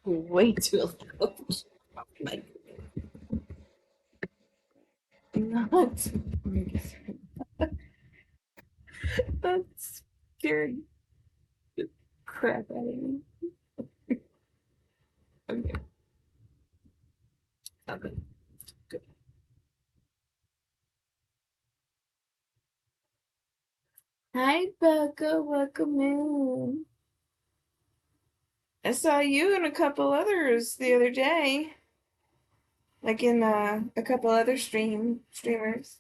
Way too loud. Like, not. That scared the crap out of me. Okay, okay, good. Hi, Becca. Welcome in. I saw you and a couple others the other day, like in a couple other streamers.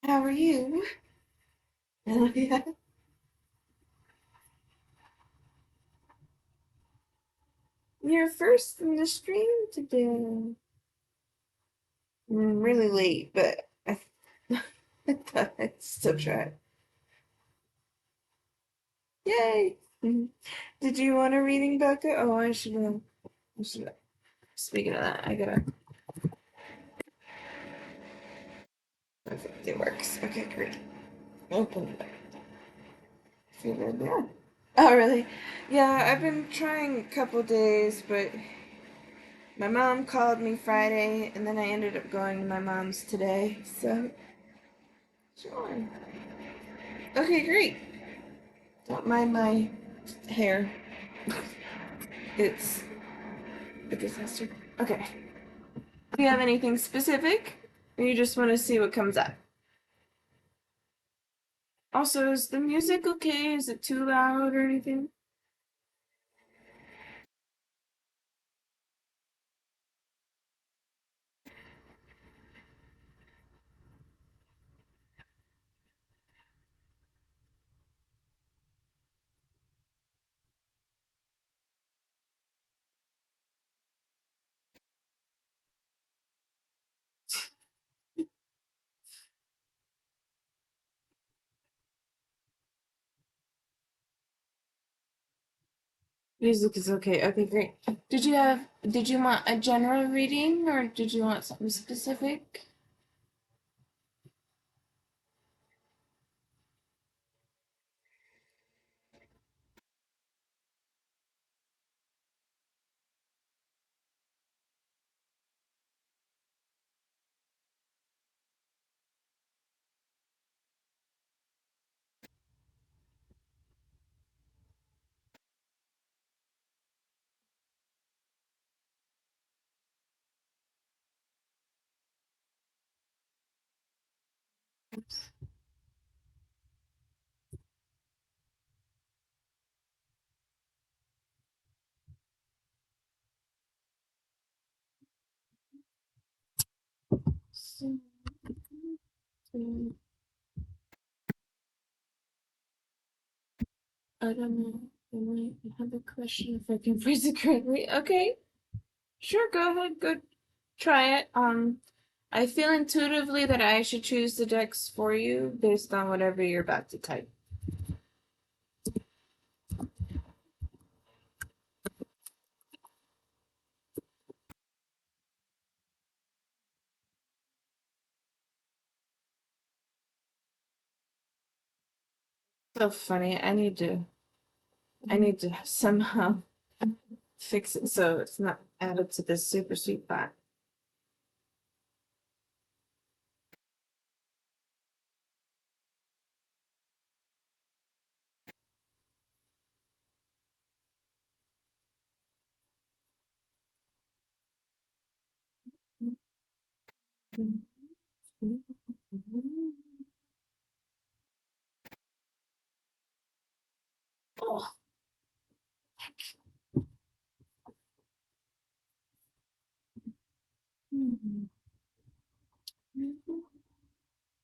How are you? Oh, yeah. You're first in the stream today. Really late, but I thought I'd still try. Yay! Did you want a reading, Becca? Oh, I should have. I should have. Speaking of that, I gotta. Okay, it works. Okay, great. Open it. Feel good there. Oh, really? Yeah, I've been trying a couple days, but my mom called me Friday, and then I ended up going to my mom's today. So, sure. Okay, great. Don't mind my hair. It's a disaster. Okay. Do you have anything specific? Or you just want to see what comes up? Also, is the music okay? Is it too loud or anything? Music is okay. Okay, great. Did you want a general reading or did you want something specific? So, I don't know. I might have a question if I can phrase it correctly. Okay, sure, go ahead. Go try it. I feel intuitively that I should choose the decks for you based on whatever you're about to type. So funny. I need to somehow fix it so it's not added to this super sweet pot. Oh.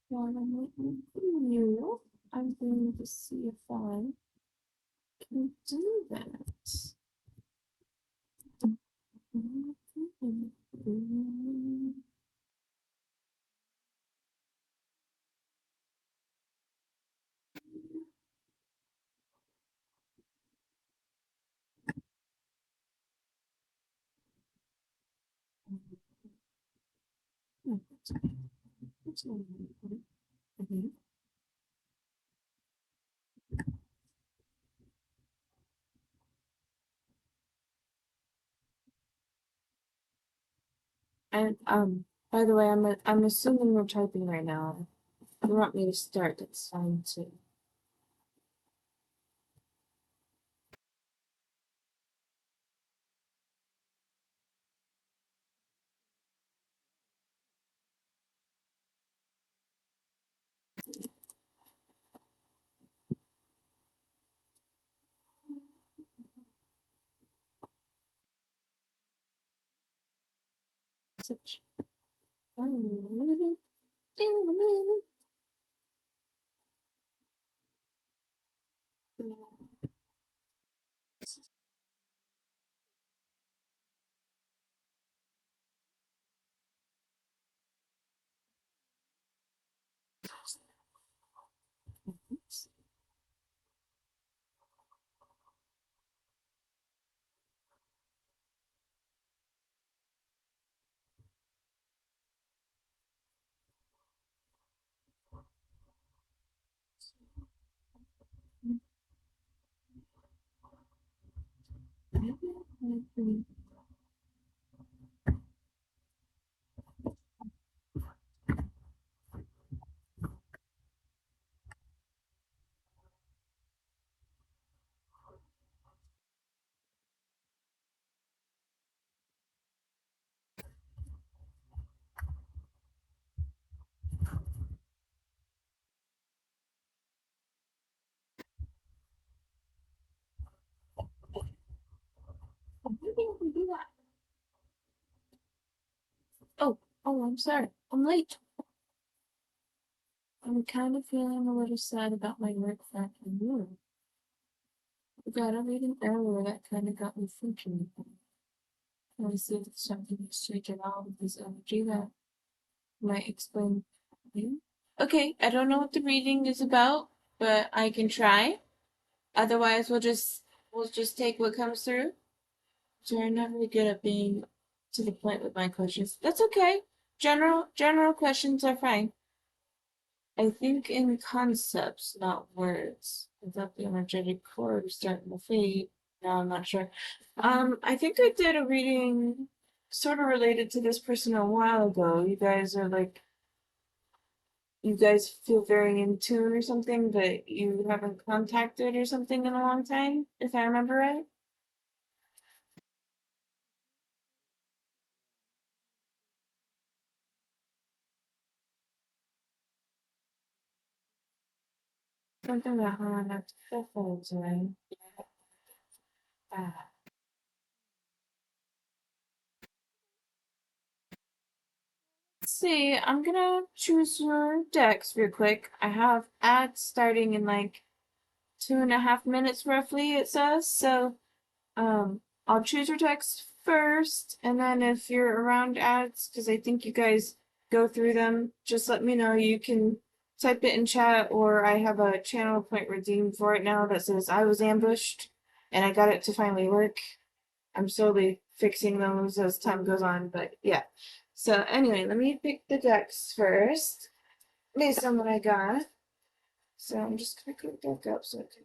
While I'm waiting for you, I'm going to see if I can do that. And by the way, I'm assuming you're typing right now. If you want me to start, that's fine too. Such. Oh, I'm sorry. I'm late. I'm kind of feeling a little sad about my work back in Europe. I got a reading earlier that kind of got me thinking. I want to see if it's something to switch it out with this energy that might explain. You. Okay, I don't know what the reading is about, but I can try. Otherwise, we'll just take what comes through. So I'm not really good at being to the point with my questions. That's okay. General questions are fine. I think in concepts, not words. Is that the energetic cord is starting to fade? No, I'm not sure. I think I did a reading sort of related to this person a while ago. You guys feel very in tune or something, but you haven't contacted or something in a long time, if I remember right. Something about how I'm not phones, right? Ah. Let's see, I'm gonna choose your decks real quick. I have ads starting in like 2.5 minutes roughly, it says. So, I'll choose your text first, and then if you're around ads, because I think you guys go through them, just let me know. You can type it in chat, or I have a channel point redeemed for it now that says I was ambushed, and I got it to finally work. I'm slowly fixing those as time goes on, but yeah. So anyway, let me pick the decks first, based on what I got. So I'm just gonna click deck up so I can.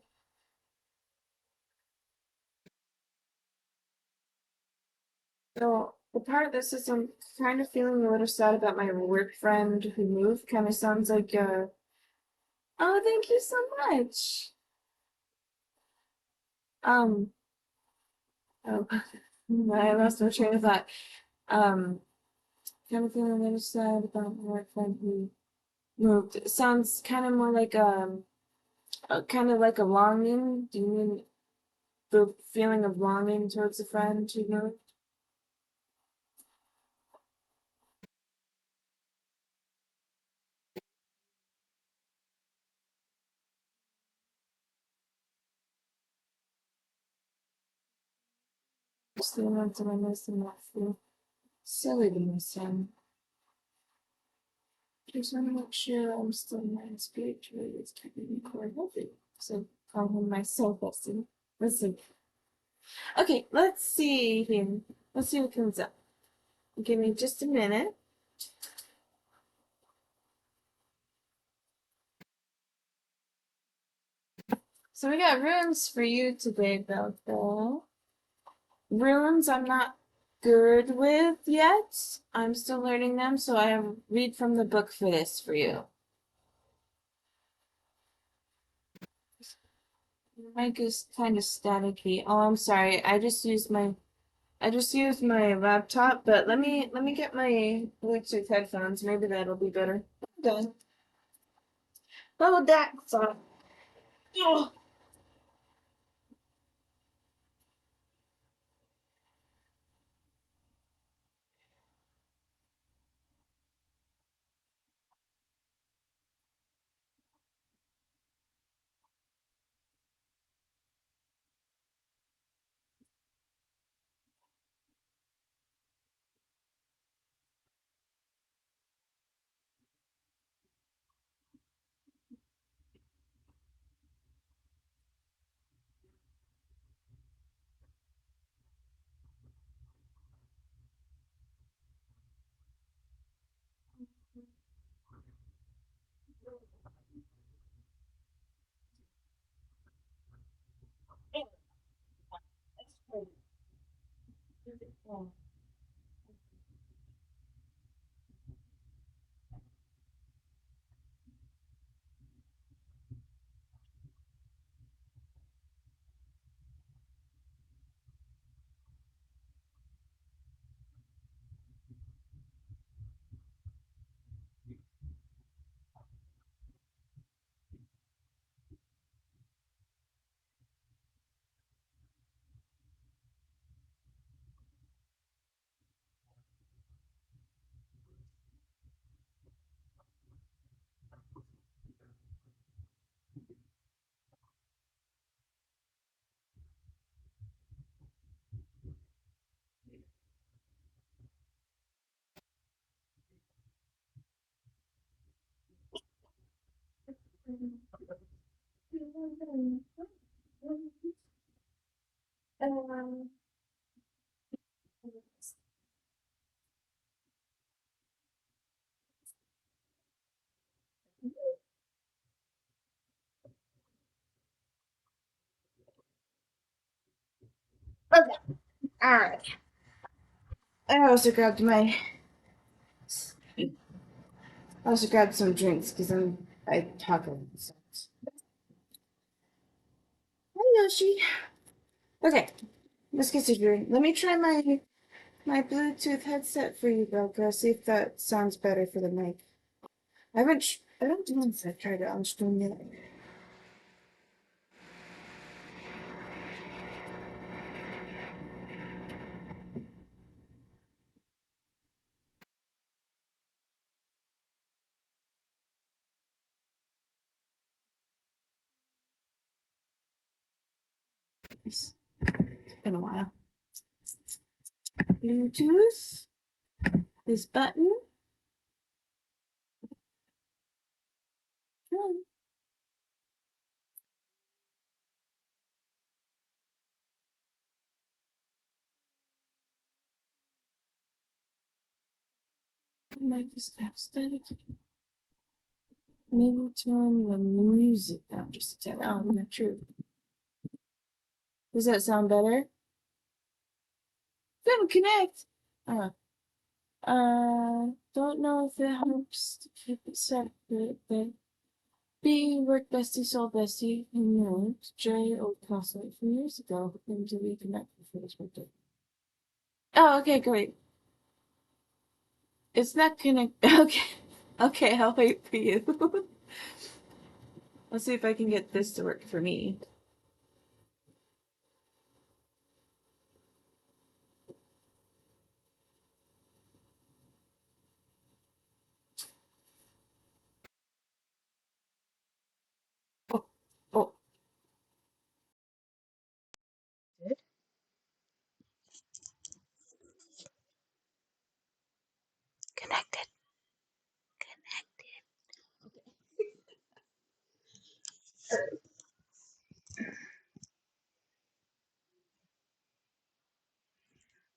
So the part of this is I'm kind of feeling a little sad about my work friend who moved. Kind of sounds like oh, thank you so much. Um, oh, I lost my train of thought. Um, kind of feeling a little sad about my work friend who moved. It sounds kind of more like kind of like a longing. Do you mean the feeling of longing towards a friend who moved? Just the amount of I miss him. I feel silly to miss him. Just want to make sure I'm still mind spiritually. It's keeping me core healthy. So call him myself, Listen. Listen. Okay, let's see here. Let's see what comes up. Give me just a minute. So we got runes for you today, Belko. Runes, I'm not good with yet. I'm still learning them, so I read from the book for this for you. Your mic is kind of staticky. Oh, I'm sorry. I just used my laptop, but let me get my Bluetooth headphones. Maybe that'll be better. Done. Oh, that's all. Oh. Okay. All right. I also grabbed my. I also grabbed some drinks because I talk a lot. So. Hi Yoshi. Okay, let's get to drink. Let me try my Bluetooth headset for you, Belka. See if that sounds better for the mic. I don't know if I've tried it on stream yet. It's been a while. Bluetooth. This button. Oh, mic is static. Maybe turn the music down just a tad. Oh, not true. Does that sound better? Couldn't connect. Uh, don't know if it helps to keep it separate, but be work bestie, soul bestie, and note Jay old classmate from years ago, hoping to reconnect before his birthday. Oh, okay, great. It's not connect. Okay, okay, I'll wait for you. Let's see if I can get this to work for me. Oh, oh. Good. Connected.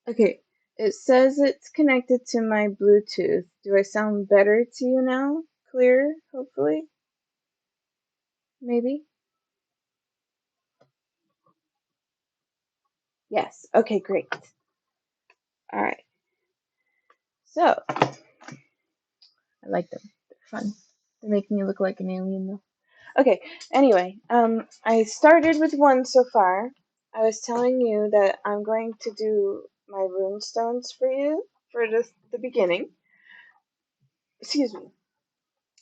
Okay, it says it's connected to my Bluetooth. Do I sound better to you now? Clear, hopefully? Maybe? Yes. Okay, great. Alright. So, I like them. They're fun. They make me look like an alien though. Okay, anyway, I started with one so far. I was telling you that I'm going to do my rune stones for you for the beginning. Excuse me.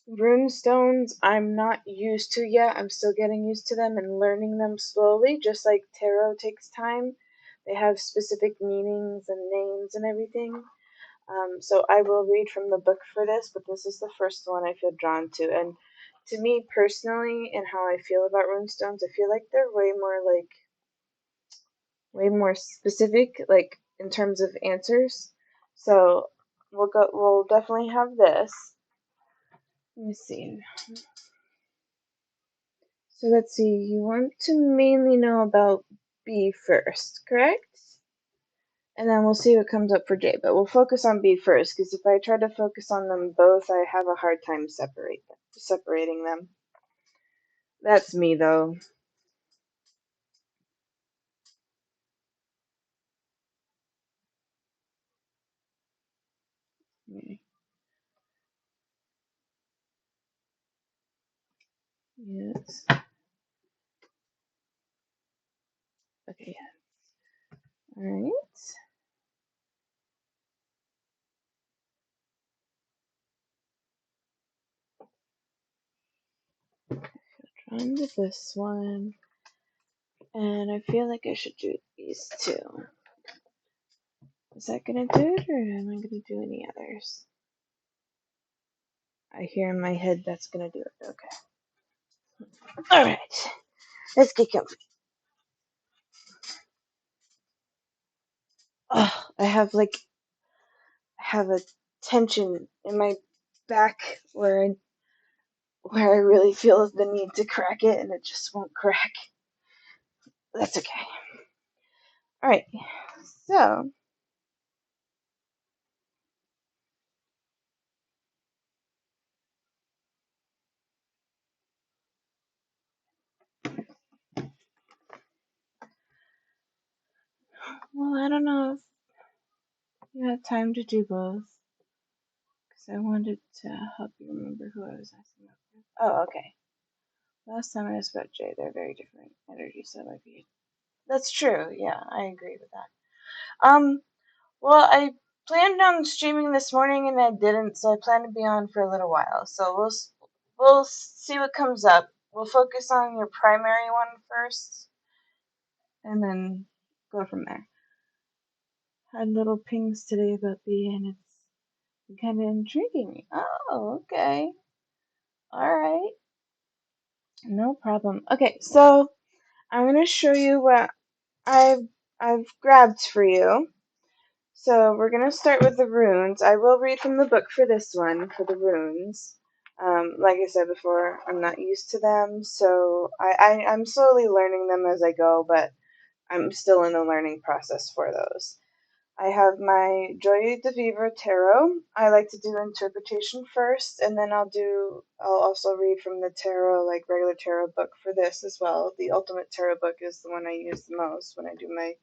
Rune stones I'm not used to yet. I'm still getting used to them and learning them slowly, just like tarot takes time. They have specific meanings and names and everything. So I will read from the book for this, but this is the first one I feel drawn to. And to me personally, and how I feel about runestones, I feel like they're way more specific, like in terms of answers. So we'll definitely have this. Let me see. So let's see. You want to mainly know about B first, correct? And then we'll see what comes up for J. But we'll focus on B first, because if I try to focus on them both, I have a hard time separating them. That's me, though. Okay. Yes. Okay. All right. Trying with this one, and I feel like I should do these two. Is that gonna do it, or am I gonna do any others? I hear in my head that's gonna do it. Okay. All right. Let's get comfy. Oh, I have a tension in my back where I really feel the need to crack it, and it just won't crack. That's okay. All right. So, well, I don't know if you have time to do both, because I wanted to help you remember who I was asking about. Oh, okay. Last time I asked about Jay, they're very different energies, so it might be. That's true. Yeah, I agree with that. Well, I planned on streaming this morning and I didn't, so I plan to be on for a little while. So we'll see what comes up. We'll focus on your primary one first, and then go from there. Had little pings today about B, and it's kind of intriguing me. Oh, okay. All right. No problem. Okay, so I'm gonna show you what I've I've grabbed for you. So we're gonna start with the runes. I will read from the book for this one, for the runes. Like I said before, I'm not used to them, so I'm slowly learning them as I go, but I'm still in the learning process for those. I have my Joy de Vivre Tarot. I like to do interpretation first, and then I'll also read from the tarot, like regular tarot book for this as well. The Ultimate Tarot book is the one I use the most when I do my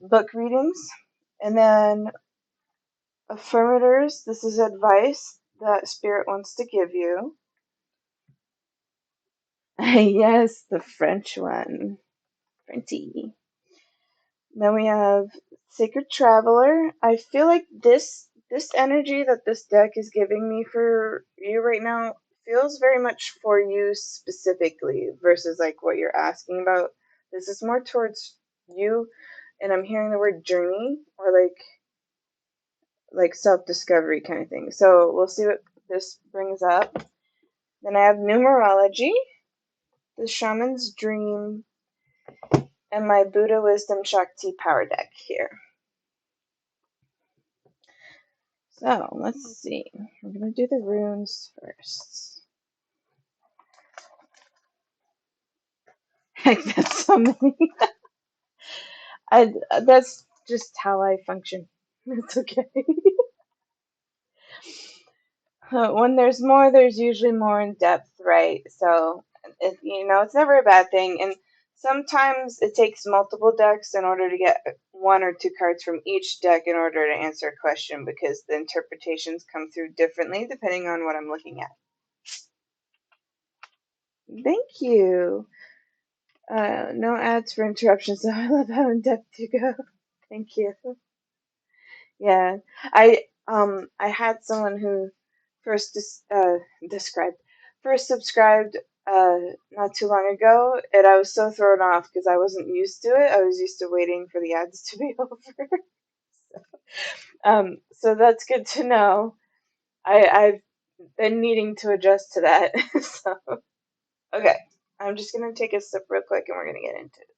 book readings. And then affirmators, this is advice that Spirit wants to give you. Yes, the French one. Frenchy. Then we have Sacred Traveler. I feel like this energy that this deck is giving me for you right now feels very much for you specifically versus like what you're asking about. This is more towards you, and I'm hearing the word journey or like self-discovery kind of thing. So we'll see what this brings up. Then I have numerology, the shaman's dream, and my Buddha Wisdom Shakti power deck here. So let's see. We're gonna do the runes first. Heck, that's so many. That's just how I function. It's okay. When there's more, there's usually more in depth, right? So, it's never a bad thing. And sometimes it takes multiple decks in order to get one or two cards from each deck in order to answer a question because the interpretations come through differently depending on what I'm looking at. Thank you. No ads for interruptions, so I love how in depth you go. Thank you. Yeah, I had someone who first described first subscribed not too long ago, and I was so thrown off because I wasn't used to it. I was used to waiting for the ads to be over. So that's good to know. I've been needing to adjust to that. So okay, I'm just gonna take a sip real quick, and we're gonna get into it.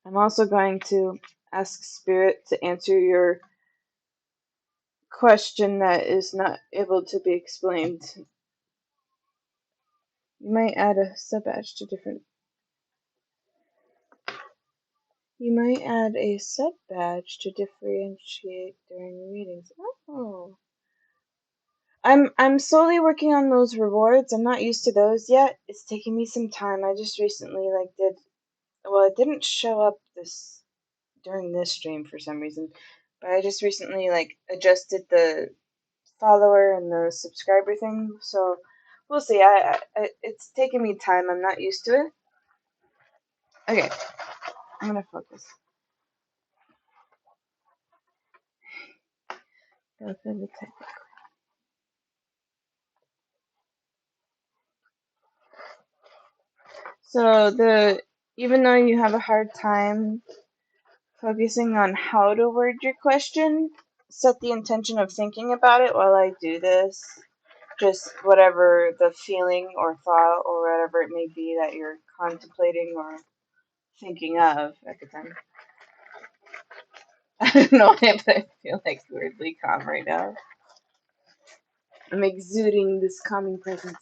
I'm also going to ask Spirit to answer your question that is not able to be explained. You might add a sub badge to different. You might add a sub badge to differentiate during readings. Oh, I'm slowly working on those rewards. I'm not used to those yet. It's taking me some time. I just recently did. Well, it didn't show up this during this stream for some reason, but I just recently adjusted the follower and the subscriber thing. So we'll see. It's taking me time. I'm not used to it. Okay, I'm gonna focus. So even though you have a hard time focusing on how to word your question, set the intention of thinking about it while I do this. Just whatever the feeling or thought or whatever it may be that you're contemplating or thinking of at the time. I don't know why, but I feel weirdly calm right now. I'm exuding this calming presence.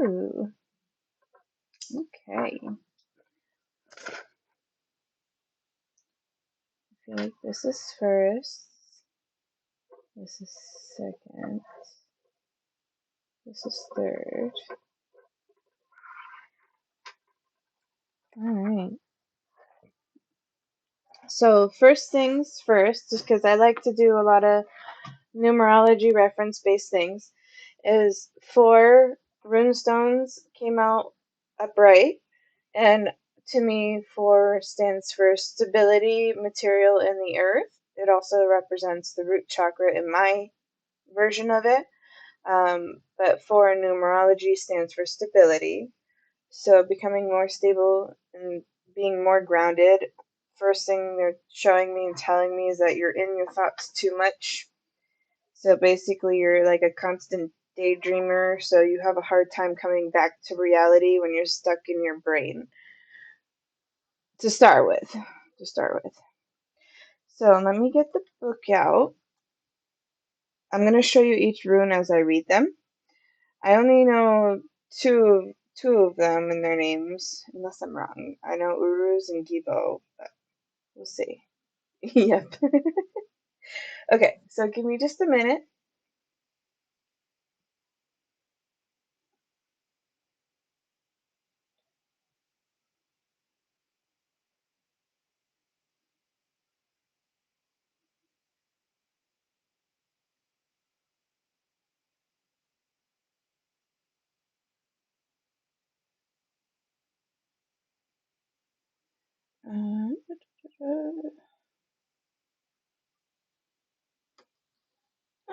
Ooh. Okay. I feel like this is first. This is second. This is third. Alright. So first things first, just because I like to do a lot of numerology reference-based things, is 4 runestones came out upright, and to me 4 stands for stability, material, and the earth. It also represents the root chakra in my version of it, but 4 in numerology stands for stability. So becoming more stable and being more grounded. First thing they're showing me and telling me is that you're in your thoughts too much. So basically you're like a constant daydreamer, so you have a hard time coming back to reality when you're stuck in your brain. To start with. So let me get the book out. I'm going to show you each rune as I read them. I only know two of them and their names, unless I'm wrong. I know Uruz and Gibo, but we'll see. Yep. Okay, so give me just a minute.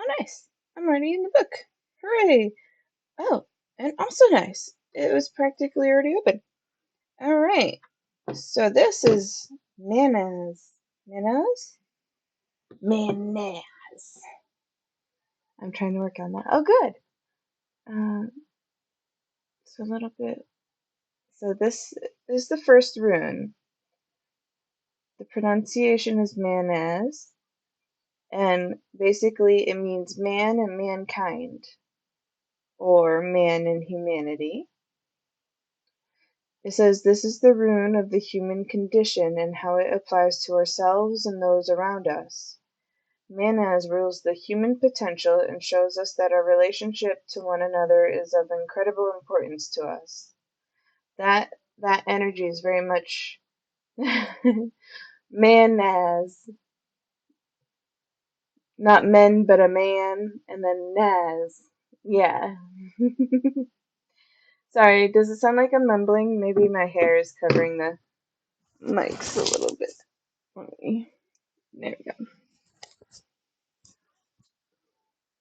Oh, nice. I'm already in the book. Hooray! Oh, and also nice. It was practically already open. Alright. So this is Manaz. Manaz? Manaz. I'm trying to work on that. Oh, good. So a little bit. So this is the first rune. The pronunciation is Manaz. And basically it means man and mankind. Or man and humanity. It says this is the rune of the human condition and how it applies to ourselves and those around us. Manas rules the human potential and shows us that our relationship to one another is of incredible importance to us. That that energy is very much Manas, not men but a man, and then Naz. Yeah. Sorry, does it sound like I'm mumbling? Maybe my hair is covering the mics a little bit. There we go.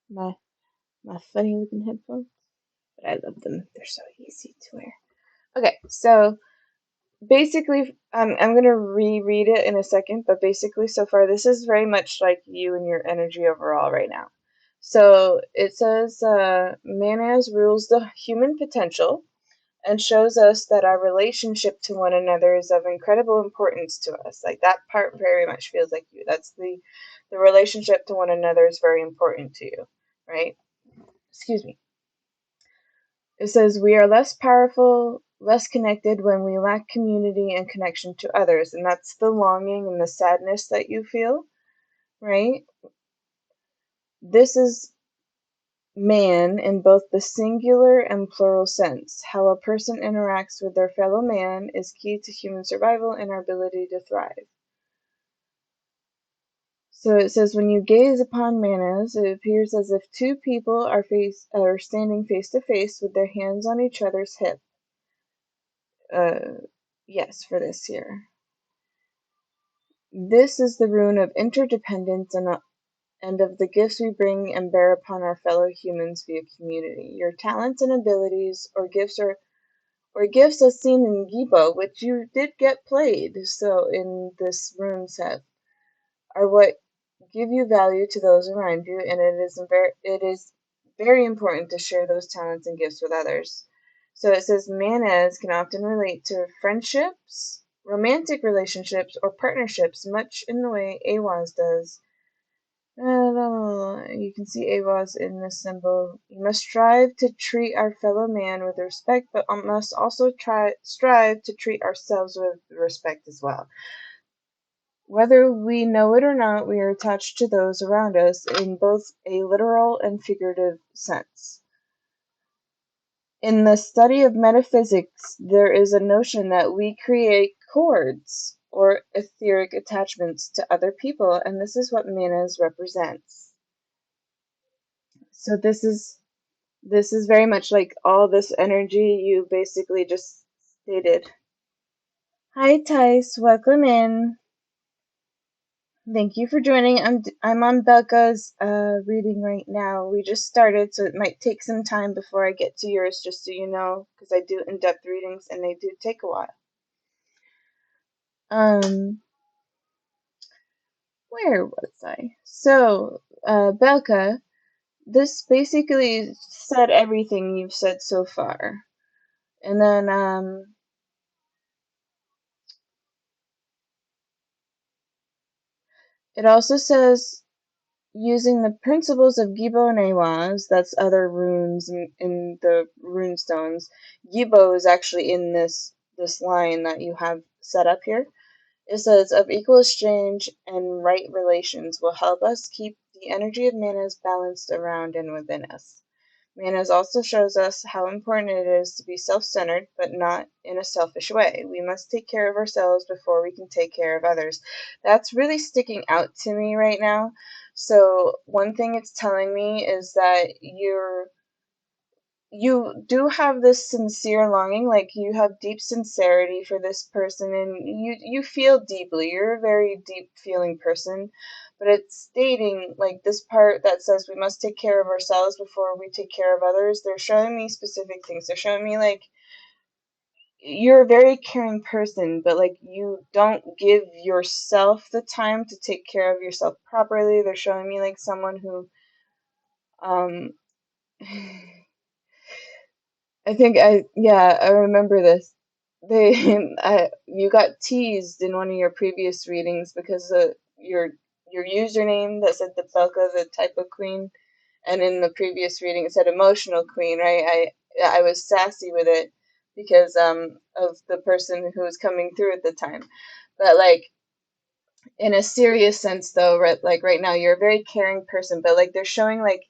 My my funny looking headphones, but I love them. They're so easy to wear. Okay, so basically, I'm gonna reread it in a second, but basically, so far, this is very much like you and your energy overall right now. So it says, Manas rules the human potential and shows us that our relationship to one another is of incredible importance to us. Like that part very much feels like you. That's the relationship to one another is very important to you, right? Excuse me. It says we are less powerful, less connected when we lack community and connection to others, and that's the longing and the sadness that you feel, right? This is man in both the singular and plural sense. How a person interacts with their fellow man is key to human survival and our ability to thrive. So it says, when you gaze upon Manas, it appears as if two people are standing face to face with their hands on each other's hip. Yes, for this here. This is the rune of interdependence and of the gifts we bring and bear upon our fellow humans via community. Your talents and abilities or gifts as seen in Gibo, which you did get played so in this rune set, are what give you value to those around you, and it is very important to share those talents and gifts with others. So it says manas can often relate to friendships, romantic relationships, or partnerships, much in the way AWAS does. You can see AWAS in this symbol. You must strive to treat our fellow man with respect, but must also strive to treat ourselves with respect as well. Whether we know it or not, we are attached to those around us in both a literal and figurative sense. In the study of metaphysics, there is a notion that we create cords or etheric attachments to other people, and this is what manas represents. So this is very much like all this energy you basically just stated. Hi Tice, welcome in. Thank you for joining. I'm on Becca's reading right now. We just started, so it might take some time before I get to yours, just so you know, because I do in-depth readings and they do take a while. Where was I? So, Becca, this basically said everything you've said so far. And then, it also says using the principles of Gibo and Awaz, that's other runes in the rune stones. Gibo is actually in this line that you have set up here. It says, of equal exchange and right relations will help us keep the energy of manas balanced around and within us. Manas also shows us how important it is to be self-centered, but not in a selfish way. We must take care of ourselves before we can take care of others. That's really sticking out to me right now. So one thing it's telling me is that you do have this sincere longing, like you have deep sincerity for this person, and you feel deeply. You're a very deep feeling person, but it's stating like this part that says we must take care of ourselves before we take care of others. They're showing me specific things. They're showing me like you're a very caring person, but like you don't give yourself the time to take care of yourself properly. They're showing me like someone who um I remember this. They you got teased in one of your previous readings because your username that said the Belka, the type of queen, and in the previous reading it said emotional queen, right? I was sassy with it because of the person who was coming through at the time. But like In a serious sense, though, right, like right now, you're a very caring person, but like they're showing like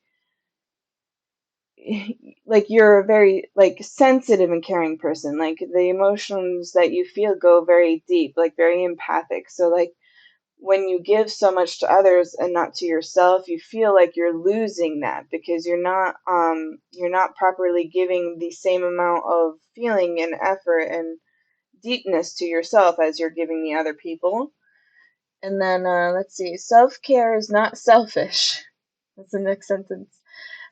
you're a very like sensitive and caring person. Like the emotions that you feel go very deep, like very empathic. So like when you give so much to others and not to yourself, you feel like you're losing that because you're not properly giving the same amount of feeling and effort and deepness to yourself as you're giving the other people. And then let's see, self-care is not selfish. That's the next sentence.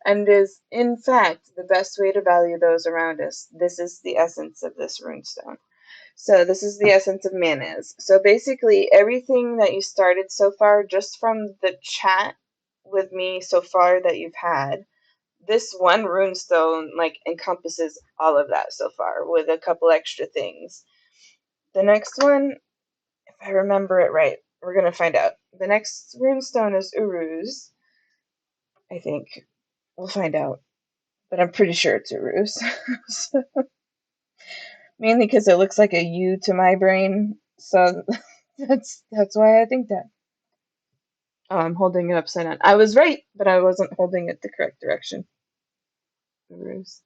And is, in fact, the best way to value those around us. This is the essence of this runestone. So this is the essence of mayonnaise. So basically, everything that you started so far, just from the chat with me so far that you've had, this one runestone like encompasses all of that so far with a couple extra things. The next one, if I remember it right, we're gonna find out. The next runestone is Uru's. I think we'll find out, but I'm pretty sure it's Uru's. So, mainly because it looks like a U to my brain, so that's why I think that. Oh, I'm holding it upside down. I was right, but I wasn't holding it the correct direction. Uru's.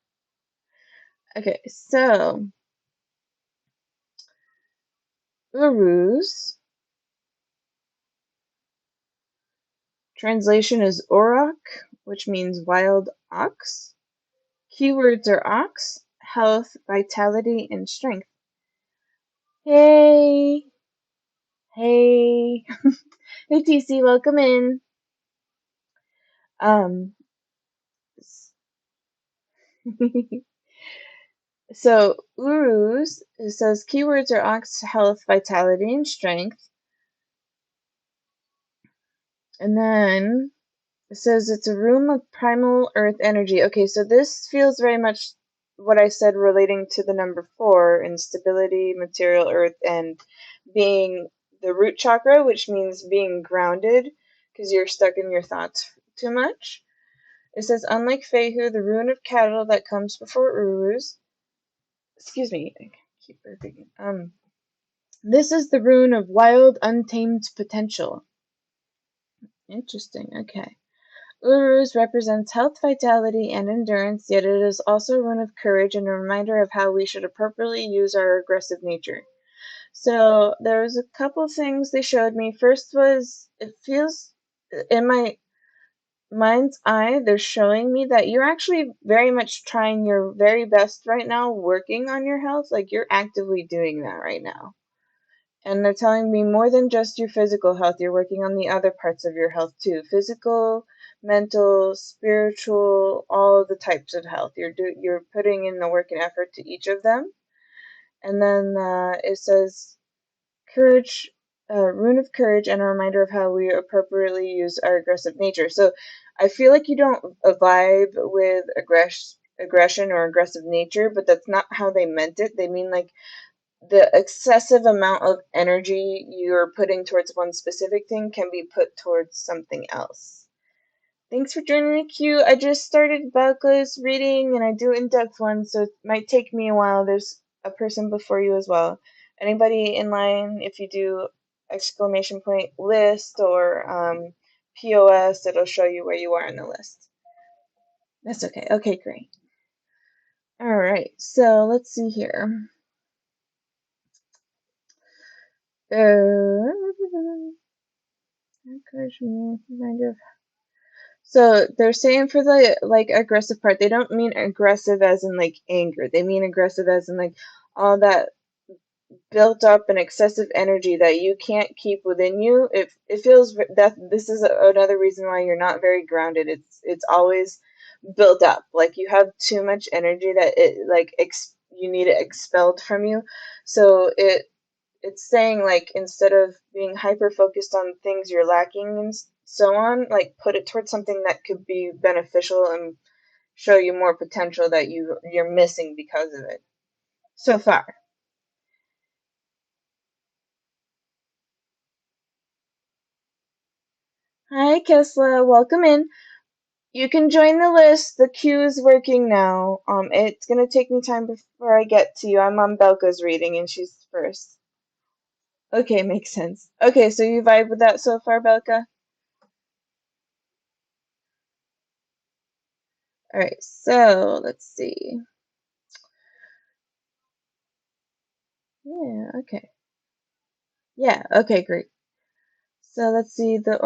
Okay, so Uru's translation is Auroch, which means wild ox. Keywords are ox, health, vitality, and strength. Hey, hey, hey, TC, welcome in. Um, so Urus, it says keywords are ox, health, vitality, and strength. And then it says it's a room of primal earth energy. Okay, so this feels very much what I said relating to the number 4 in stability, material, earth, and being the root chakra, which means being grounded because you're stuck in your thoughts too much. It says, unlike Fehu, the rune of cattle that comes before Uruz. Excuse me, I keep burping. This is the rune of wild, untamed potential. Interesting, okay. Uruz represents health, vitality, and endurance, yet it is also a rune of courage and a reminder of how we should appropriately use our aggressive nature. So there's a couple things they showed me. First was, it feels in my mind's eye, they're showing me that you're actually very much trying your very best right now, working on your health. Like you're actively doing that right now. And they're telling me more than just your physical health, you're working on the other parts of your health too. Physical, mental, spiritual, all the types of health. You're putting in the work and effort to each of them. And then it says courage, rune of courage, and a reminder of how we appropriately use our aggressive nature. So I feel like you don't vibe with aggression or aggressive nature, but that's not how they meant it. They mean like the excessive amount of energy you're putting towards one specific thing can be put towards something else. Thanks for joining the queue. I just started Belka's reading and I do in-depth ones, so it might take me a while. There's a person before you as well. Anybody in line, if you do exclamation point list or POS, it'll show you where you are in the list. That's okay. Okay, great. All right, so let's see here. So they're saying for the like aggressive part, they don't mean aggressive as in like anger. They mean aggressive as in like all that built up and excessive energy that you can't keep within you. It feels that this is another reason why you're not very grounded. It's always built up. Like you have too much energy that it like you need it expelled from you. So it's saying like instead of being hyper focused on things you're lacking and so on, like put it towards something that could be beneficial and show you more potential that you're missing because of it so far. Hi Kesla, welcome in. You can join the list. The queue is working now. It's gonna take me time before I get to you. I'm on Belka's reading and she's first. Okay, makes sense. Okay, so you vibe with that so far, Belka? All right, so let's see. Yeah, okay. Yeah, okay, great. So let's see. The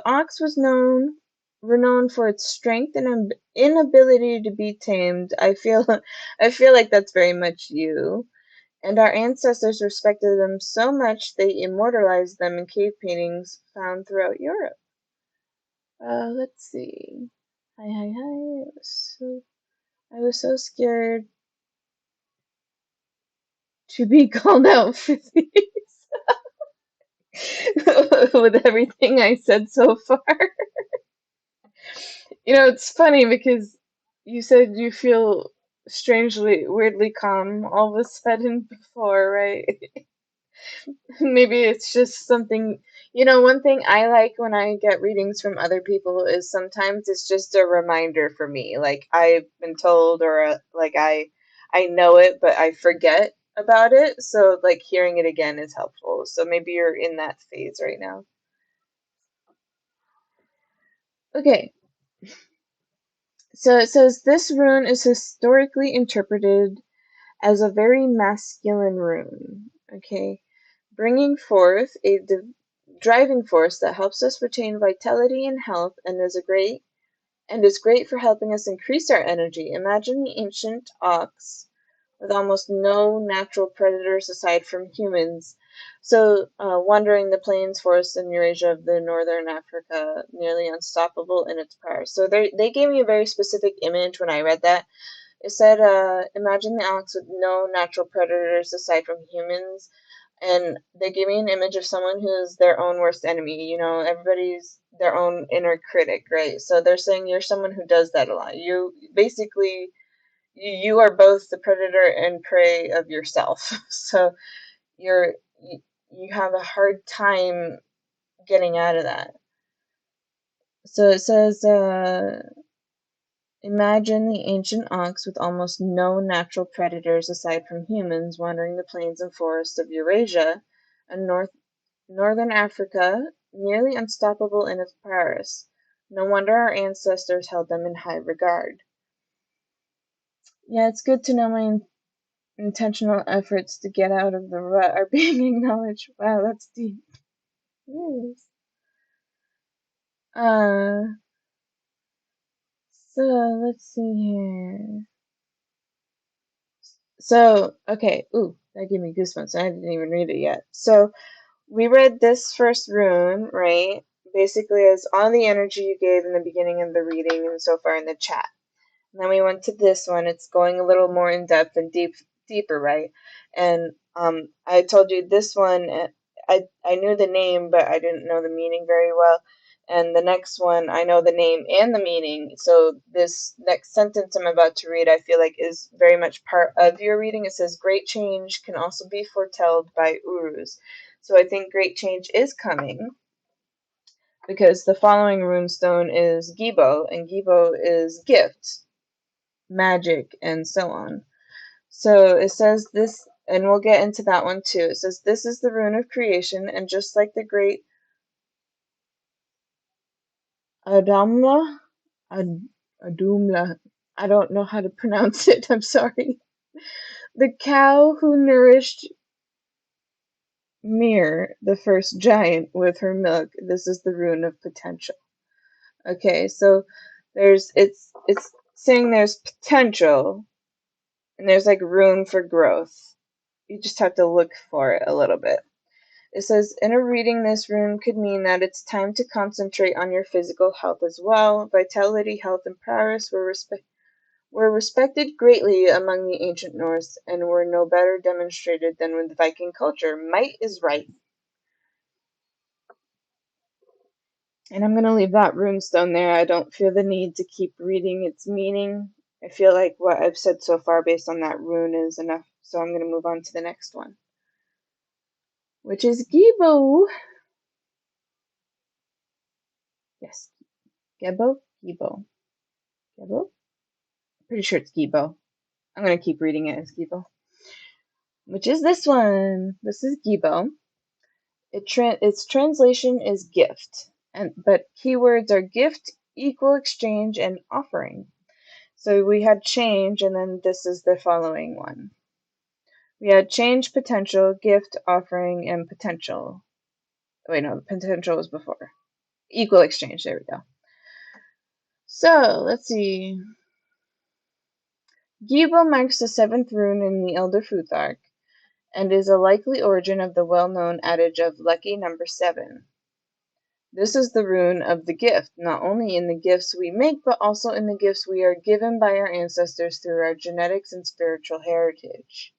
ox was renowned for its strength and inability to be tamed. I feel like that's very much you. And our ancestors respected them so much they immortalized them in cave paintings found throughout Europe. Let's see. Hi, hi, hi. I was so scared to be called out for these with everything I said so far. You know, it's funny because you said you feel strangely, weirdly calm all of a sudden before, right? Maybe it's just something, one thing I like when I get readings from other people is sometimes it's just a reminder for me. Like I've been told or like I know it, but I forget about it. So like hearing it again is helpful. So maybe you're in that phase right now. Okay. So it says this rune is historically interpreted as a very masculine rune, okay? Bringing forth a driving force that helps us retain vitality and health and is great for helping us increase our energy. Imagine the ancient ox with almost no natural predators aside from humans. So, wandering the plains, forests, and Eurasia of the northern Africa, nearly unstoppable in its power. So they gave me a very specific image when I read that. It said, imagine the ox with no natural predators aside from humans. And they gave me an image of someone who's their own worst enemy. Everybody's their own inner critic, right? So they're saying you're someone who does that a lot. You basically, you are both the predator and prey of yourself. So you're, you have a hard time getting out of that. So it says, imagine the ancient ox with almost no natural predators aside from humans wandering the plains and forests of Eurasia and northern Africa, nearly unstoppable in its prowess. No wonder our ancestors held them in high regard. Yeah, it's good to know my intentional efforts to get out of the rut are being acknowledged. Wow, that's deep. Yes. Uh, so let's see here. So, okay, ooh, that gave me goosebumps. I didn't even read it yet. So, we read this first rune, right? Basically, as all the energy you gave in the beginning of the reading and so far in the chat. And then we went to this one. It's going a little more in depth and deeper, right? And I told you this one. I knew the name, but I didn't know the meaning very well. And the next one, I know the name and the meaning. So this next sentence I'm about to read, I feel like is very much part of your reading. It says, "Great change can also be foretold by urus." So I think great change is coming because the following runestone is Gibo, and Gibo is gift, magic, and so on. So it says this, and we'll get into that one too. It says, "This is the rune of creation, and just like the great Adamla, Ad, Adumla, I don't know how to pronounce it, I'm sorry. The cow who nourished Mir, the first giant, with her milk. This is the rune of potential." Okay, so it's saying there's potential and there's like room for growth. You just have to look for it a little bit. It says, in a reading, this rune could mean that it's time to concentrate on your physical health as well. Vitality, health, and prowess were respected greatly among the ancient Norse and were no better demonstrated than with Viking culture. Might is right. And I'm going to leave that runestone there. I don't feel the need to keep reading its meaning. I feel like what I've said so far based on that rune is enough. So I'm going to move on to the next one, which is Gibo. Yes, Gebo? Gibo. Gebo? Pretty sure it's Gibo. I'm going to keep reading it as Gibo. which is this one. This is Gibo. Its translation is gift, but keywords are gift, equal exchange, and offering. So we had change, and then this is the following one. We had change, potential, gift, offering, and potential. Wait, no, potential was before. Equal exchange, there we go. So, let's see. Gibo marks the seventh rune in the Elder Futhark, and is a likely origin of the well-known adage of lucky number 7. This is the rune of the gift, not only in the gifts we make, but also in the gifts we are given by our ancestors through our genetics and spiritual heritage.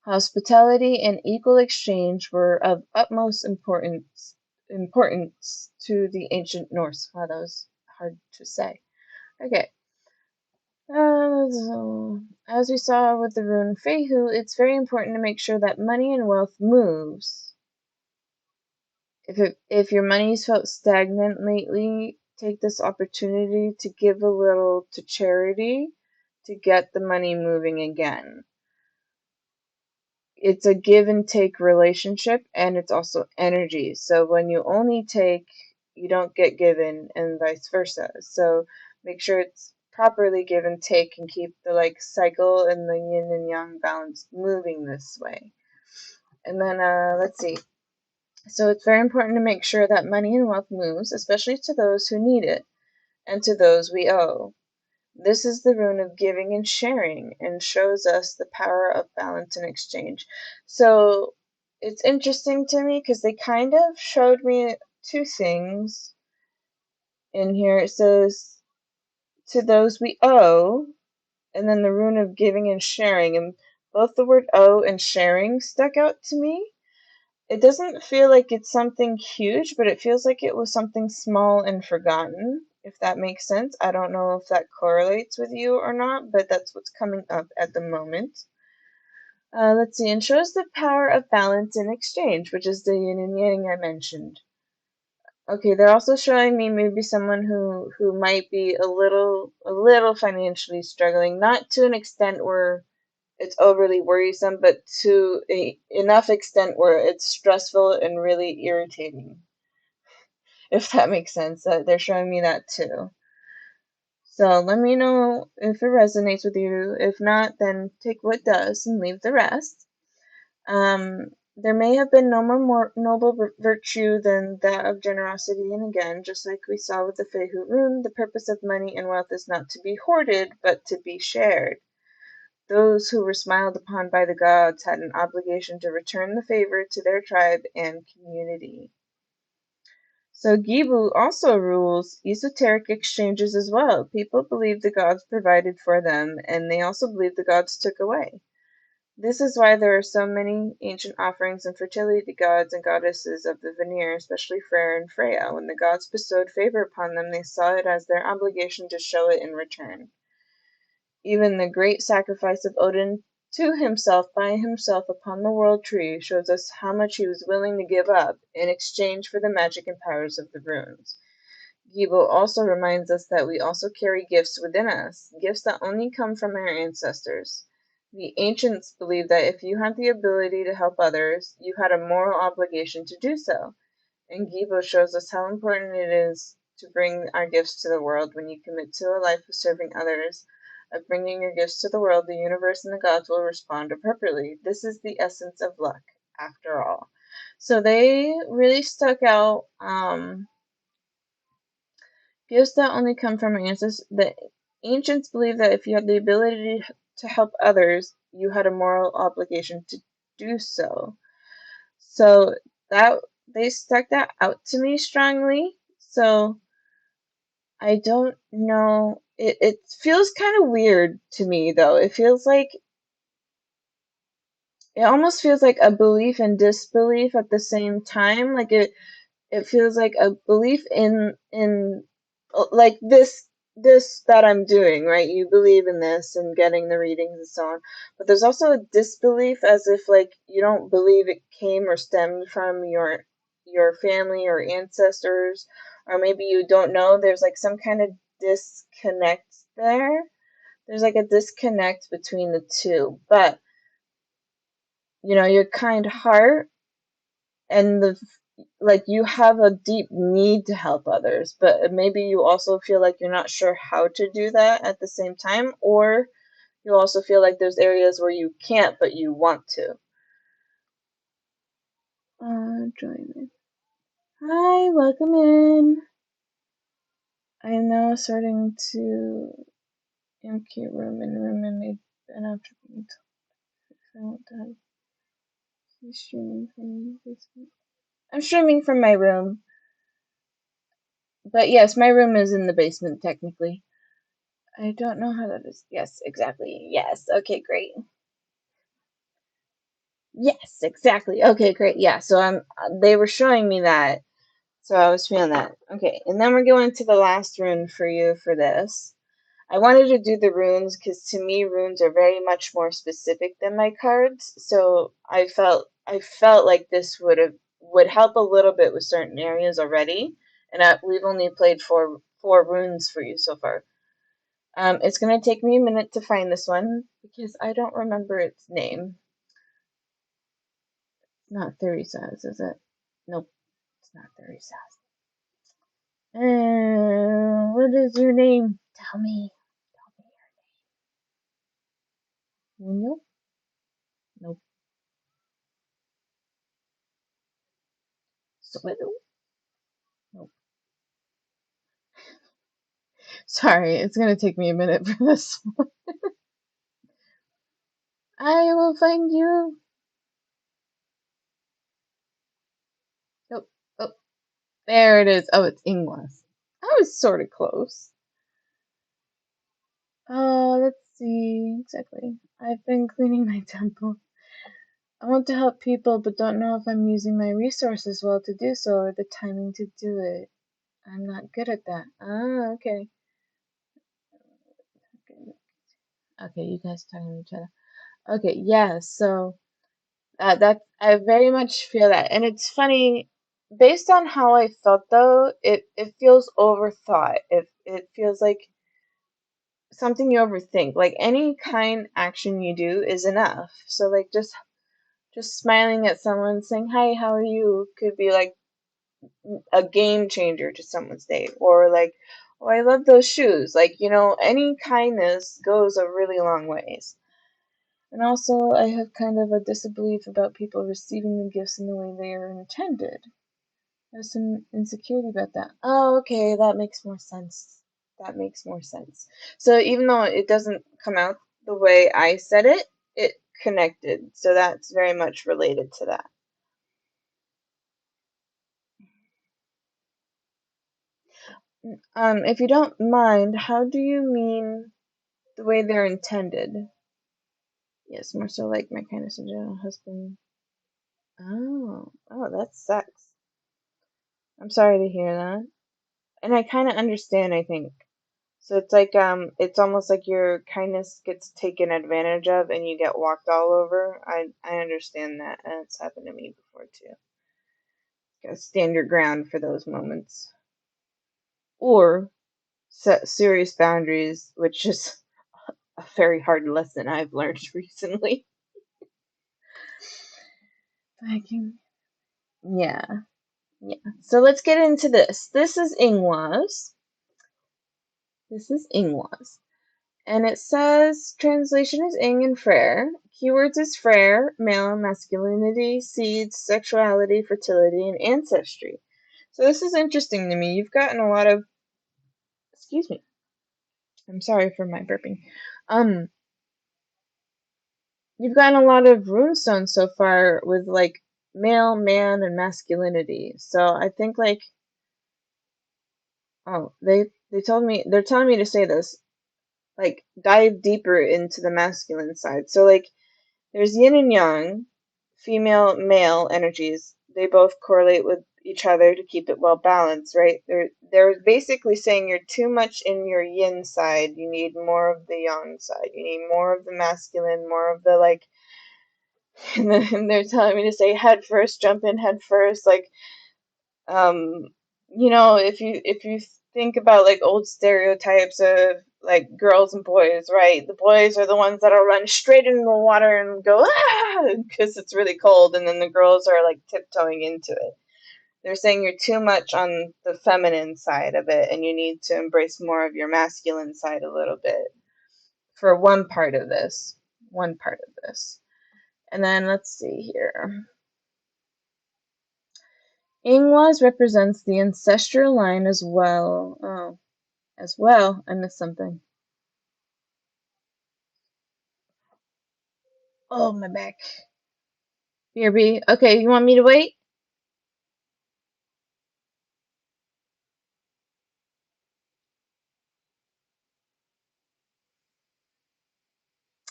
Hospitality and equal exchange were of utmost importance to the ancient Norse. Wow, that was hard to say. Okay. So, as we saw with the rune Fehu, it's very important to make sure that money and wealth moves. If your money's felt stagnant lately, take this opportunity to give a little to charity to get the money moving again. It's a give and take relationship, and it's also energy. So when you only take, you don't get given, and vice versa. So make sure it's properly give and take, and keep the cycle and the yin and yang balance moving this way. And then let's see. So it's very important to make sure that money and wealth moves, especially to those who need it and to those we owe. This is the rune of giving and sharing, and shows us the power of balance and exchange. So it's interesting to me because they kind of showed me two things in here. It says, to those we owe, and then the rune of giving and sharing. And both the word owe and sharing stuck out to me. It doesn't feel like it's something huge, but it feels like it was something small and forgotten, if that makes sense. I don't know if that correlates with you or not, but that's what's coming up at the moment. Let's see, and shows the power of balance and exchange, which is the yin and yang I mentioned. Okay, they're also showing me maybe someone who might be a little financially struggling, not to an extent where it's overly worrisome, but to enough extent where it's stressful and really irritating, if that makes sense. They're showing me that too. So let me know if it resonates with you. If not, then take what does and leave the rest. There may have been no more noble virtue than that of generosity, and again, just like we saw with the Fehu rune, the purpose of money and wealth is not to be hoarded, but to be shared. Those who were smiled upon by the gods had an obligation to return the favor to their tribe and community. So Gibu also rules esoteric exchanges as well. People believe the gods provided for them, and they also believe the gods took away. This is why there are so many ancient offerings and fertility gods and goddesses of the Vanir, especially Freyr and Freya. When the gods bestowed favor upon them, they saw it as their obligation to show it in return. Even the great sacrifice of Odin to himself by himself upon the world tree shows us how much he was willing to give up in exchange for the magic and powers of the runes. Gibo also reminds us that we also carry gifts within us, gifts that only come from our ancestors. The ancients believed that if you had the ability to help others, you had a moral obligation to do so. And Gibo shows us how important it is to bring our gifts to the world. When you commit to a life of serving others, of bringing your gifts to the world, the universe and the gods will respond appropriately. This is the essence of luck, after all. So they really stuck out. Gifts that only come from our ancestors. The ancients believed that if you had the ability to help others, you had a moral obligation to do so. So that they stuck that out to me strongly. So I don't know. It feels kind of weird to me though. It almost feels like a belief and disbelief at the same time. Like it feels like a belief in like this that I'm doing, right? You believe in this and getting the readings and so on. But there's also a disbelief as if like you don't believe it came or stemmed from your family or ancestors, or maybe you don't know. There's like some kind of disconnect there. There's like a disconnect between the two. But your kind heart and like you have a deep need to help others, but maybe you also feel like you're not sure how to do that at the same time, or you also feel like there's areas where you can't, but you want to. Join me. Hi, welcome in. I am now starting to empty room and made an after being told I want to have he's streaming from basement. I'm streaming from my room. But yes, my room is in the basement technically. I don't know how that is. Yes, exactly. Yes. Okay, great. Yes, exactly. Okay, great. Yeah, so they were showing me that. So I was feeling that. Okay, and then we're going to the last rune for you for this. I wanted to do the runes because to me runes are very much more specific than my cards. So I felt like this would help a little bit with certain areas already. And we've only played four runes for you so far. It's gonna take me a minute to find this one because I don't remember its name. It's not Therisaz, is it? Nope, it's not Therisaz. What is your name? Tell me. Tell me your name. Nope. Nope. Swiddle? Nope. Sorry, it's gonna take me a minute for this one. I will find you. Oh, oh, there it is. Oh, it's Ingwas. I was sort of close. Let's see exactly. I've been cleaning my temple. I want to help people, but don't know if I'm using my resources well to do so or the timing to do it. I'm not good at that. Ah, okay. Okay, you guys talking to each other. Okay, yeah, so that I very much feel that. And it's funny, based on how I felt though, it feels overthought. It feels like something you overthink. Like any kind action you do is enough. So like just smiling at someone saying, "Hi, how are you?" could be like a game changer to someone's day. Or like, "Oh, I love those shoes." Like, any kindness goes a really long ways. And also, I have kind of a disbelief about people receiving the gifts in the way they are intended. There's some insecurity about that. Oh, okay, that makes more sense. That makes more sense. So even though it doesn't come out the way I said it, it connected. So that's very much related to that. If you don't mind, how do you mean the way they're intended? Yes, more so like my kind of general husband. Oh, that sucks. I'm sorry to hear that. And I kind of understand, I think. So it's like it's almost like your kindness gets taken advantage of and you get walked all over. I understand that, and it's happened to me before too. Gotta stand your ground for those moments. Or set serious boundaries, which is a very hard lesson I've learned recently. Viking. Yeah, yeah. So let's get into this. This is Ingwas. This is Ingwas. And it says translation is Ing and Frere. Keywords is Frere, male, masculinity, seeds, sexuality, fertility, and ancestry. So this is interesting to me. You've gotten a lot of, excuse me. I'm sorry for my burping. Um, you've gotten a lot of runestones so far with like male, man, and masculinity. So I think like, oh, they're telling me to say this, like dive deeper into the masculine side. So like there's yin and yang, female, male energies. They both correlate with each other to keep it well balanced, right? They're basically saying you're too much in your yin side. You need more of the yang side. You need more of the masculine, more of the like. And then they're telling me to say head first, jump in head first. Like, um, if you think about like old stereotypes of like girls and boys, right? The boys are the ones that'll run straight into the water and go, ah, because it's really cold, and then the girls are like tiptoeing into it. They're saying you're too much on the feminine side of it, and you need to embrace more of your masculine side a little bit for one part of this. One part of this. And then let's see here. Ingwas represents the ancestral line as well. Oh, as well. I missed something. Oh, my back. BRB. Okay, you want me to wait?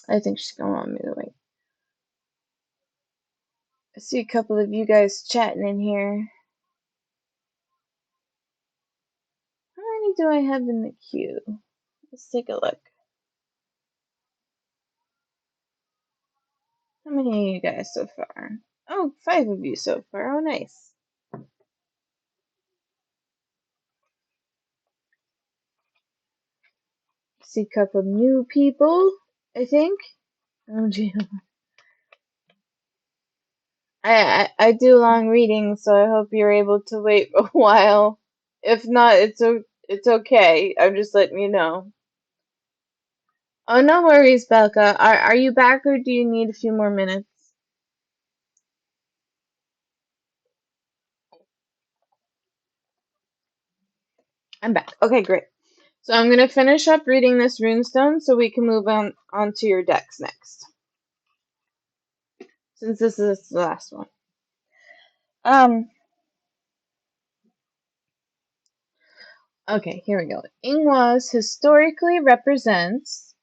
I think she's gonna want me to wait. I see a couple of you guys chatting in here. How many do I have in the queue? Let's take a look. How many of you guys so far? Oh, 5 of you so far. Oh, nice. See a couple of new people, I think. Oh, gee. I do long readings, so I hope you're able to wait a while. If not, it's okay. I'm just letting you know. Oh, no worries, Belka. Are you back, or do you need a few more minutes? I'm back. Okay, great. So I'm gonna finish up reading this runestone so we can move on to your decks next. Since this is the last one. Okay, here we go. Ingwas historically represents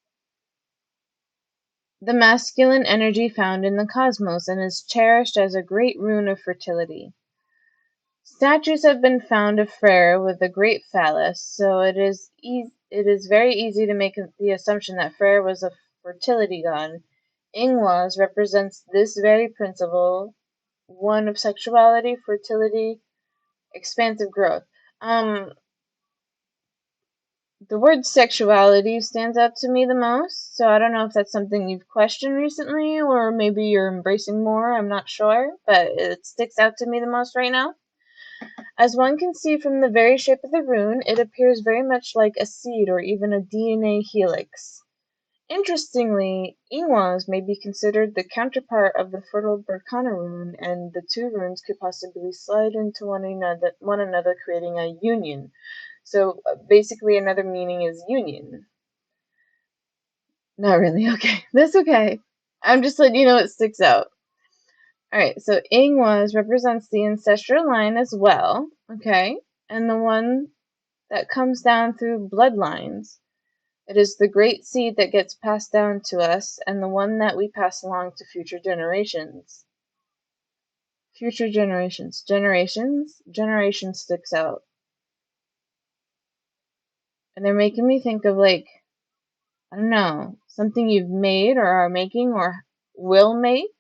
the masculine energy found in the cosmos and is cherished as a great rune of fertility. Statues have been found of Freyr with a great phallus, so it is very easy to make the assumption that Freyr was a fertility god. Ingwas represents this very principle, one of sexuality, fertility, expansive growth. The word sexuality stands out to me the most, so I don't know if that's something you've questioned recently, or maybe you're embracing more, I'm not sure, but it sticks out to me the most right now. As one can see from the very shape of the rune, it appears very much like a seed or even a DNA helix. Interestingly, Ingwas may be considered the counterpart of the fertile Berkana rune, and the two runes could possibly slide into one another, creating a union. So basically, another meaning is union. Not really. Okay, that's okay. I'm just letting you know it sticks out. Alright, so Ingwas represents the ancestral line as well, okay, and the one that comes down through bloodlines. It is the great seed that gets passed down to us, and the one that we pass along to future generations. Future generations. Generation sticks out. And they're making me think of, like, I don't know, something you've made or are making or will make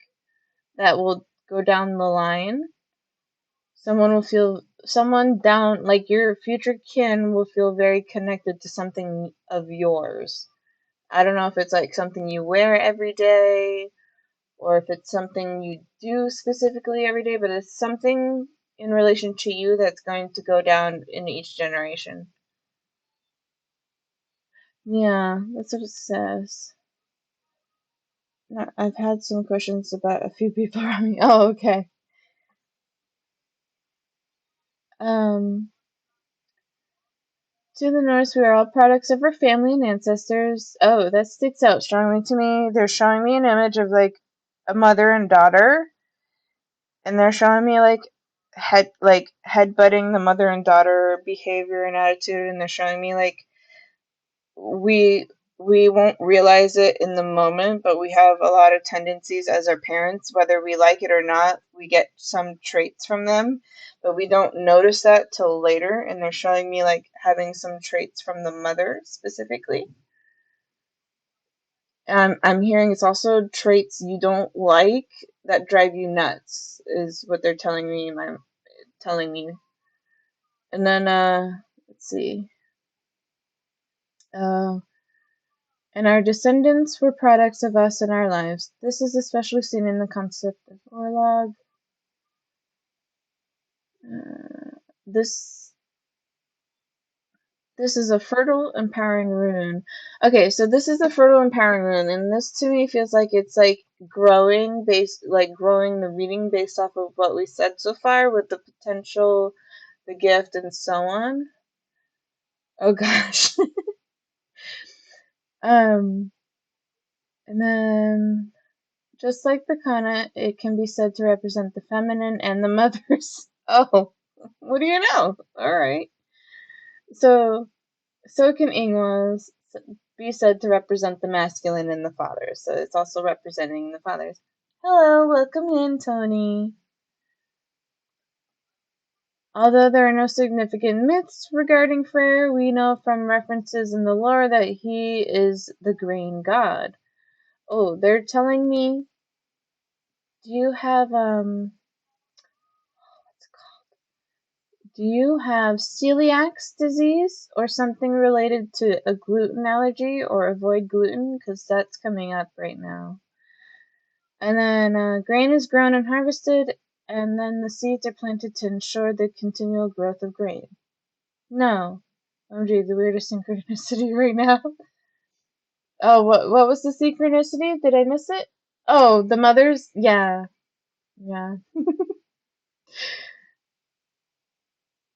that will go down the line. Someone down, like your future kin will feel very connected to something of yours. I don't know if it's like something you wear every day or if it's something you do specifically every day, but it's something in relation to you that's going to go down in each generation. Yeah, that's what it says. I've had some questions about a few people around me. Oh, okay. To the Norse, we are all products of our family and ancestors. Oh, that sticks out strongly to me. They're showing me an image of like a mother and daughter, and they're showing me like headbutting the mother and daughter behavior and attitude, and they're showing me like we we won't realize it in the moment, but we have a lot of tendencies as our parents, whether we like it or not. We get some traits from them, but we don't notice that till later. And they're showing me like having some traits from the mother specifically. I'm hearing it's also traits you don't like that drive you nuts, is what they're telling me. Telling me. And then let's see. and our descendants were products of us and our lives. This is especially seen in the concept of orlog. This This is a fertile, empowering rune. Okay, so this is the fertile, empowering rune, and this to me feels like it's like growing the reading based off of what we said so far with the potential, the gift, and so on. Oh gosh. um, and then just like the kana, it can be said to represent the feminine and the mothers. Oh, what do you know? All right. So So can Ingwans be said to represent the masculine and the fathers. So it's also representing the fathers. Hello, welcome in, Tony. Although there are no significant myths regarding Freyr, we know from references in the lore that he is the grain god. Oh, they're telling me. Do you have what's it called? Do you have celiac disease or something related to a gluten allergy or avoid gluten? Because that's coming up right now. And then grain is grown and harvested, and then the seeds are planted to ensure the continual growth of grain. No. Oh, gee, the weirdest synchronicity right now. Oh, what was the synchronicity? Did I miss it? Oh, the mothers? Yeah. Yeah.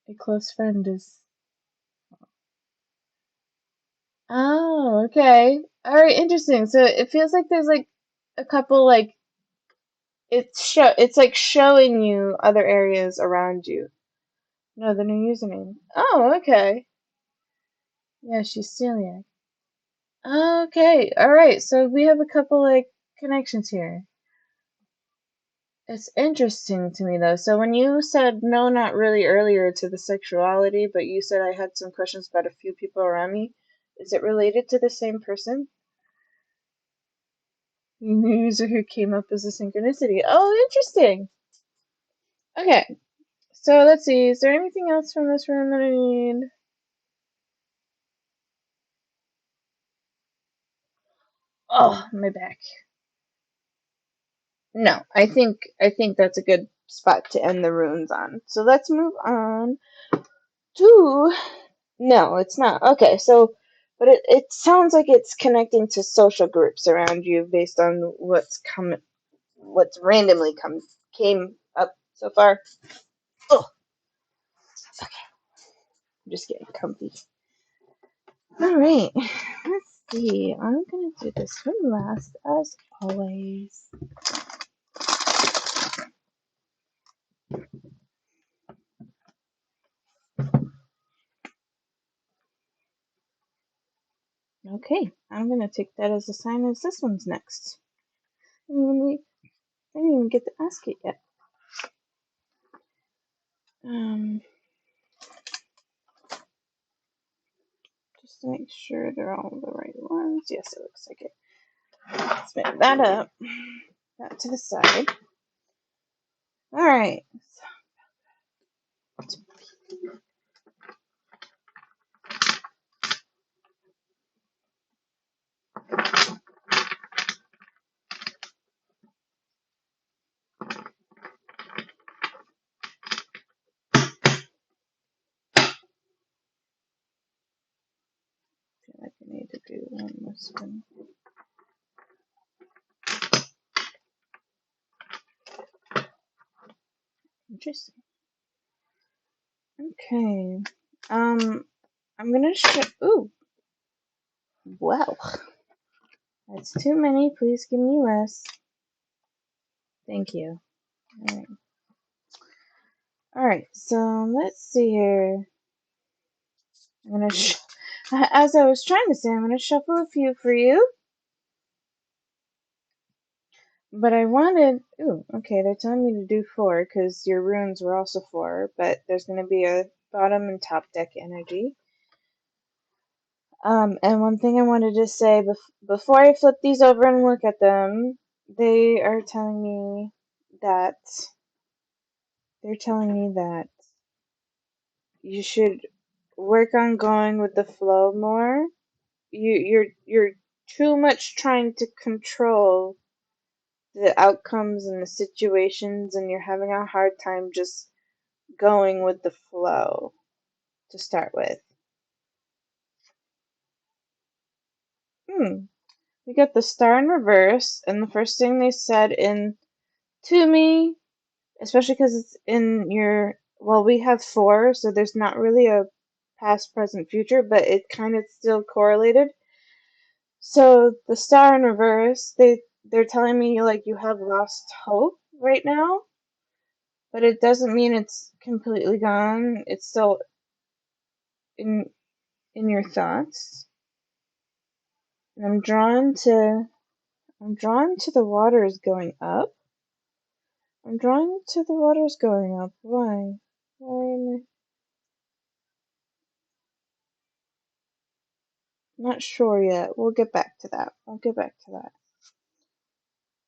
A close friend is. Oh, okay. All right, interesting. So it feels like there's like a couple like it's like showing you other areas around you. No, the new username. Oh, okay. Yeah, she's celiac. Okay, alright, so we have a couple like connections here. It's interesting to me though. So when you said no, not really earlier to the sexuality, but you said I had some questions about a few people around me, is it related to the same person? The user who came up as a synchronicity. Oh, interesting. Okay, so let's see. Is there anything else from this room that I need? Oh, my back. No, I think that's a good spot to end the runes on. So let's move on to. No, it's not. Okay, so but it sounds like it's connecting to social groups around you based on what's randomly came up so far. Oh, okay. I'm just getting comfy. All right, let's see. I'm gonna do this one last as always. Okay, I'm gonna take that as a sign as this one's next. I didn't even get to ask it yet. Um, just to make sure they're all the right ones. Yes, it looks like it. Let's move that up. That to the side. All right. I feel like I need to do one this one. Interesting. Okay. I'm gonna show. Ooh. Well, that's too many. Please give me less. Thank you. All right. All right. So let's see here. I'm gonna. As I was trying to say, I'm gonna shuffle a few for you. But I wanted. Ooh, okay, they're telling me to do four because your runes were also four, but there's going to be a bottom and top deck energy. And one thing I wanted to say before I flip these over and look at them, they are telling me that you should work on going with the flow more. You're too much trying to control the outcomes and the situations, and you're having a hard time just going with the flow to start with. Hmm. We got the star in reverse, and the first thing they said in to me, especially because it's in your, well, we have four, so there's not really a past, present, future, but it kind of still correlated. So the star in reverse, they're telling me like you have lost hope right now, but it doesn't mean it's completely gone. It's still in in your thoughts. And I'm drawn to the waters going up. I'm drawn to the waters going up. Why? Why am I not sure yet? We'll get back to that. We'll get back to that.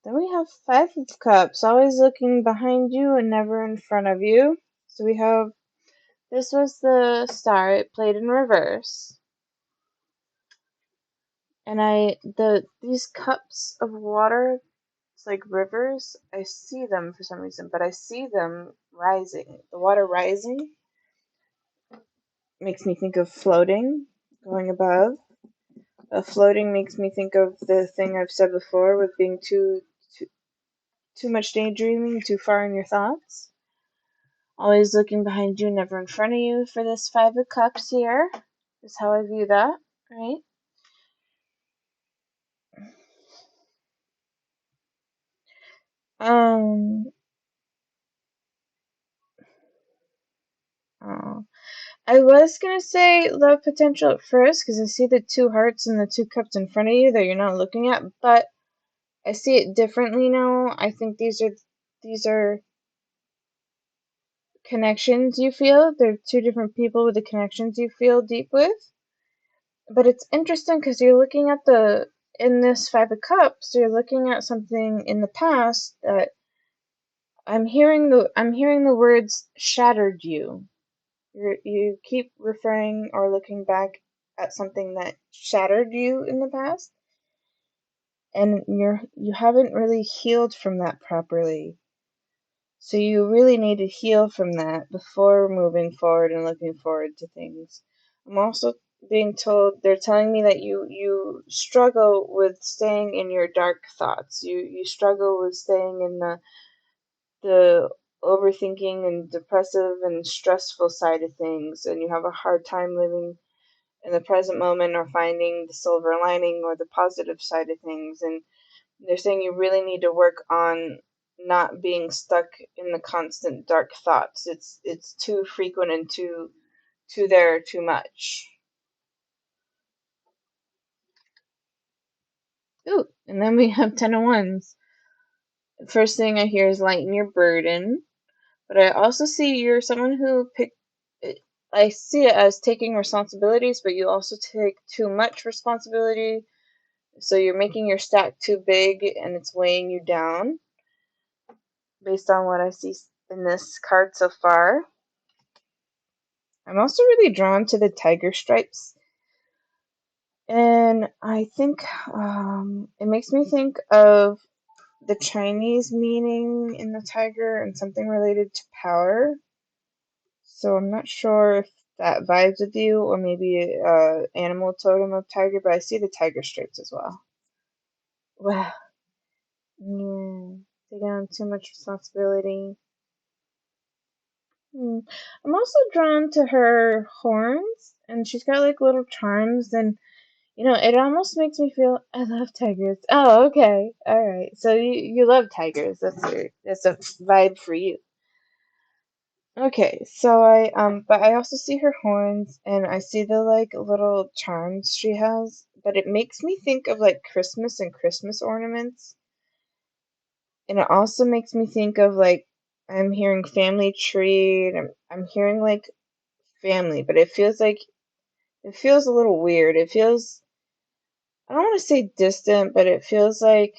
Then we have Five of Cups, always looking behind you and never in front of you. So we have, this was the star, it played in reverse. And these cups of water, it's like rivers, I see them for some reason, but I see them rising. The water rising makes me think of floating, going above. Floating makes me think of the thing I've said before with being too much daydreaming, too far in your thoughts. Always looking behind you, never in front of you for this Five of Cups here, is how I view that, right? Um, oh. I was gonna say love potential at first because I see the two hearts and the two cups in front of you that you're not looking at, but I see it differently now. I think these are connections you feel. They're two different people with the connections you feel deep with. But it's interesting because you're looking at in this Five of Cups, you're looking at something in the past that I'm hearing the words shattered you. You keep referring or looking back at something that shattered you in the past, and you haven't really healed from that properly. So you really need to heal from that before moving forward and looking forward to things. I'm also being told, they're telling me that you struggle with staying in your dark thoughts. You struggle with staying in the overthinking and depressive and stressful side of things, and you have a hard time living in the present moment or finding the silver lining or the positive side of things. And they're saying you really need to work on not being stuck in the constant dark thoughts. It's too frequent and too much. Ooh, and then we have Ten of Wands. First thing I hear is lighten your burden, but I also see you're someone who I see it as taking responsibilities, but you also take too much responsibility. So you're making your stack too big and it's weighing you down based on what I see in this card so far. I'm also really drawn to the tiger stripes. And I think it makes me think of the Chinese meaning in the tiger and something related to power. So I'm not sure if that vibes with you or maybe animal totem of tiger, but I see the tiger stripes as well. Wow. Yeah. Taking on too much responsibility. I'm also drawn to her horns, and she's got like little charms, and it almost makes me feel I love tigers. Oh, okay, all right. So you love tigers. That's a vibe for you. Okay, so but I also see her horns, and I see the like little charms she has, but it makes me think of like Christmas and Christmas ornaments, and it also makes me think of like I'm hearing family tree, and I'm hearing like family, but it feels a little weird. It feels, I don't want to say distant, but it feels like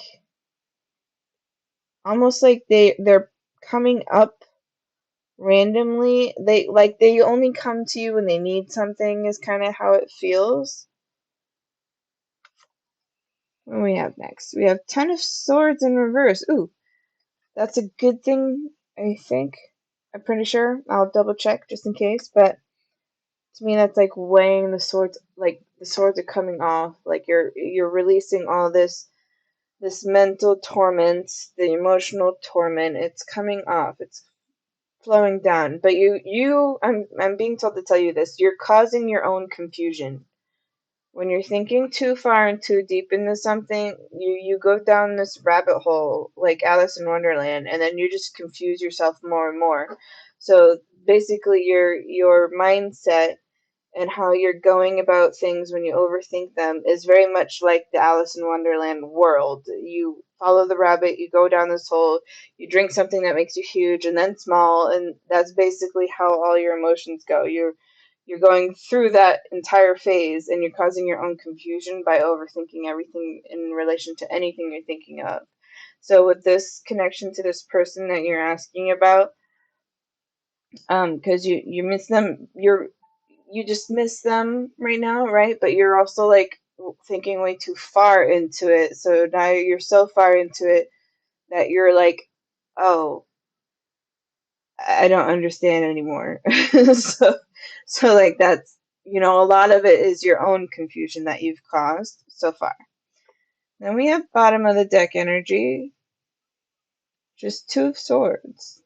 almost like they're coming up randomly. They only come to you when they need something is kind of how it feels. What do we have next? We have Ten of Swords in reverse. Ooh, that's a good thing, I think. I'm pretty sure. I'll double check just in case, but to me that's like weighing the swords, like the swords are coming off, like you're releasing all this mental torment, the emotional torment. It's coming off. It's flowing down. But I'm being told to tell you this. You're causing your own confusion. When you're thinking too far and too deep into something, you go down this rabbit hole like Alice in Wonderland, and then you just confuse yourself more and more. So basically, your mindset and how you're going about things when you overthink them is very much like the Alice in Wonderland world. You follow the rabbit, you go down this hole, you drink something that makes you huge and then small, and that's basically how all your emotions go. You're going through that entire phase and you're causing your own confusion by overthinking everything in relation to anything you're thinking of. So with this connection to this person that you're asking about, because you miss them, you just miss them right now, right? But you're also like thinking way too far into it. So now you're so far into it that you're like, oh, I don't understand anymore. so so like that's, a lot of it is your own confusion that you've caused so far. Then we have bottom of the deck energy, just Two of Swords.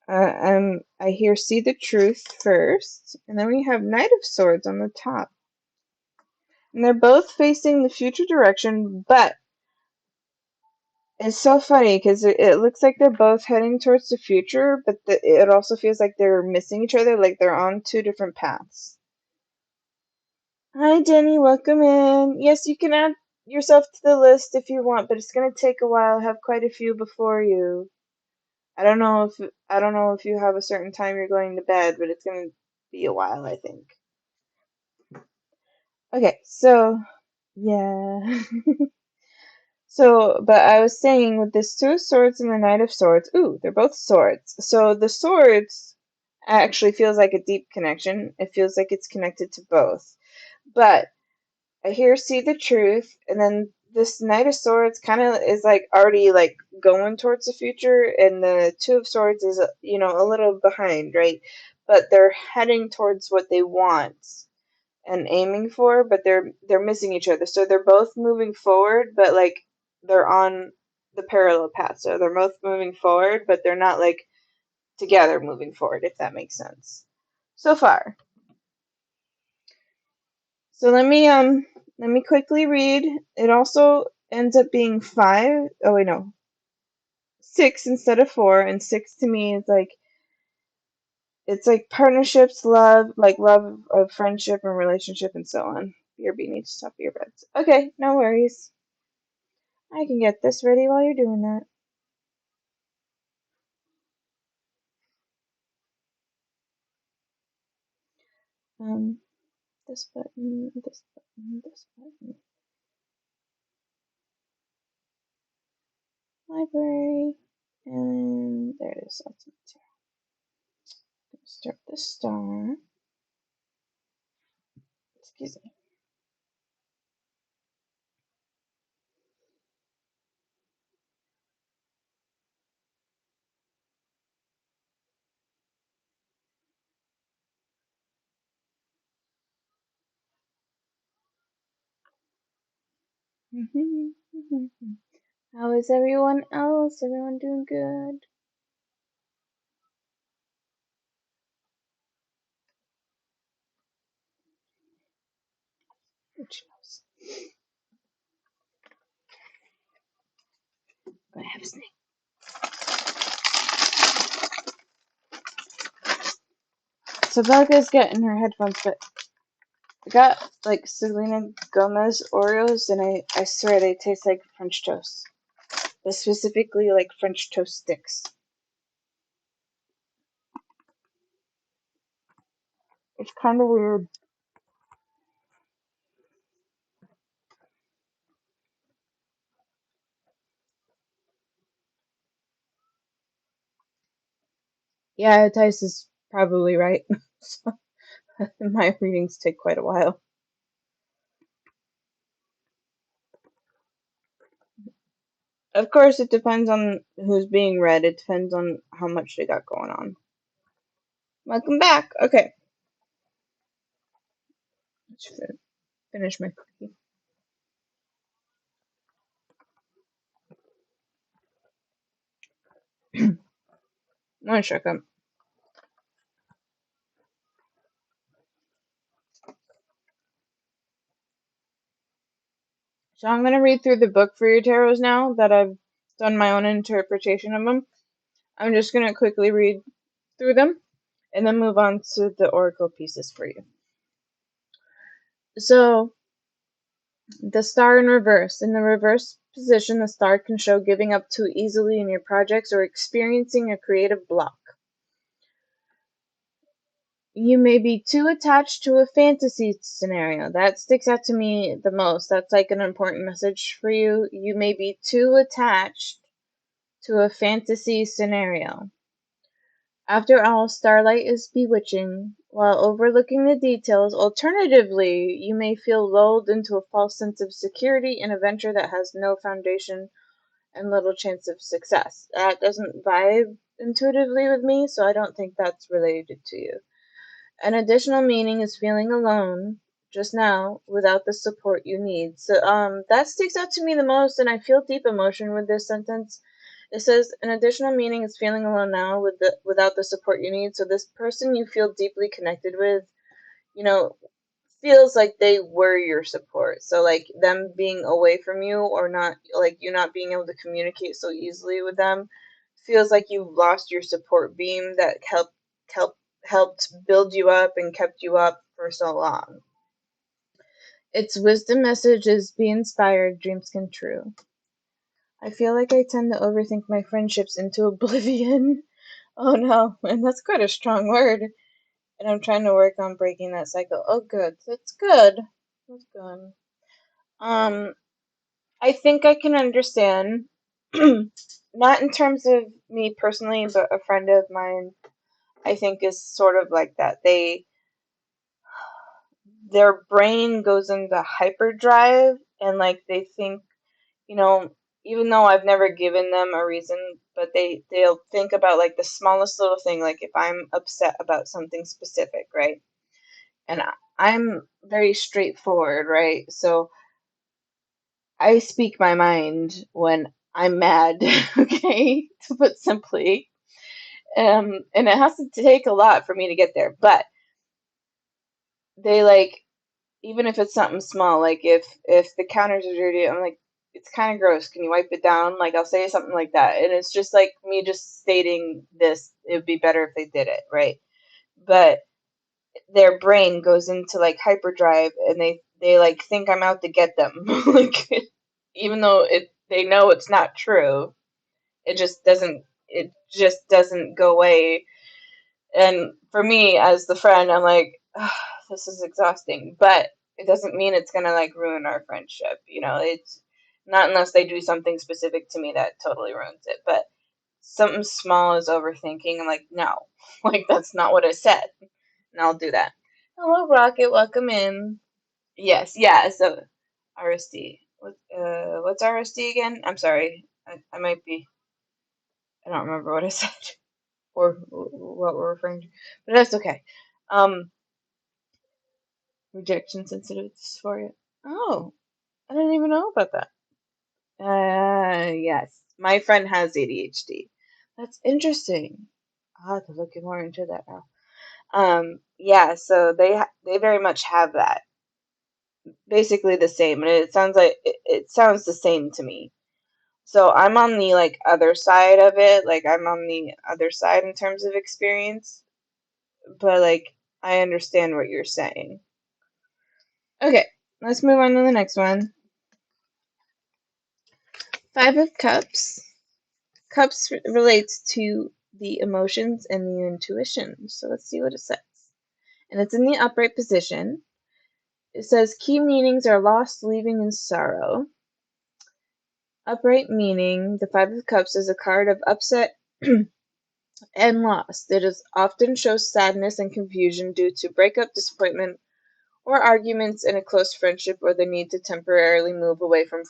I hear see the truth first, and then we have Knight of Swords on the top. And they're both facing the future direction, but it's so funny because it looks like they're both heading towards the future, but it also feels like they're missing each other, like they're on two different paths. Hi, Jenny, welcome in. Yes, you can add yourself to the list if you want, but it's gonna take a while. I have quite a few before you. I don't know if you have a certain time you're going to bed, but it's gonna be a while, I think. Okay, so yeah. So, but I was saying with this Two of Swords and the Knight of Swords, ooh, they're both swords. So the swords actually feels like a deep connection. It feels like it's connected to both. But I hear see the truth, and then this Knight of Swords kind of is like already like going towards the future, and the Two of Swords is, a little behind, right? But they're heading towards what they want and aiming for, but they're missing each other. So they're both moving forward, but like they're on the parallel path. So they're both moving forward, but they're not like together moving forward, if that makes sense. So far. So let me quickly read. It also ends up being five. Oh wait, no. Six instead of four, and six to me is like it's like partnerships, love, like love of friendship and relationship and so on. BRB needs to top of your beds. Okay, no worries. I can get this ready while you're doing that. Um, this button, this button, this button. Library, and there it is. Start the star. Excuse me. How is everyone else? Everyone doing good? Which knows? Gonna have a snake. So Becca's getting her headphones, but I got like Selena Gomez Oreos, and I swear they taste like French toast, but specifically like French toast sticks. It's kind of weird. Yeah, it tastes probably right. My readings take quite a while. Of course, it depends on who's being read. It depends on how much they got going on. Welcome back. Okay, let's finish my cookie. One second. So I'm going to read through the book for your tarots now that I've done my own interpretation of them. I'm just going to quickly read through them and then move on to the oracle pieces for you. So, the star in reverse. In the reverse position, the star can show giving up too easily in your projects or experiencing a creative block. You may be too attached to a fantasy scenario. That sticks out to me the most. That's like an important message for you. You may be too attached to a fantasy scenario. After all, starlight is bewitching. While overlooking the details, alternatively, you may feel lulled into a false sense of security in a venture that has no foundation and little chance of success. That doesn't vibe intuitively with me, so I don't think that's related to you. An additional meaning is feeling alone just now without the support you need. So that sticks out to me the most, and I feel deep emotion with this sentence. It says an additional meaning is feeling alone now without the support you need. So this person you feel deeply connected with, you know, feels like they were your support. So like them being away from you or not, like you not being able to communicate so easily with them, feels like you lost your support beam that helped helped build you up and kept you up for so long. Its wisdom message is be inspired, dreams come true. I feel like I tend to overthink my friendships into oblivion. Oh no, and that's quite a strong word. And I'm trying to work on breaking that cycle. Oh good. That's good. That's good. Um, I think I can understand, not in terms of me personally, but a friend of mine, I think is sort of like that. Their brain goes into hyperdrive and like they think, you know, even though I've never given them a reason, but they'll think about like the smallest little thing, like if I'm upset about something specific, right? And I'm very straightforward, right? So I speak my mind when I'm mad, okay, to put simply. And it has to take a lot for me to get there. But they like, even if it's something small, like if the counters are dirty, I'm like, it's kind of gross. Can you wipe it down? Like I'll say something like that, and it's just like me just stating this. It would be better if they did it, right? But their brain goes into like hyperdrive, and they like think I'm out to get them, like even though they know it's not true. It just doesn't go away. And for me as the friend, I'm like, "Ugh, this is exhausting, but it doesn't mean it's gonna like ruin our friendship, it's not unless they do something specific to me that totally ruins it. But something small is overthinking. I'm like, no, like that's not what I said, and I'll do that. Hello Rocket, welcome in. Yes, yeah, so RSD, what's RSD again? I'm sorry, I might be, I don't remember what I said or what we're referring to, but that's okay. Um, Rejection sensitive dysphoria. Oh, I didn't even know about that. Yes, my friend has ADHD. That's interesting. I'll have to look more into that now. Yeah, so they very much have that. Basically the same, and it sounds like it sounds the same to me. So I'm on the like other side of it, like I'm on the other side in terms of experience, but like I understand what you're saying. Okay, let's move on to the next one. Five of Cups. Cups relates to the emotions and the intuition. So let's see what it says. And it's in the upright position. It says key meanings are lost, leaving, and sorrow. Upright meaning, the Five of Cups is a card of upset and lost. It is often shows sadness and confusion due to breakup, disappointment, or arguments in a close friendship, or the need to temporarily move away from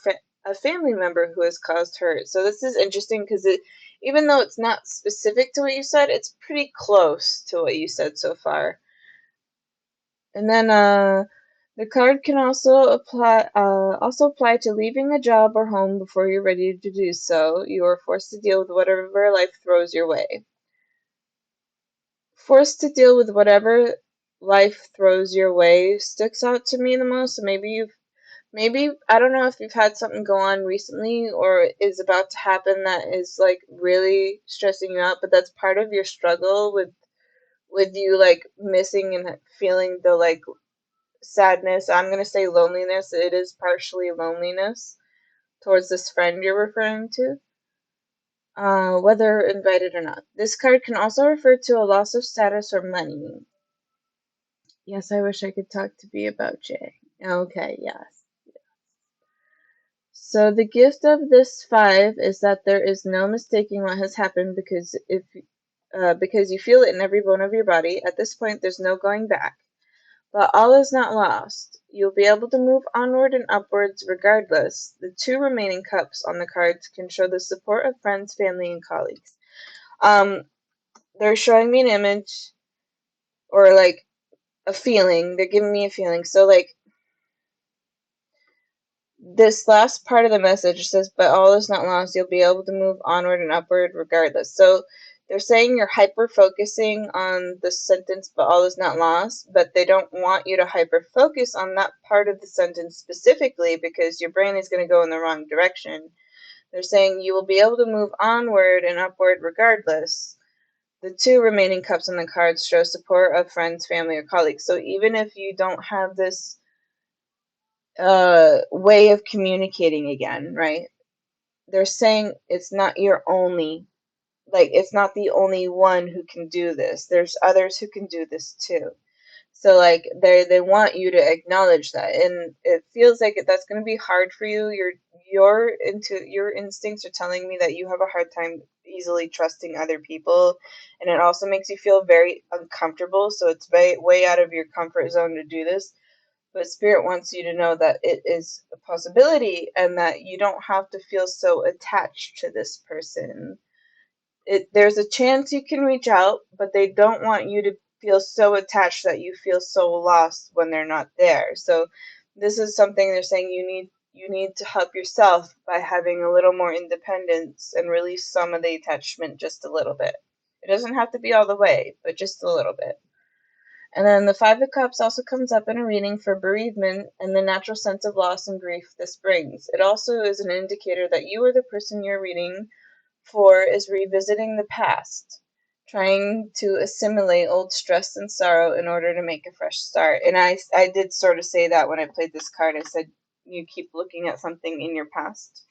a family member who has caused hurt. So this is interesting because even though it's not specific to what you said, it's pretty close to what you said so far. And then the card can also apply to leaving a job or home before you're ready to do so. You are forced to deal with whatever life throws your way. Forced to deal with whatever life throws your way sticks out to me the most. So maybe I don't know if you've had something go on recently or is about to happen that is like really stressing you out, but that's part of your struggle with you like missing and feeling the like sadness. I'm gonna say loneliness. It is partially loneliness towards this friend you're referring to, whether invited or not. This card can also refer to a loss of status or money. Yes, I wish I could talk to B about Jay. Okay, yes. So the gift of this five is that there is no mistaking what has happened because you feel it in every bone of your body. At this point, there's no going back. But all is not lost. You'll be able to move onward and upwards regardless. The two remaining cups on the cards can show the support of friends, family, and colleagues. Um, they're showing me an image or like a feeling. They're giving me a feeling. So like this last part of the message says, but all is not lost. You'll be able to move onward and upward regardless. So they're saying you're hyper focusing on the sentence, but all is not lost, but they don't want you to hyper focus on that part of the sentence specifically because your brain is going to go in the wrong direction. They're saying you will be able to move onward and upward regardless. The two remaining cups on the cards show support of friends, family, or colleagues. So even if you don't have this way of communicating again, right? They're saying it's not your only, like, it's not the only one who can do this. There's others who can do this too. So, like, they want you to acknowledge that, and it feels like that's going to be hard for you. Your instincts are telling me that you have a hard time easily trusting other people, and it also makes you feel very uncomfortable. So it's way out of your comfort zone to do this. But Spirit wants you to know that it is a possibility and that you don't have to feel so attached to this person. There's a chance you can reach out, but they don't want you to feel so attached that you feel so lost when they're not there. So this is something they're saying you need to help yourself by having a little more independence and release some of the attachment just a little bit. It doesn't have to be all the way, but just a little bit. And then the Five of Cups also comes up in a reading for bereavement and the natural sense of loss and grief this brings. It also is an indicator that you or the person you're reading for is revisiting the past, trying to assimilate old stress and sorrow in order to make a fresh start. And I did sort of say that when I played this card. I said you keep looking at something in your past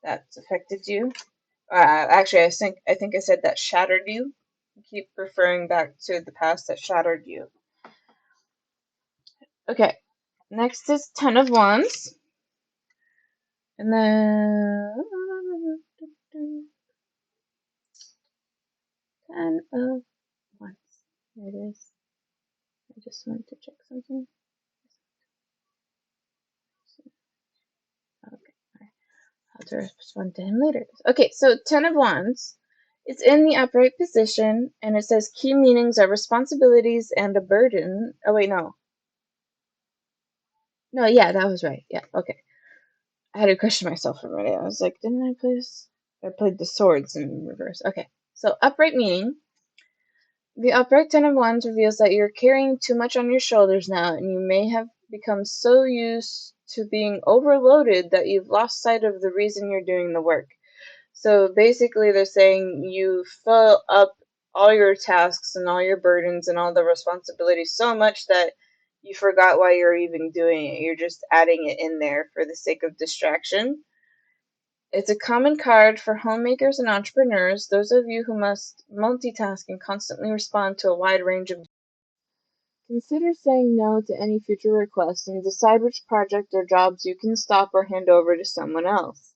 that's affected you. Actually, I think I said that shattered you. You keep referring back to the past that shattered you. Okay, next is Ten of Wands. And then Ten of Wands. There it is. I just wanted to check something. Okay, I'll have to respond to him later. Okay, so Ten of Wands. It's in the upright position, and it says key meanings are responsibilities and a burden. Oh, wait, no. No, yeah, that was right. Yeah, okay. I had to question myself for a minute. I was like, didn't I play this? I played the swords in reverse. Okay, so upright meaning. The upright Ten of Wands reveals that you're carrying too much on your shoulders now, and you may have become so used to being overloaded that you've lost sight of the reason you're doing the work. So basically, they're saying you fill up all your tasks and all your burdens and all the responsibilities so much that you forgot why you're even doing it. You're just adding it in there for the sake of distraction. It's a common card for homemakers and entrepreneurs, those of you who must multitask and constantly respond to a wide range of. Consider saying no to any future requests and decide which project or jobs you can stop or hand over to someone else.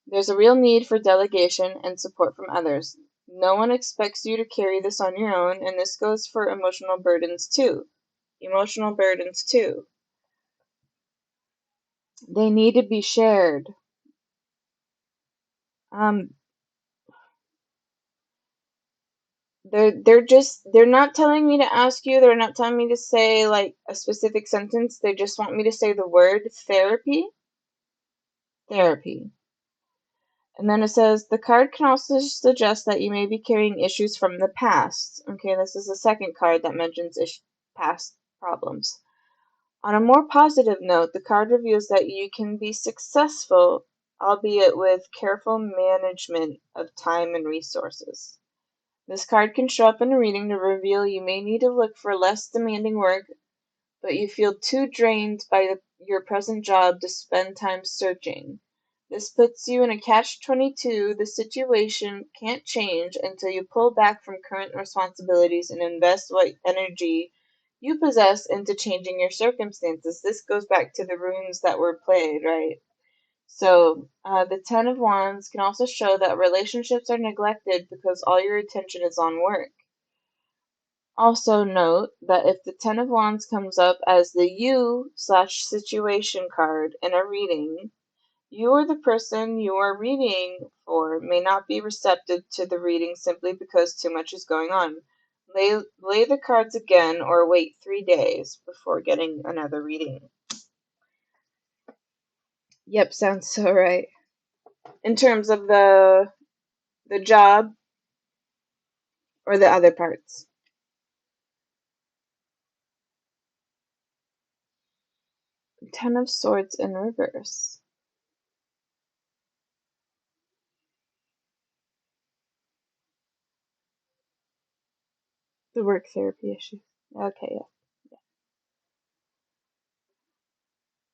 There's a real need for delegation and support from others. No one expects you to carry this on your own, and this goes for emotional burdens too. Emotional burdens too. They need to be shared. Um, they're not telling me to ask you, they're not telling me to say like a specific sentence. They just want me to say the word therapy. Therapy. And then it says the card can also suggest that you may be carrying issues from the past. Okay, this is the second card that mentions past problems. On a more positive note, the card reveals that you can be successful, albeit with careful management of time and resources. This card can show up in a reading to reveal you may need to look for less demanding work, but you feel too drained by your present job to spend time searching. This puts you in a catch-22. The situation can't change until you pull back from current responsibilities and invest what energy you possess into changing your circumstances. This goes back to the runes that were played, right? So, the Ten of Wands can also show that relationships are neglected because all your attention is on work. Also note that if the Ten of Wands comes up as the you/situation card in a reading, you or the person you are reading for may not be receptive to the reading simply because too much is going on. Lay the cards again or wait 3 days before getting another reading. Yep, sounds so right. In terms of the job or the other parts. Ten of Swords in reverse. The work therapy issue. Okay, yeah.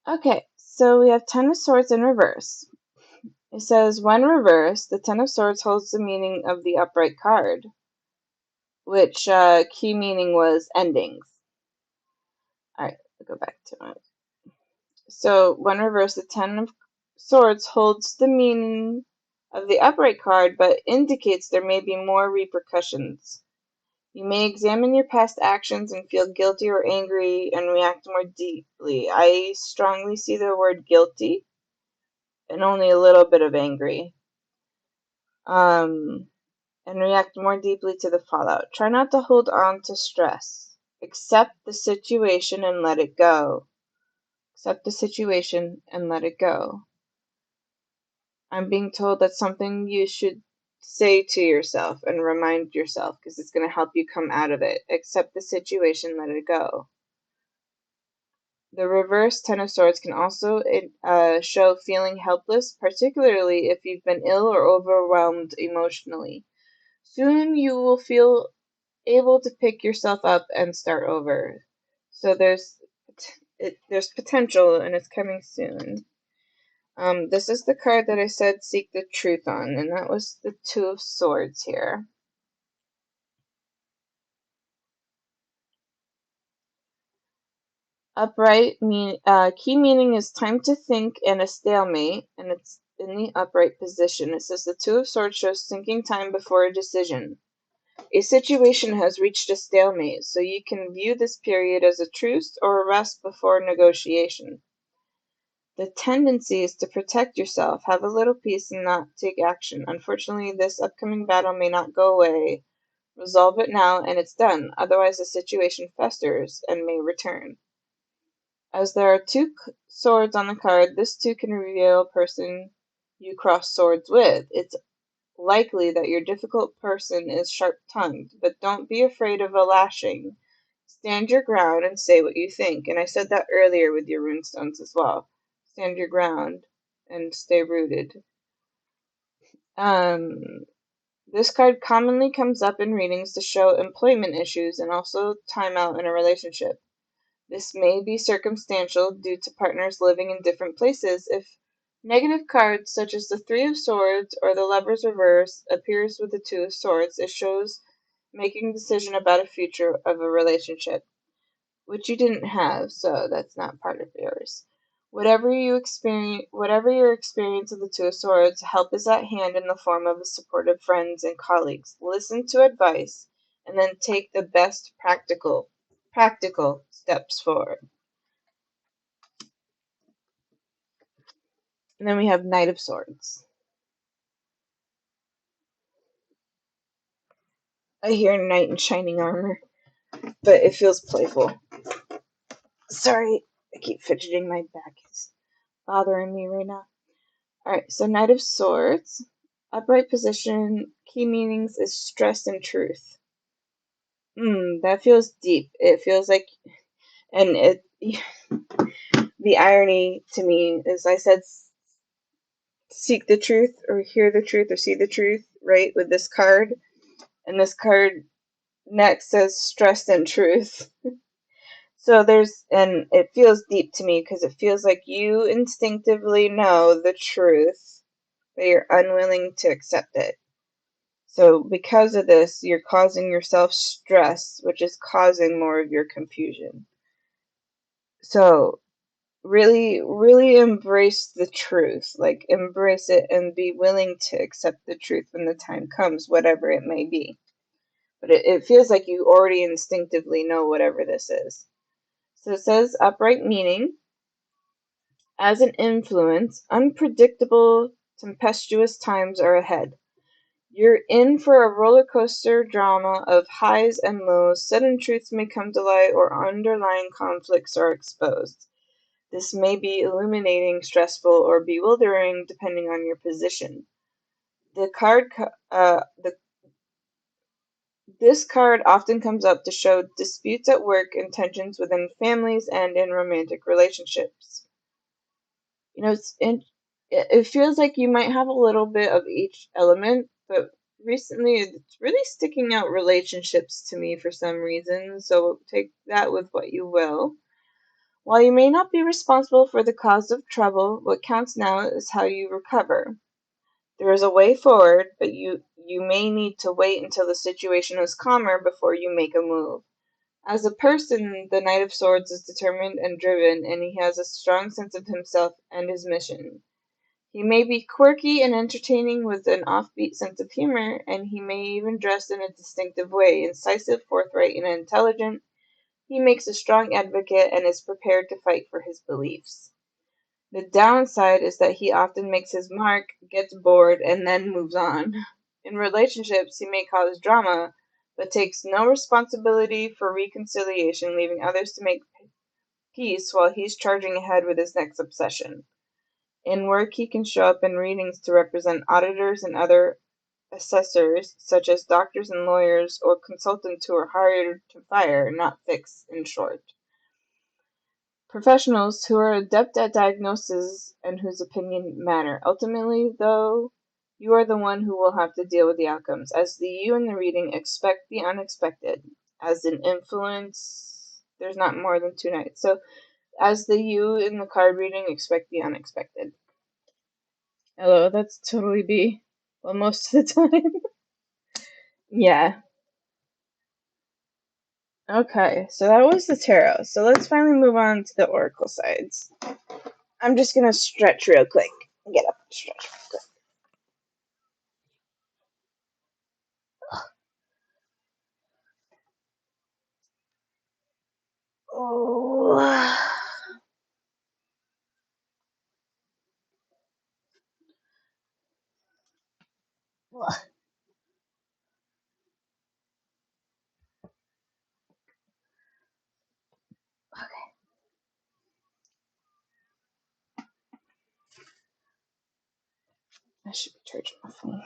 Okay, so we have Ten of Swords in reverse. It says, when reversed, the Ten of Swords holds the meaning of the upright card, which key meaning was endings. Alright, go back to it. So, when reversed, the Ten of Swords holds the meaning of the upright card, but indicates there may be more repercussions. You may examine your past actions and feel guilty or angry and react more deeply. I strongly see the word guilty and only a little bit of angry. And react more deeply to the fallout. Try not to hold on to stress. Accept the situation and let it go. Accept the situation and let it go. I'm being told that's something you should say to yourself and remind yourself because it's going to help you come out of it. Accept the situation, let it go. The reverse Ten of Swords can also show feeling helpless, particularly if you've been ill or overwhelmed emotionally. Soon you will feel able to pick yourself up and start over. So there's potential and it's coming soon. This is the card that I said seek the truth on, and that was the Two of Swords here. Upright key meaning is time to think and a stalemate, and it's in the upright position. It says the Two of Swords shows thinking time before a decision. A situation has reached a stalemate, so you can view this period as a truce or a rest before negotiation. The tendency is to protect yourself, have a little peace, and not take action. Unfortunately, this upcoming battle may not go away. Resolve it now and it's done. Otherwise, the situation festers and may return. As there are two swords on the card, this too can reveal a person you cross swords with. It's likely that your difficult person is sharp-tongued, but don't be afraid of a lashing. Stand your ground and say what you think. And I said that earlier with your runestones as well. Stand your ground and stay rooted. This card commonly comes up in readings to show employment issues and also time out in a relationship. This may be circumstantial due to partners living in different places. If negative cards such as the Three of Swords or the Lover's Reverse appears with the Two of Swords, it shows making a decision about a future of a relationship, which you didn't have, so that's not part of yours. Whatever your experience of the Two of Swords, help is at hand in the form of supportive friends and colleagues. Listen to advice and then take the best practical steps forward. And then we have Knight of Swords. I hear knight in shining armor, but it feels playful. Sorry, I keep fidgeting. My back is bothering me right now. Alright, so Knight of Swords. Upright position. Key meanings is stress and truth. That feels deep. It feels like, and it. The irony to me is I said seek the truth or hear the truth or see the truth, right, with this card. And this card next says stress and truth. So and it feels deep to me because it feels like you instinctively know the truth, but you're unwilling to accept it. So because of this, you're causing yourself stress, which is causing more of your confusion. So really, really embrace the truth. Like, embrace it and be willing to accept the truth when the time comes, whatever it may be. But it feels like you already instinctively know whatever this is. So it says upright meaning. As an influence, unpredictable, tempestuous times are ahead. You're in for a roller coaster drama of highs and lows. Sudden truths may come to light or underlying conflicts are exposed. This may be illuminating, stressful, or bewildering depending on your position. This card often comes up to show disputes at work and tensions within families and in romantic relationships. It feels like you might have a little bit of each element, but recently it's really sticking out relationships to me for some reason, so take that with what you will. While you may not be responsible for the cause of trouble, what counts now is how you recover. There is a way forward, but you may need to wait until the situation is calmer before you make a move. As a person, the Knight of Swords is determined and driven, and he has a strong sense of himself and his mission. He may be quirky and entertaining with an offbeat sense of humor, and he may even dress in a distinctive way. Incisive, forthright, and intelligent, he makes a strong advocate and is prepared to fight for his beliefs. The downside is that he often makes his mark, gets bored, and then moves on. In relationships, he may cause drama, but takes no responsibility for reconciliation, leaving others to make peace while he's charging ahead with his next obsession. In work, he can show up in readings to represent auditors and other assessors, such as doctors and lawyers, or consultants who are hired to fire, not fix, in short. Professionals who are adept at diagnosis and whose opinion matter. Ultimately, though, you are the one who will have to deal with the outcomes. As the you in the reading, expect the unexpected. As an influence, there's not more than 2 nights. So, as the you in the card reading, expect the unexpected. Hello, that's totally B. Well, most of the time. Yeah. Okay, so that was the tarot. So let's finally move on to the oracle sides. I'm just gonna stretch real quick. Get up and stretch real quick. Oh. Okay. I should be charging my phone.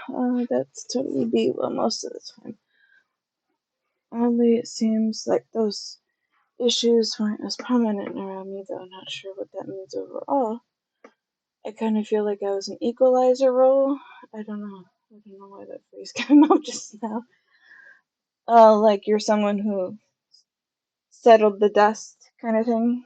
Well, that's totally B. Well, most of the time. Oddly, it seems like those issues weren't as prominent around me, though I'm not sure what that means overall. I kind of feel like I was an equalizer role. I don't know. I don't know why that phrase came up just now. Like you're someone who settled the dust kind of thing.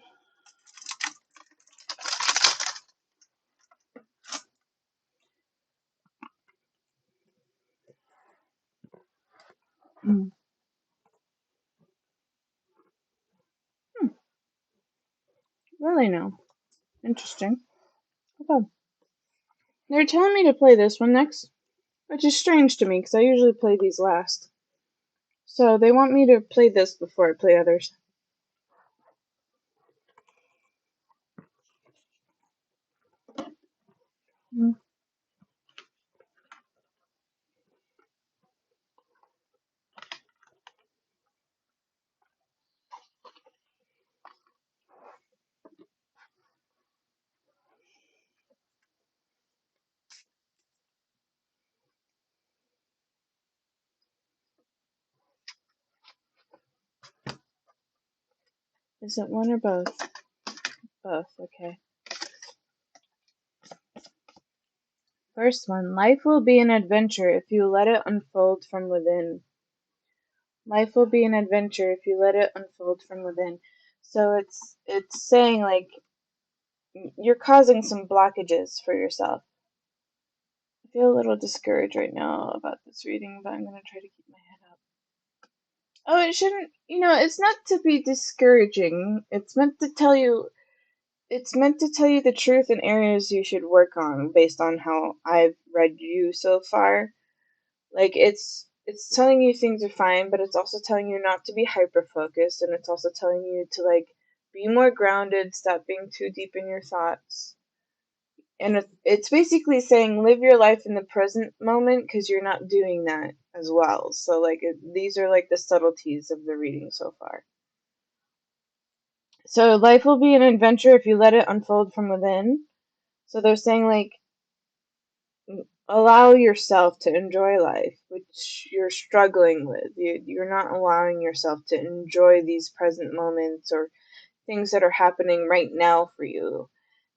Really no. Interesting. Okay. They're telling me to play this one next, which is strange to me because I usually play these last. So they want me to play this before I play others. Mm. Is it one or both? Both, okay. First one, life will be an adventure if you let it unfold from within. Life will be an adventure if you let it unfold from within. So it's saying like you're causing some blockages for yourself. I feel a little discouraged right now about this reading, but I'm gonna try to keep my head up. Oh, it shouldn't, it's not to be discouraging. It's meant to tell you the truth in areas you should work on based on how I've read you so far. Like it's telling you things are fine, but it's also telling you not to be hyper focused, and it's also telling you to like be more grounded, stop being too deep in your thoughts. And it's basically saying live your life in the present moment because you're not doing that as well. So like these are like the subtleties of the reading so far. So life will be an adventure if you let it unfold from within. So they're saying like allow yourself to enjoy life, which you're struggling with. You're not allowing yourself to enjoy these present moments or things that are happening right now for you.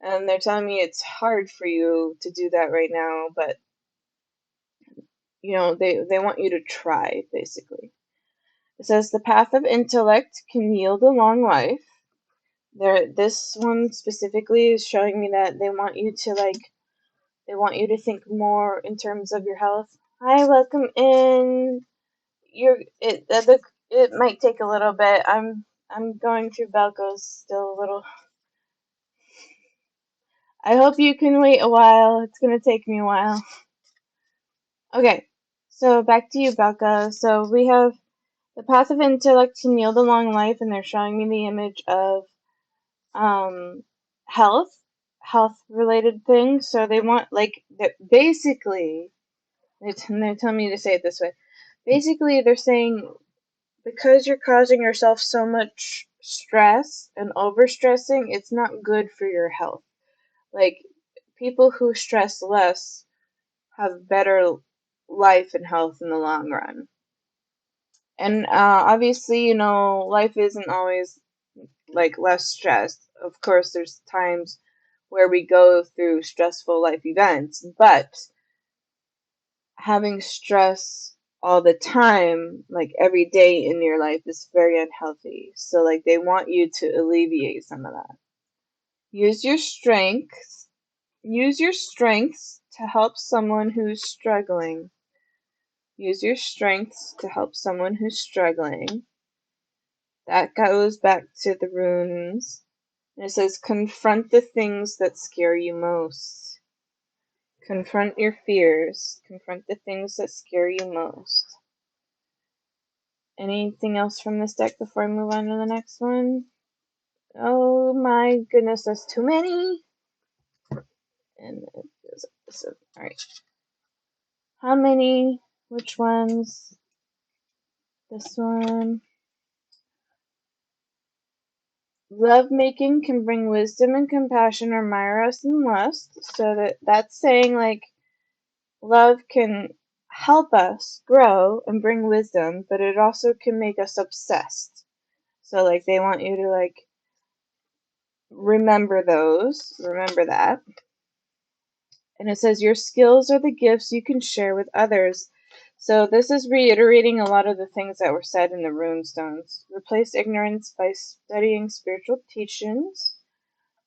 And they're telling me it's hard for you to do that right now, but they want you to try, basically. It says the path of intellect can yield a long life. This one specifically is showing me that they want you to think more in terms of your health. Hi, welcome in. It might take a little bit. I'm going through Belco's still a little. I hope you can wait a while. It's gonna take me a while. Okay, so back to you, Belka. So we have the path of intellect can yield a long life, and they're showing me the image of um health, health related things. So they want basically they're telling me to say it this way. Basically, they're saying because you're causing yourself so much stress and overstressing, it's not good for your health. Like people who stress less have better life and health in the long run. And obviously, life isn't always like less stressed. Of course, there's times where we go through stressful life events, but having stress all the time, like every day in your life, is very unhealthy. So, like, they want you to alleviate some of that. Use your strengths. Use your strengths to help someone who's struggling. Use your strengths to help someone who's struggling. That goes back to the runes. And it says, confront the things that scare you most. Confront your fears. Confront the things that scare you most. Anything else from this deck before I move on to the next one? Oh my goodness, there's too many. And it feels like this. Alright. How many? Which ones? This one. Love making can bring wisdom and compassion or mire us in lust. So that's saying like love can help us grow and bring wisdom, but it also can make us obsessed. So like they want you to like remember that. And it says your skills are the gifts you can share with others. So this is reiterating a lot of the things that were said in the runestones. Replace ignorance by studying spiritual teachings.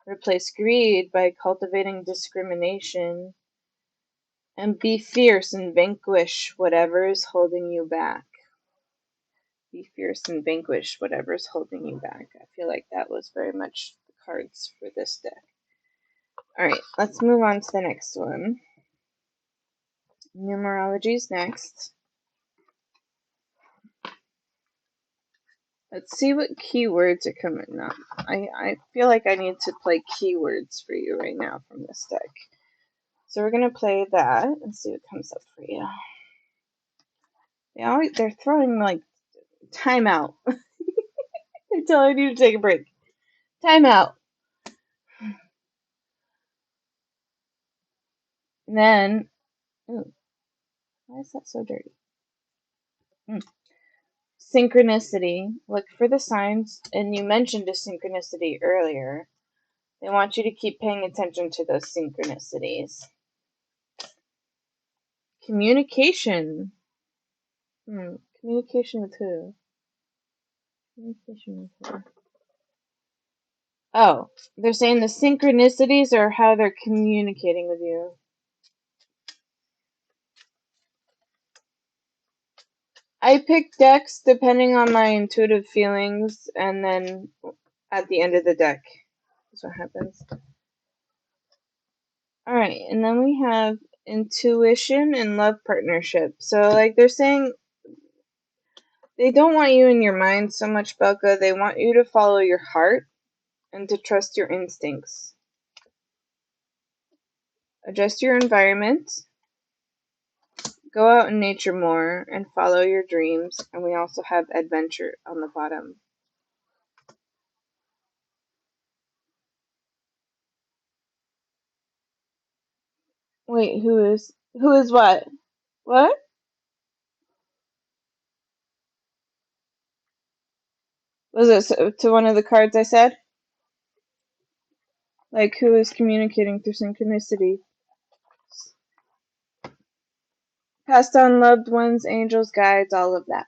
Replace greed by cultivating discrimination. And be fierce and vanquish whatever is holding you back. Be fierce and vanquish whatever's holding you back. I feel like that was very much the cards for this deck. Alright, let's move on to the next one. Numerology's next. Let's see what keywords are coming up. I feel like I need to play keywords for you right now from this deck. So we're going to play that and see what comes up for you. They're throwing like timeout. They're telling you to take a break. Timeout. And then, ooh, why is that so dirty? Synchronicity. Look for the signs, and you mentioned a synchronicity earlier. They want you to keep paying attention to those synchronicities. Communication. Communication with who? Communication with who? Oh, they're saying the synchronicities are how they're communicating with you. I pick decks depending on my intuitive feelings, and then at the end of the deck is what happens. Alright, and then we have intuition and love partnership. So, like, they're saying they don't want you in your mind so much, Belka. They want you to follow your heart and to trust your instincts. Adjust your environment. Go out in nature more and follow your dreams. And we also have adventure on the bottom. Wait, who is what? What? Was it to one of the cards I said? Like, who is communicating through synchronicity? Passed on loved ones, angels, guides, all of that.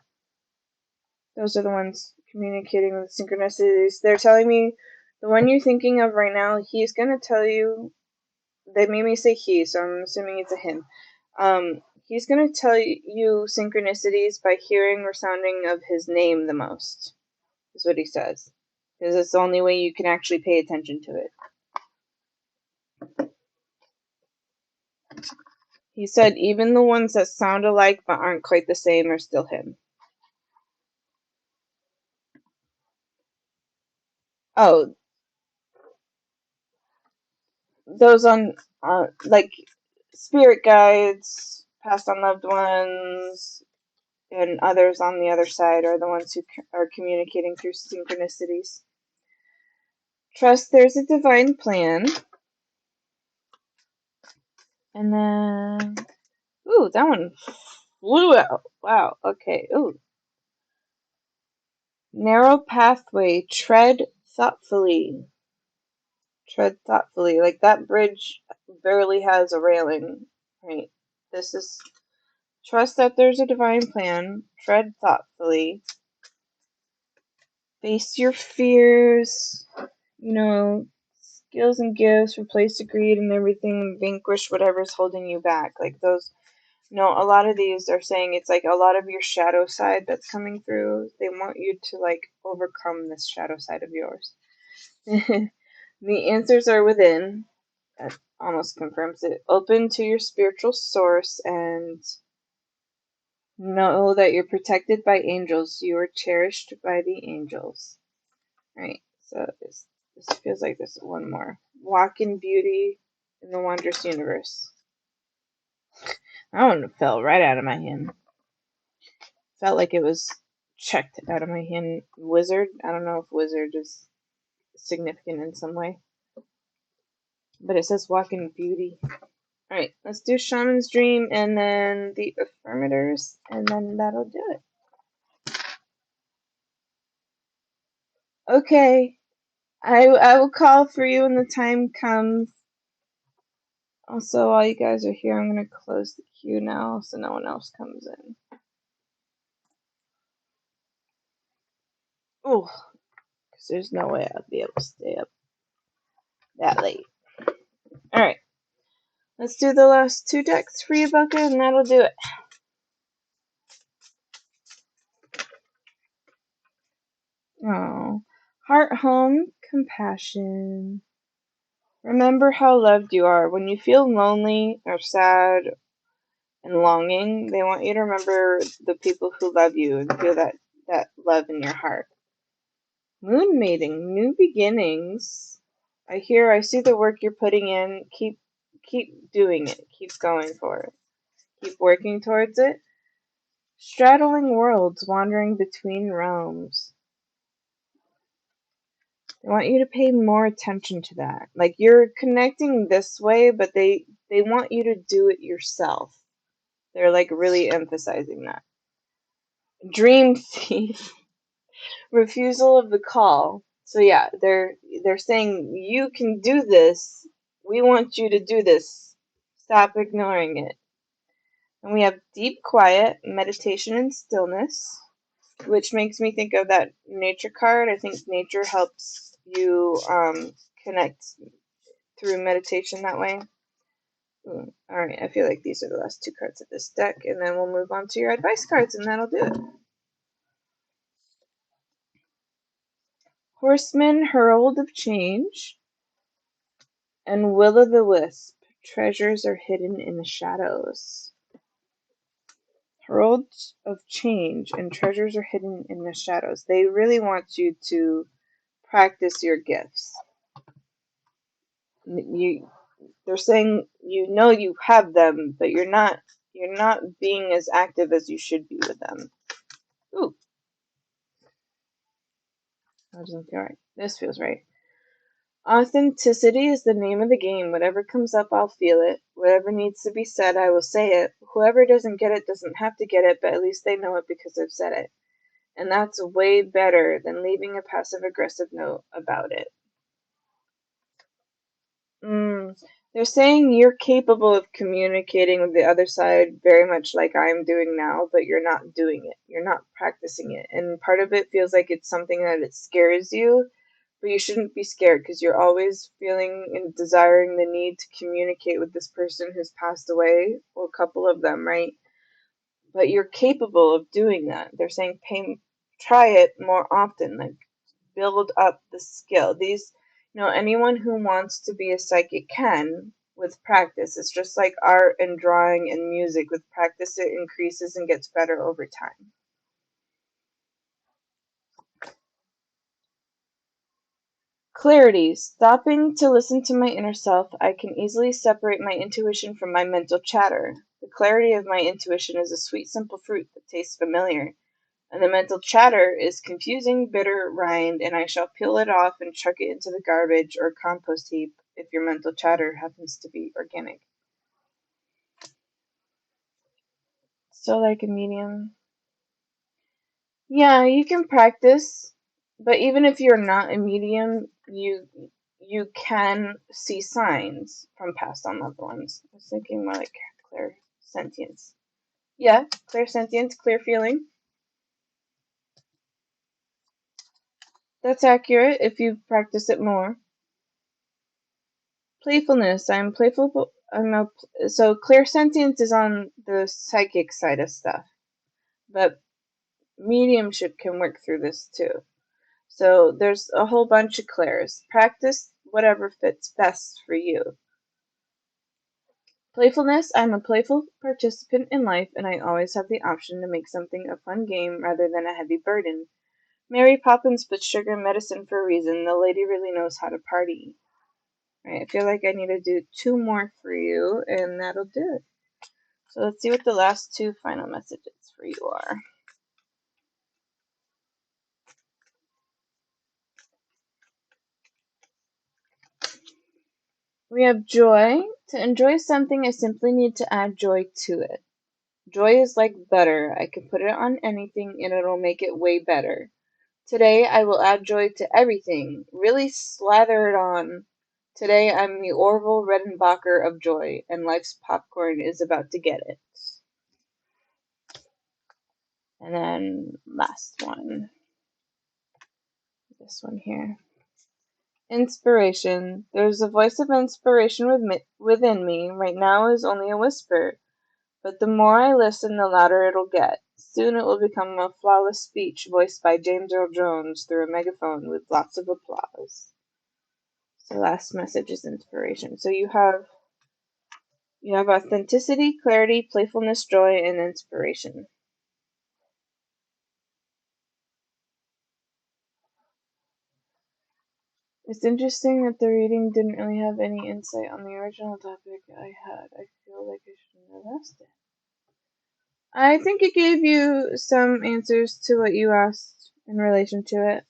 Those are the ones communicating with synchronicities. They're telling me the one you're thinking of right now, he's going to tell you. They made me say he, so I'm assuming it's a him. He's going to tell you synchronicities by hearing or sounding of his name the most, is what he says. Because it's the only way you can actually pay attention to it. He said even the ones that sound alike but aren't quite the same are still him. Oh, those on, like, spirit guides, past on loved ones, and others on the other side are the ones who are communicating through synchronicities. Trust there's a divine plan. And then, ooh, that one flew out. Wow, okay, ooh. Narrow pathway, tread thoughtfully. Tread thoughtfully. Like, that bridge barely has a railing, right? This is, trust that there's a divine plan. Tread thoughtfully. Face your fears. You know, skills and gifts, replace greed and everything, vanquish whatever's holding you back. Like those, a lot of these are saying it's like a lot of your shadow side that's coming through. They want you to like overcome this shadow side of yours. The answers are within. That almost confirms it. Open to your spiritual source and know that you're protected by angels. You are cherished by the angels. Right, so this feels like this one more. Walk in beauty in the wondrous universe. That one fell right out of my hand. Felt like it was checked out of my hand. Wizard. I don't know if wizard is significant in some way. But it says walk in beauty. Alright, let's do Shaman's Dream and then the Affirmators, and then that'll do it. Okay. I will call for you when the time comes. Also, while you guys are here, I'm going to close the queue now so no one else comes in. Oh, because there's no way I'll be able to stay up that late. Alright, let's do the last two decks for you, Becca, and that'll do it. home compassion. Remember how loved you are. When you feel lonely or sad and longing, they want you to remember the people who love you and feel that love in your heart. Moon mating, new beginnings. I see the work you're putting in. Keep doing it. Keep going for it. Keep working towards it. Straddling worlds, wandering between realms. They want you to pay more attention to that. Like you're connecting this way, but they want you to do it yourself. They're like really emphasizing that. Dream thief, refusal of the call. So yeah, they're saying you can do this. We want you to do this. Stop ignoring it. And we have deep quiet, meditation and stillness, which makes me think of that nature card. I think nature helps you connect through meditation that way. Alright, I feel like these are the last two cards of this deck, and then we'll move on to your advice cards, and that'll do it. Horseman, Herald of Change, and Will-o'-the-Wisp. Treasures are hidden in the shadows. Herald of Change and treasures are hidden in the shadows. They really want you to practice your gifts. They're saying you know you have them, but you're not being as active as you should be with them. Ooh, that doesn't feel right. This feels right. Authenticity is the name of the game. Whatever comes up, I'll feel it. Whatever needs to be said, I will say it. Whoever doesn't get it doesn't have to get it, but at least they know it because I've said it. And that's way better than leaving a passive-aggressive note about it. They're saying you're capable of communicating with the other side very much like I'm doing now, but you're not doing it. You're not practicing it. And part of it feels like it's something that it scares you, but you shouldn't be scared because you're always feeling and desiring the need to communicate with this person who's passed away. Well, a couple of them, right? But you're capable of doing that. They're saying try it more often. Like build up the skill. Anyone who wants to be a psychic can with practice. It's just like art and drawing and music. With practice, it increases and gets better over time. Clarity. Stopping to listen to my inner self, I can easily separate my intuition from my mental chatter. The clarity of my intuition is a sweet, simple fruit that tastes familiar. And the mental chatter is confusing, bitter rind, and I shall peel it off and chuck it into the garbage or compost heap if your mental chatter happens to be organic. So like a medium. Yeah, you can practice, but even if you're not a medium, you can see signs from past on loved ones. I was thinking more like clairsentience. Yeah, clairsentience, clear feeling. That's accurate if you practice it more. Playfulness. I'm playful. So clairsentience is on the psychic side of stuff, but mediumship can work through this too. So there's a whole bunch of clairs. Practice whatever fits best for you. Playfulness. I'm a playful participant in life, and I always have the option to make something a fun game rather than a heavy burden. Mary Poppins puts sugar in medicine for a reason. The lady really knows how to party. Right, I feel like I need to do two more for you, and that'll do it. So let's see what the last two final messages for you are. We have joy. To enjoy something, I simply need to add joy to it. Joy is like butter. I can put it on anything and it'll make it way better. Today I will add joy to everything. Really slather it on. Today I'm the Orville Redenbacher of joy, and life's popcorn is about to get it. And then last one. This one here. Inspiration. There's a voice of inspiration within me. Right now is only a whisper. But the more I listen, the louder it'll get. Soon it will become a flawless speech voiced by James Earl Jones through a megaphone with lots of applause. So last message is inspiration. So you have authenticity, clarity, playfulness, joy, and inspiration. It's interesting that the reading didn't really have any insight on the original topic I had. I feel like I shouldn't have asked it. I think it gave you some answers to what you asked in relation to it.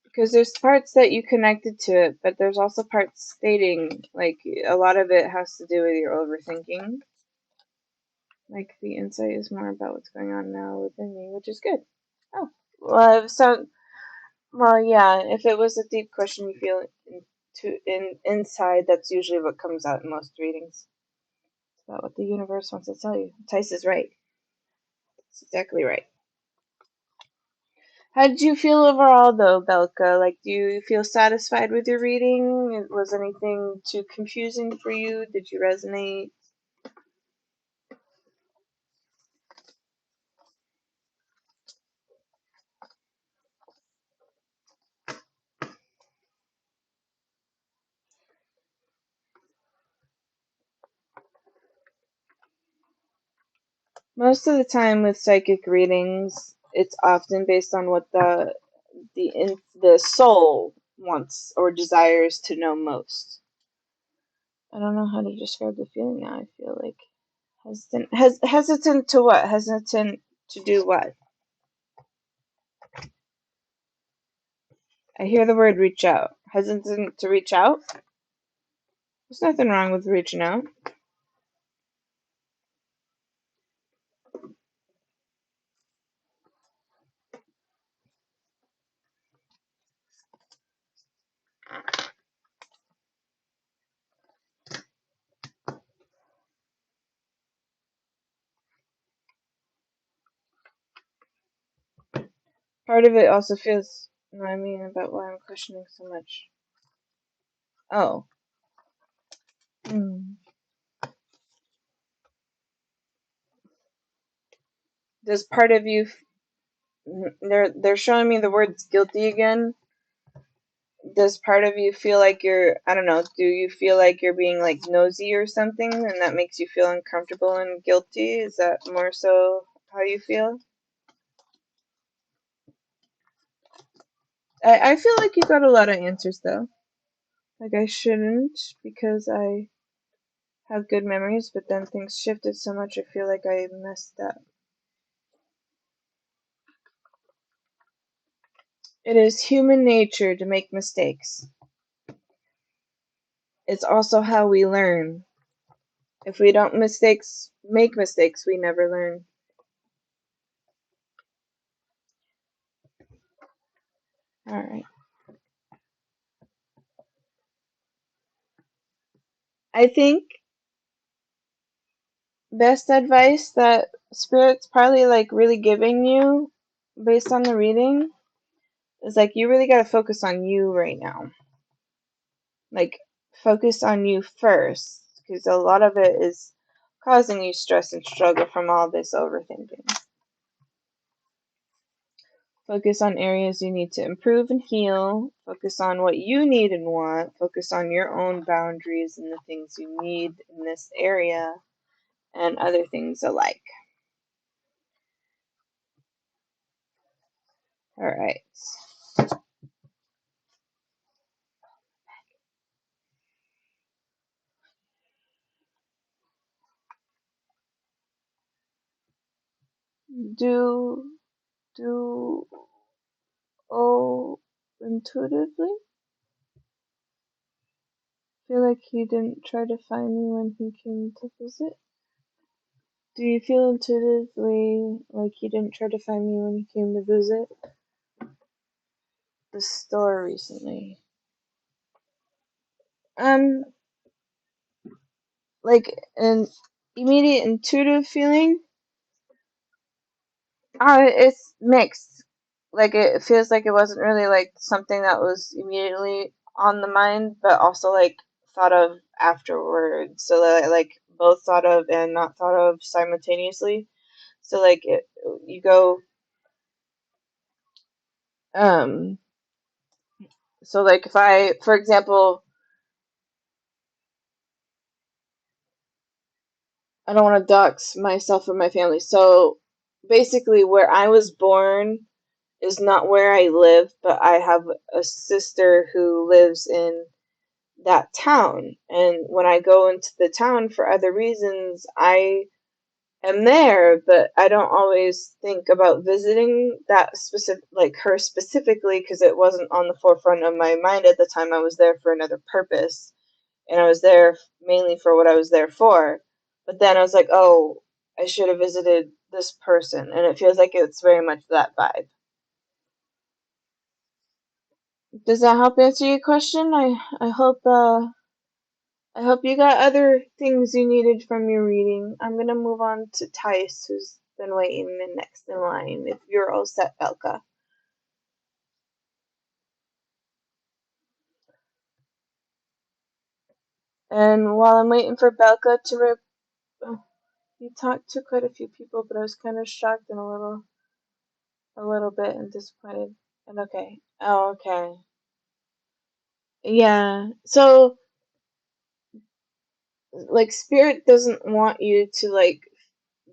Because there's parts that you connected to it, but there's also parts stating, like, a lot of it has to do with your overthinking. Like, the insight is more about what's going on now within me, which is good. Oh, well, well, yeah, if it was a deep question you feel inside, that's usually what comes out in most readings. It's about what the universe wants to tell you. Tice is right. It's exactly right. How did you feel overall, though, Belka? Like, do you feel satisfied with your reading? Was anything too confusing for you? Did you resonate? Most of the time with psychic readings, it's often based on what the soul wants or desires to know most. I don't know how to describe the feeling now. I feel like hesitant to what? Hesitant to do what? I hear the word reach out. Hesitant to reach out? There's nothing wrong with reaching out. Part of it also feels, what I mean about why I'm questioning so much. Oh. Hmm. Does part of you, they're showing me the words guilty again. Does part of you feel like you're, I don't know, do you feel like you're being like nosy or something and that makes you feel uncomfortable and guilty? Is that more so how you feel? I feel like you got a lot of answers though. Like I shouldn't because I have good memories, but then things shifted so much I feel like I messed up. It is human nature to make mistakes. It's also how we learn. If we don't make mistakes, we never learn. All right. I think best advice that spirit's probably like really giving you based on the reading is like you really got to focus on you right now. Like focus on you first because a lot of it is causing you stress and struggle from all this overthinking. Focus on areas you need to improve and heal. Focus on what you need and want. Focus on your own boundaries and the things you need in this area and other things alike. All right. Do do intuitively feel like he didn't try to find me when he came to visit? Do you feel intuitively like he didn't try to find me when he came to visit the store recently? Like an immediate intuitive feeling. It's mixed. Like it feels like it wasn't really like something that was immediately on the mind, but also like thought of afterwards. So like both thought of and not thought of simultaneously. So like you go um so like if I, for example, I don't want to dox myself or my family. So basically where I was born is not where I live, but I have a sister who lives in that town. And when I go into the town for other reasons, I am there, but I don't always think about visiting that specific, like her specifically, because it wasn't on the forefront of my mind at the time. I was there for another purpose, and I was there mainly for what I was there for. But then I was like, oh, I should have visited this person, and it feels like it's very much that vibe. Does that help answer your question? I hope you got other things you needed from your reading. I'm gonna move on to Tice, who's been waiting in next in line. If you're all set, Belka. And while I'm waiting for Belka to oh, you talked to quite a few people, but I was kind of shocked and a little bit and disappointed. And okay. Oh, okay. Yeah. So, like, Spirit doesn't want you to, like,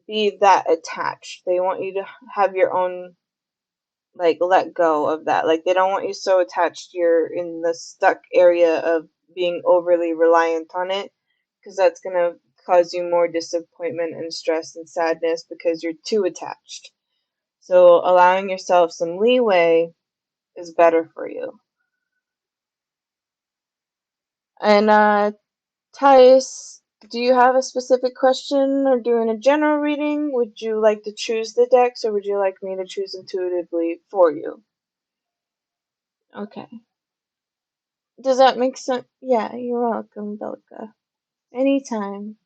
be that attached. They want you to have your own, like, let go of that. Like, they don't want you so attached you're in the stuck area of being overly reliant on it, because that's going to cause you more disappointment and stress and sadness because you're too attached. So, allowing yourself some leeway is better for you. And, Tice, do you have a specific question or doing a general reading? Would you like to choose the decks or would you like me to choose intuitively for you? Okay. Does that make sense? Yeah, you're welcome, Belka. Anytime.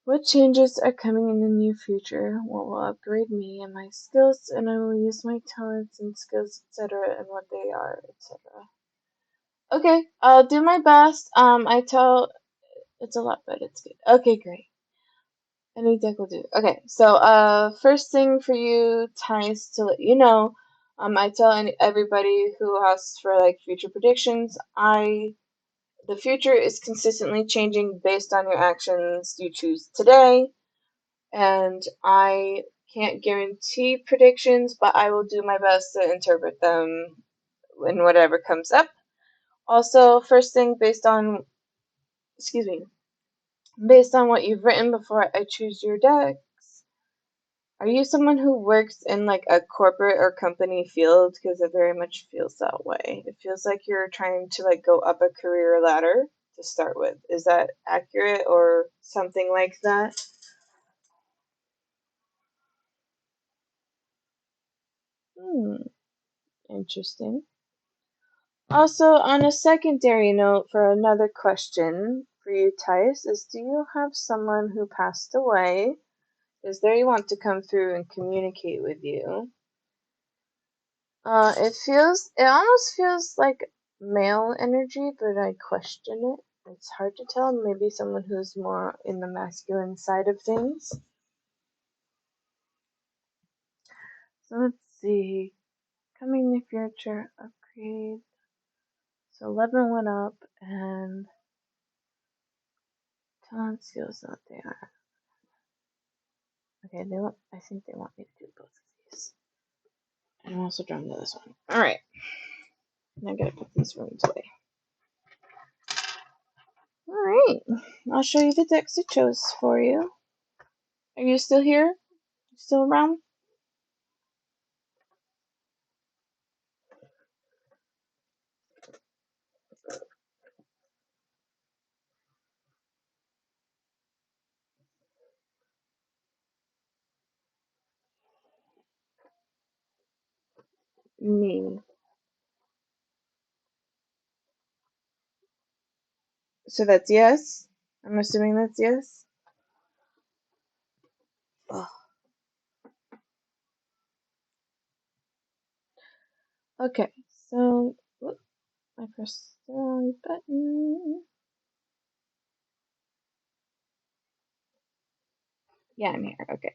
What changes are coming in the near future? What will upgrade me and my skills, and I will use my talents and skills, etc., and what they are, etc. Okay, I'll do my best. I tell it's a lot, but it's good. Okay, great. Any deck will do. Okay, so first thing for you, Tice, to let you know, I tell everybody who asks for like future predictions, the future is consistently changing based on your actions you choose today, and I can't guarantee predictions, but I will do my best to interpret them in whatever comes up. Also, first thing excuse me, based on what you've written before I choose your deck. Are you someone who works in like a corporate or company field? Because it very much feels that way. It feels like you're trying to like go up a career ladder to start with. Is that accurate or something like that? Hmm, interesting. Also, on a secondary note, for another question for you, Tice, is do you have someone who passed away? Is they want to come through and communicate with you? It almost feels like male energy, but I question it. It's hard to tell. Maybe someone who's more in the masculine side of things. So let's see. Coming in the future, upgrade. So 11 went up, and talent skills what they are. Okay, they want. I think they want me to do both of these. And I'm also drawing to this one. All right. Now I gotta put these rooms away. All right. I'll show you the decks I chose for you. Are you still here? Still around? Me. So that's yes? I'm assuming that's yes? Oh, okay. So, whoop, I pressed the wrong button. Yeah, I'm here. Okay.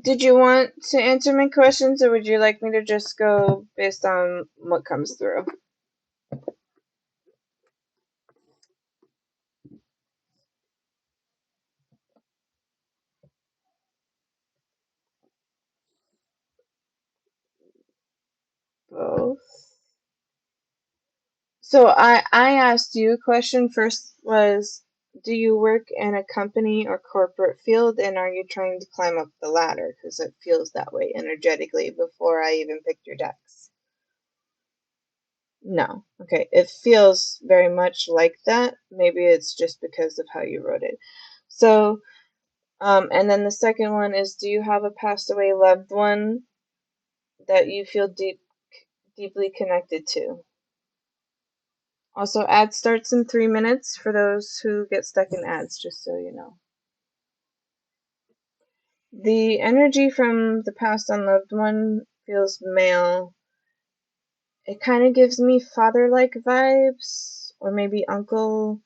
Did you want to answer my questions or would you like me to just go based on what comes through? Both. So I asked you a question first was, do you work in a company or corporate field and are you trying to climb up the ladder? Because it feels that way energetically before I even picked your decks. No. Okay. It feels very much like that. Maybe it's just because of how you wrote it. So, and then the second one is, do you have a passed away loved one that you feel deeply connected to? Also, ad starts in 3 minutes for those who get stuck in ads, just so you know. The energy from the past unloved one feels male. It kind of gives me father-like vibes, or maybe uncle.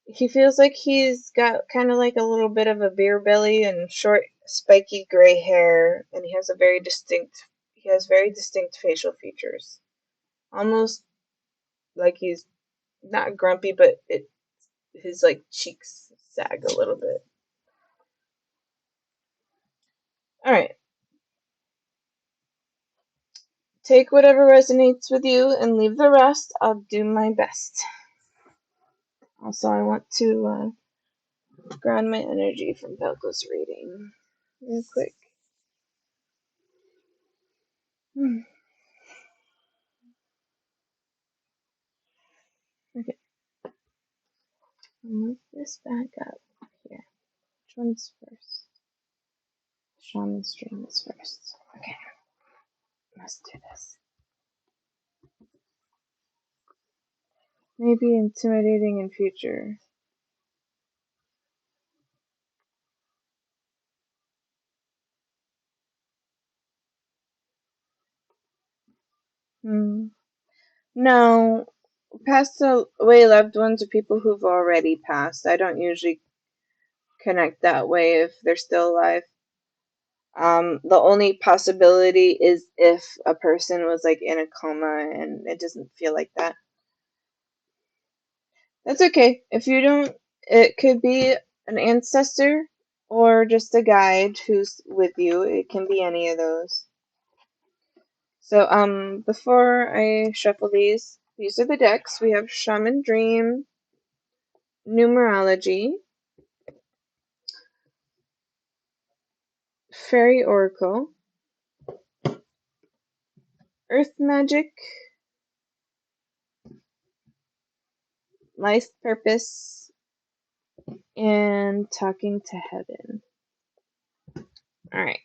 He feels like he's got kind of like a little bit of a beer belly and short, spiky gray hair, and he has very distinct facial features. Almost like he's not grumpy, but his like cheeks sag a little bit. All right. Take whatever resonates with you and leave the rest. I'll do my best. Also, I want to ground my energy from Belko's reading real quick. Okay, move this back up here. Which one's first? Shaman's Dream is first. Okay, let's do this. Maybe intimidating in future. Hmm. No, passed away loved ones are people who've already passed. I don't usually connect that way if they're still alive. The only possibility is if a person was like in a coma and it doesn't feel like that. That's okay. If you don't, it could be an ancestor or just a guide who's with you. It can be any of those. So, before I shuffle these are the decks. We have Shaman Dream, Numerology, Fairy Oracle, Earth Magic, Life Purpose, and Talking to Heaven. All right.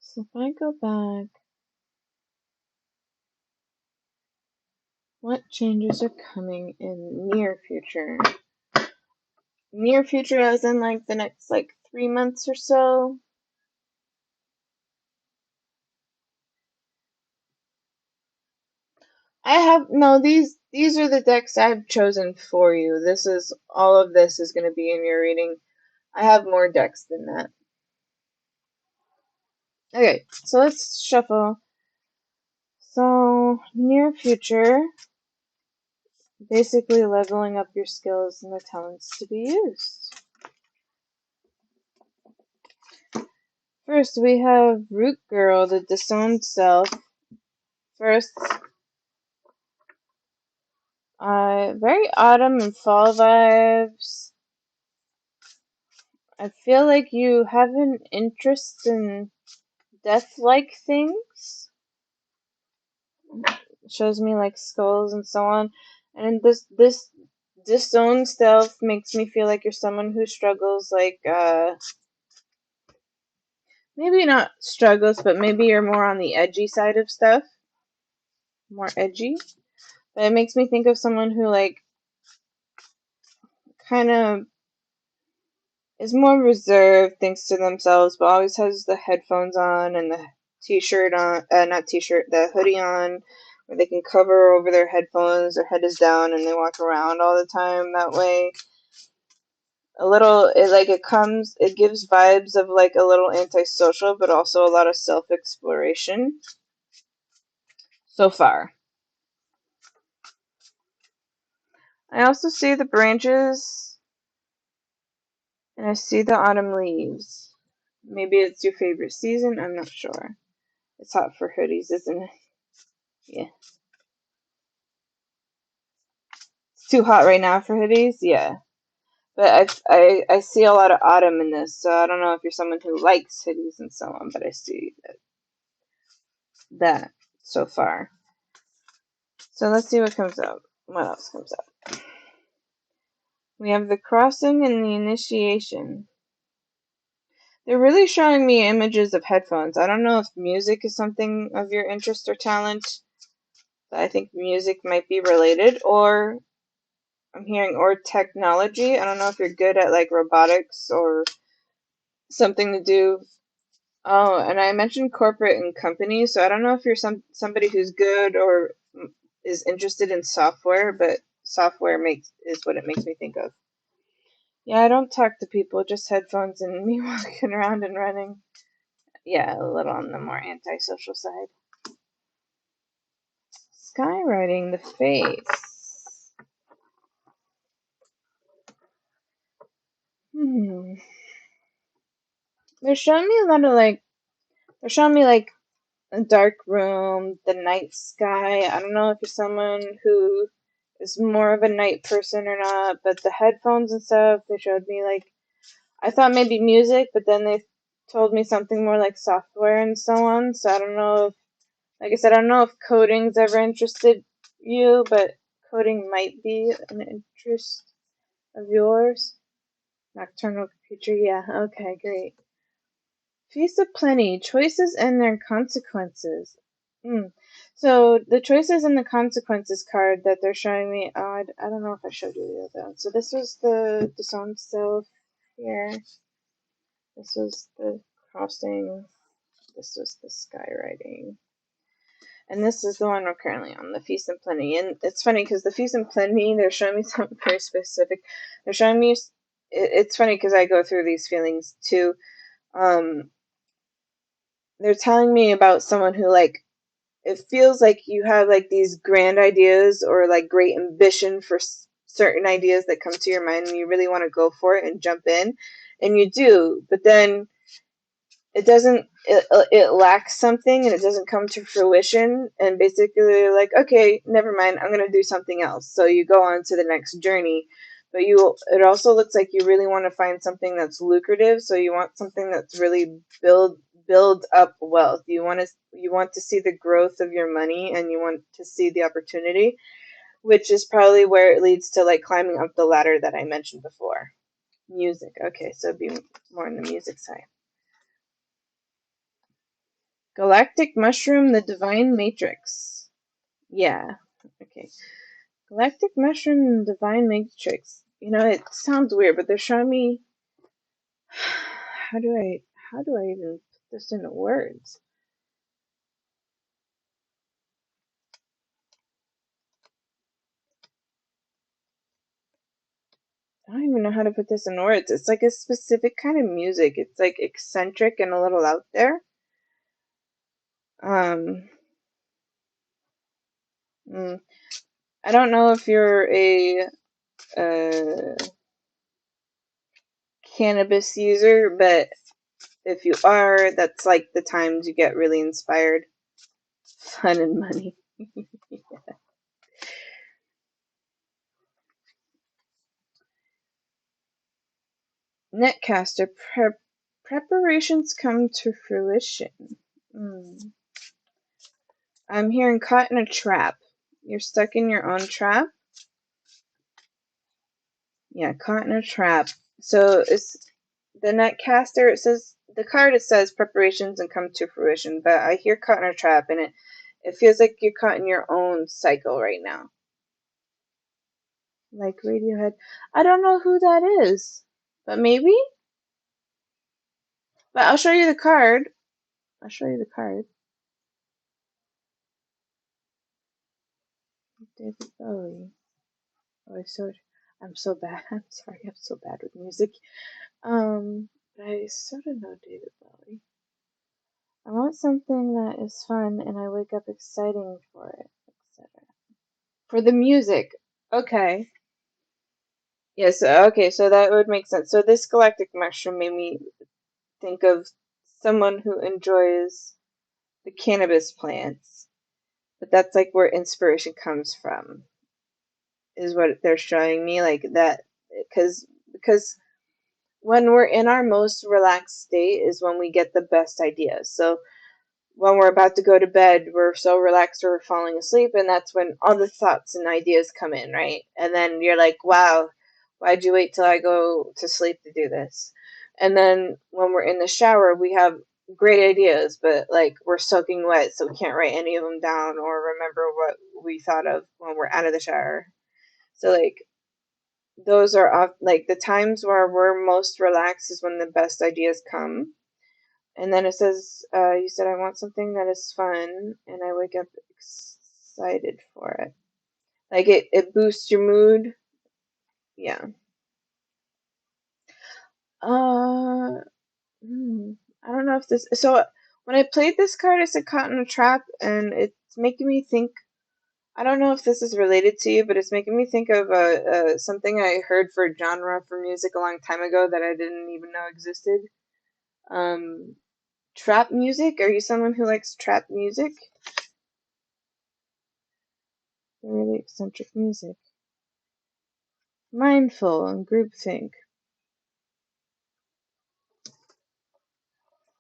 So if I go back, what changes are coming in near future? Near future as in like the next like 3 months or so. I have no these are the decks I've chosen for you. This is all of this is going to be in your reading. I have more decks than that. Okay, so let's shuffle. So near future, basically leveling up your skills and the talents to be used. First, we have Root Girl, the disowned self. First, very autumn and fall vibes. I feel like you have an interest in death-like things. It shows me like skulls and so on. And this disowned self makes me feel like you're someone who struggles like maybe not struggles, but maybe you're more on the edgy side of stuff. More edgy. But it makes me think of someone who like kind of is more reserved, thinks to themselves, but always has the headphones on and the t-shirt on, not t-shirt, the hoodie on, where they can cover over their headphones, their head is down, and they walk around all the time that way. A little, it gives vibes of like a little antisocial, but also a lot of self-exploration so far. I also see the branches, and I see the autumn leaves. Maybe it's your favorite season, I'm not sure. It's hot for hoodies, isn't it? Yeah. It's too hot right now for hoodies? Yeah. But I see a lot of autumn in this, so I don't know if you're someone who likes hoodies and so on, but I see that so far. So let's see what comes up. What else comes up? We have the crossing and the initiation. They're really showing me images of headphones. I don't know if music is something of your interest or talent. But I think music might be related, or I'm hearing or technology. I don't know if you're good at like robotics or something to do. Oh, and I mentioned corporate and company, so I don't know if you're somebody who's good or is interested in software, but software makes is what it makes me think of. Yeah, I don't talk to people, just headphones and me walking around and running. Yeah, a little on the more antisocial side. Skywriting the face. Hmm. They're showing me a lot of like, they're showing me like a dark room, the night sky. I don't know if you're someone who is more of a night person or not, but the headphones and stuff, they showed me like, I thought maybe music, but then they told me something more like software and so on. So I don't know if, like I said, I don't know if coding's ever interested you, but coding might be an interest of yours. Nocturnal creature, yeah, okay, great. Feast of Plenty, choices and their consequences. Hmm. So the choices and the consequences card that they're showing me, I don't know if I showed you the other one. So this was the disowned self here. This was the crossing. This was the skywriting. And this is the one we're currently on, the Feast and Plenty. And it's funny because the Feast and Plenty, they're showing me something very specific. They're showing me, it's funny because I go through these feelings too. Um, they're telling me about someone who like it feels like you have like these grand ideas or like great ambition for certain ideas that come to your mind and you really want to go for it and jump in and you do, but then it lacks something and it doesn't come to fruition, and basically you're like, okay, never mind, I'm going to do something else, so you go on to the next journey. But it also looks like you really want to find something that's lucrative, so you want something that's really build up wealth. You want to see the growth of your money, and you want to see the opportunity, which is probably where it leads to like climbing up the ladder that I mentioned before. Music, okay, so it'd be more on the music side. Galactic Mushroom, the Divine Matrix. Yeah, okay. Galactic Mushroom, the Divine Matrix. You know, it sounds weird, but they're showing me. How do I even put this into words? I don't even know how to put this in words. It's like a specific kind of music. It's like eccentric and a little out there. Um, mm, I don't know if you're a cannabis user, but if you are, that's like the times you get really inspired. Fun and money. Netcaster, preparations come to fruition. Mm. I'm hearing caught in a trap. You're stuck in your own trap? Yeah, caught in a trap. So it's the netcaster, it says the card, it says preparations and come to fruition, but I hear caught in a trap, and it feels like you're caught in your own cycle right now. Like Radiohead. I don't know who that is, but maybe. But I'll show you the card. I'll show you the card. David Bowie. Oh, I'm so bad. I'm sorry. I'm so bad with music. But I sort of know David Bowie. I want something that is fun and I wake up exciting for it, etc. For the music. Okay. Yes, okay, so that would make sense. So this galactic mushroom made me think of someone who enjoys the cannabis plants, but that's like where inspiration comes from, is what they're showing me, like that, because when we're in our most relaxed state is when we get the best ideas. So when we're about to go to bed, we're so relaxed or we're falling asleep, and that's when all the thoughts and ideas come in, right? And then you're like, wow, why'd you wait till I go to sleep to do this? And then when we're in the shower, we have great ideas, but like we're soaking wet, so we can't write any of them down or remember what we thought of when we're out of the shower. So like those are like the times where we're most relaxed is when the best ideas come. And then it says, you said, I want something that is fun, and I wake up excited for it. Like it boosts your mood. Yeah. Uh, I don't know if this. So when I played this card, I said caught in a trap, and it's making me think. I don't know if this is related to you, but it's making me think of something I heard for genre for music a long time ago that I didn't even know existed. Um, Trap music. Are you someone who likes trap music? Really eccentric music. Mindful and groupthink.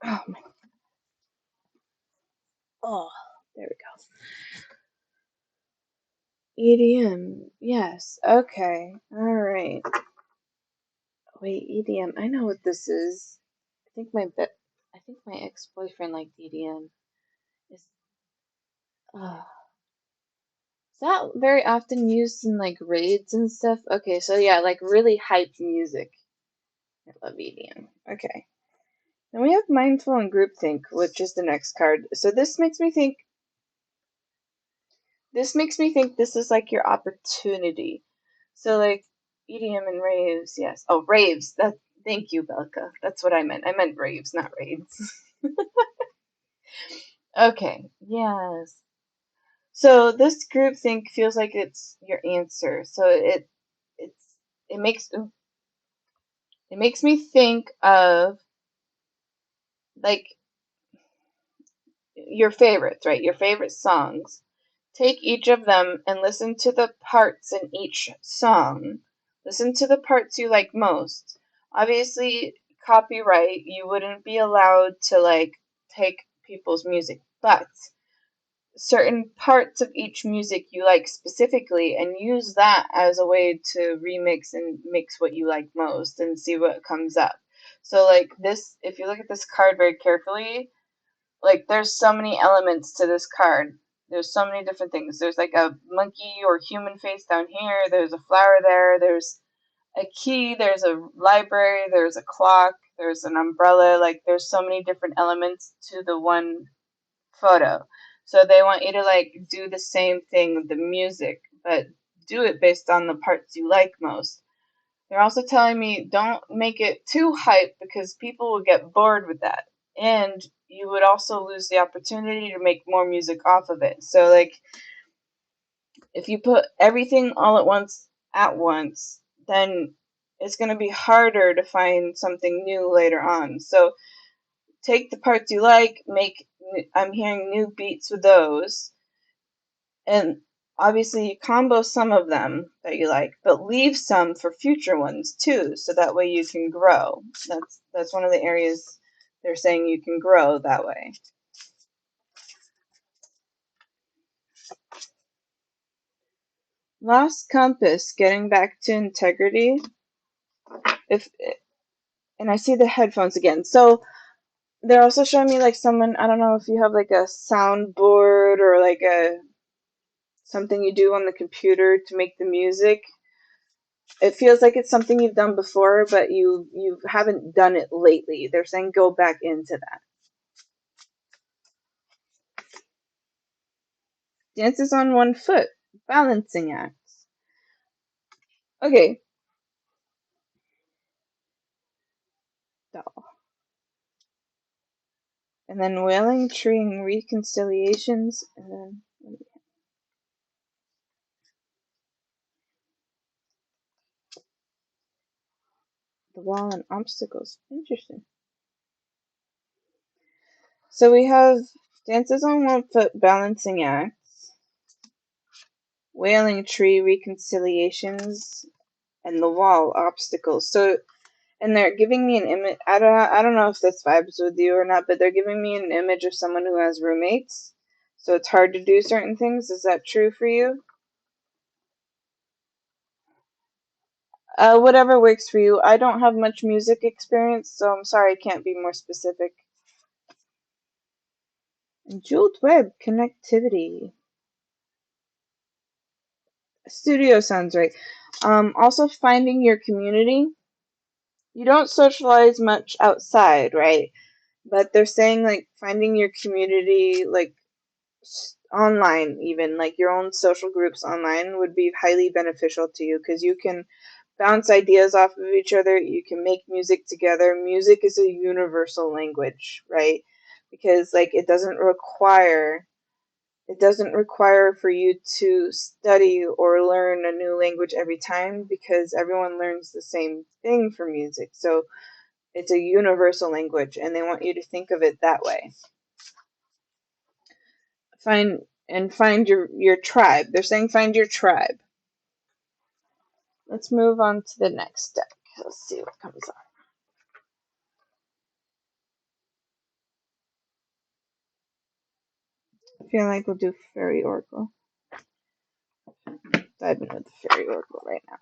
Oh my. Oh, there we go. EDM. Yes. Okay. All right. Wait, EDM. I know what this is. I think my ex-boyfriend liked EDM. Is uh, is that very often used in like raids and stuff? Okay, so yeah, like really hyped music. I love EDM. Okay. Then we have mindful and groupthink, which is the next card. So this makes me think this is like your opportunity. So like EDM and raves, yes. Oh, raves. Thank you, Belka. That's what I meant. I meant raves, not raids. Okay, yes. So this group think feels like it's your answer. So it's it makes me think of like your favorites, right? Your favorite songs. Take each of them and listen to the parts in each song. Listen to the parts you like most. Obviously, copyright, you wouldn't be allowed to like take people's music, but certain parts of each music you like specifically and use that as a way to remix and mix what you like most and see what comes up. So like this, if you look at this card very carefully, like there's so many elements to this card. There's so many different things. There's like a monkey or human face down here. There's a flower there. There's a key. There's a library. There's a clock. There's an umbrella. Like there's so many different elements to the one photo. So they want you to like do the same thing with the music, but do it based on the parts you like most. They're also telling me don't make it too hype because people will get bored with that. And you would also lose the opportunity to make more music off of it. So like if you put everything all at once, then it's going to be harder to find something new later on. So take the parts you like, I'm hearing new beats with those, and obviously you combo some of them that you like, but leave some for future ones too, so that way you can grow. That's one of the areas they're saying you can grow that way. Lost compass, getting back to integrity. If and I see the headphones again. So they're also showing me like someone, I don't know if you have like a soundboard or like a something you do on the computer to make the music. it feels like it's something you've done before, but you haven't done it lately. They're saying go back into that. Dances on one foot, balancing acts. Okay, doll. And then wailing, tree, and reconciliations, and then the wall and obstacles. Interesting. So we have dances on one foot, balancing acts, wailing tree, reconciliations, and the wall, obstacles. So, and they're giving me an image. I don't know if this vibes with you or not, but they're giving me an image of someone who has roommates. So it's hard to do certain things. Is that true for you? Whatever works for you. I don't have much music experience, so I'm sorry I can't be more specific. And jeweled web connectivity. Studio sounds right. Also finding your community. You don't socialize much outside, right? But they're saying like finding your community, like online, even like your own social groups online, would be highly beneficial to you because you can bounce ideas off of each other. You can make music together. Music is a universal language, right? Because like it doesn't require for you to study or learn a new language every time because everyone learns the same thing for music. So it's a universal language and they want you to think of it that way. Find your tribe. They're saying find your tribe. Let's move on to the next deck. Let's see what comes up. I feel like we'll do Fairy Oracle. Dive in with the Fairy Oracle right now.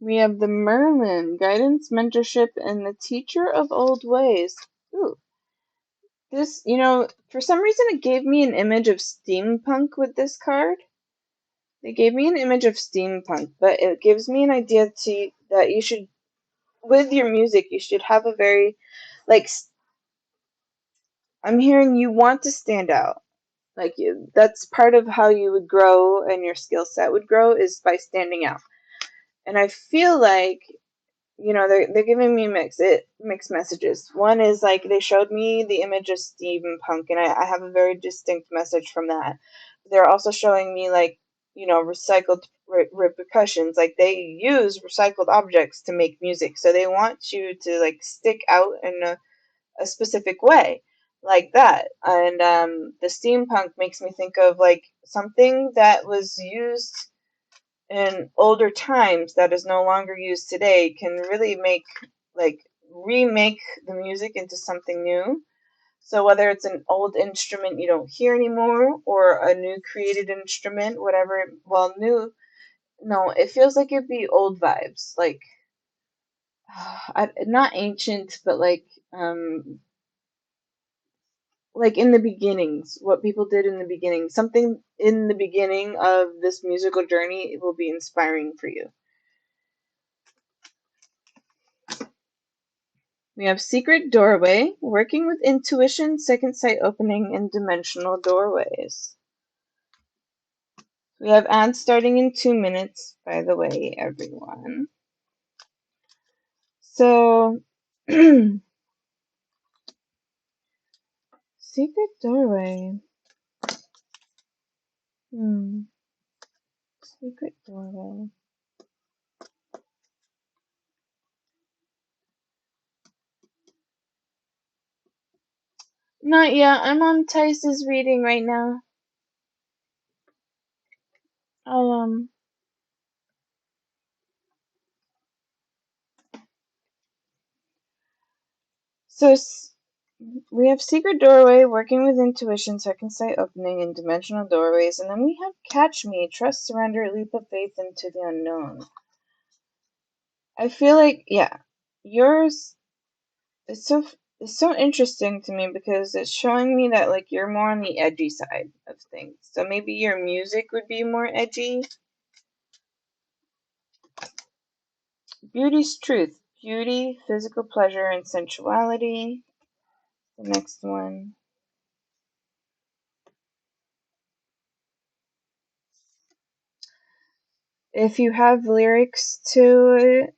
We have the Merlin, guidance, mentorship, and the teacher of old ways. Ooh, this, for some reason it gave me an image of steampunk with this card. They gave me an image of steampunk, but it gives me an idea that you should, with your music, you should have a very, like, I'm hearing you want to stand out. Like, that's part of how you would grow and your skill set would grow is by standing out. And I feel like they're giving me mixed messages. One is like they showed me the image of steampunk, and I have a very distinct message from that. They're also showing me like recycled repercussions. Like they use recycled objects to make music, so they want you to like stick out in a specific way, like that. And the steampunk makes me think of like something that was used in older times that is no longer used today can really remake the music into something new. So whether it's an old instrument you don't hear anymore or a new created instrument, whatever, well, new, no, it feels like it'd be old vibes, not ancient, but like in the beginnings, what people did in the beginning, something in the beginning of this musical journey will be inspiring for you. We have Secret Doorway, working with intuition, second sight opening, and dimensional doorways. We have ads starting in 2 minutes, by the way, everyone. So, Secret Doorway. Secret Doorway. Not yet. I'm on Tice's reading right now. I'll, So we have Secret Doorway, working with intuition, second sight opening, and dimensional doorways, and then we have Catch Me, trust, surrender, leap of faith into the unknown. I feel like, yeah, yours. it's so it's so interesting to me because it's showing me that like you're more on the edgy side of things. So maybe your music would be more edgy. Beauty's truth. Beauty, physical pleasure, and sensuality. The next one. If you have lyrics to it,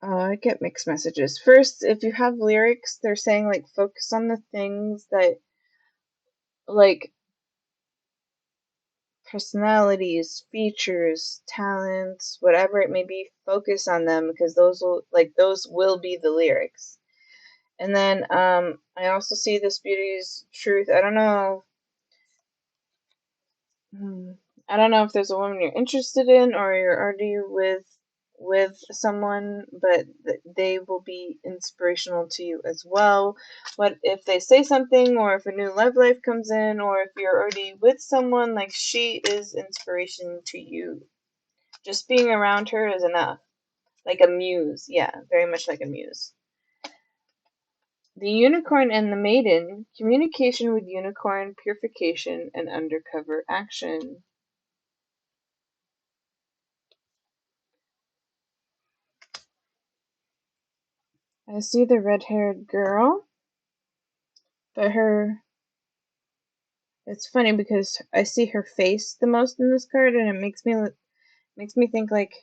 I get mixed messages. First, if you have lyrics, they're saying like focus on the things that like personalities, features, talents, whatever it may be, focus on them because those will be the lyrics. And then I also see this beauty's truth. Hmm, I don't know if there's a woman you're interested in or you're already with someone, but they will be inspirational to you as well. What if they say something, or if a new love life comes in, or if you're already with someone, like she is inspiration to you. Just being around her is enough. Like a muse, yeah, very much like a muse. The unicorn and the maiden, communication with unicorn, purification, and undercover action. I see the red-haired girl, but it's funny because I see her face the most in this card, and it makes me think like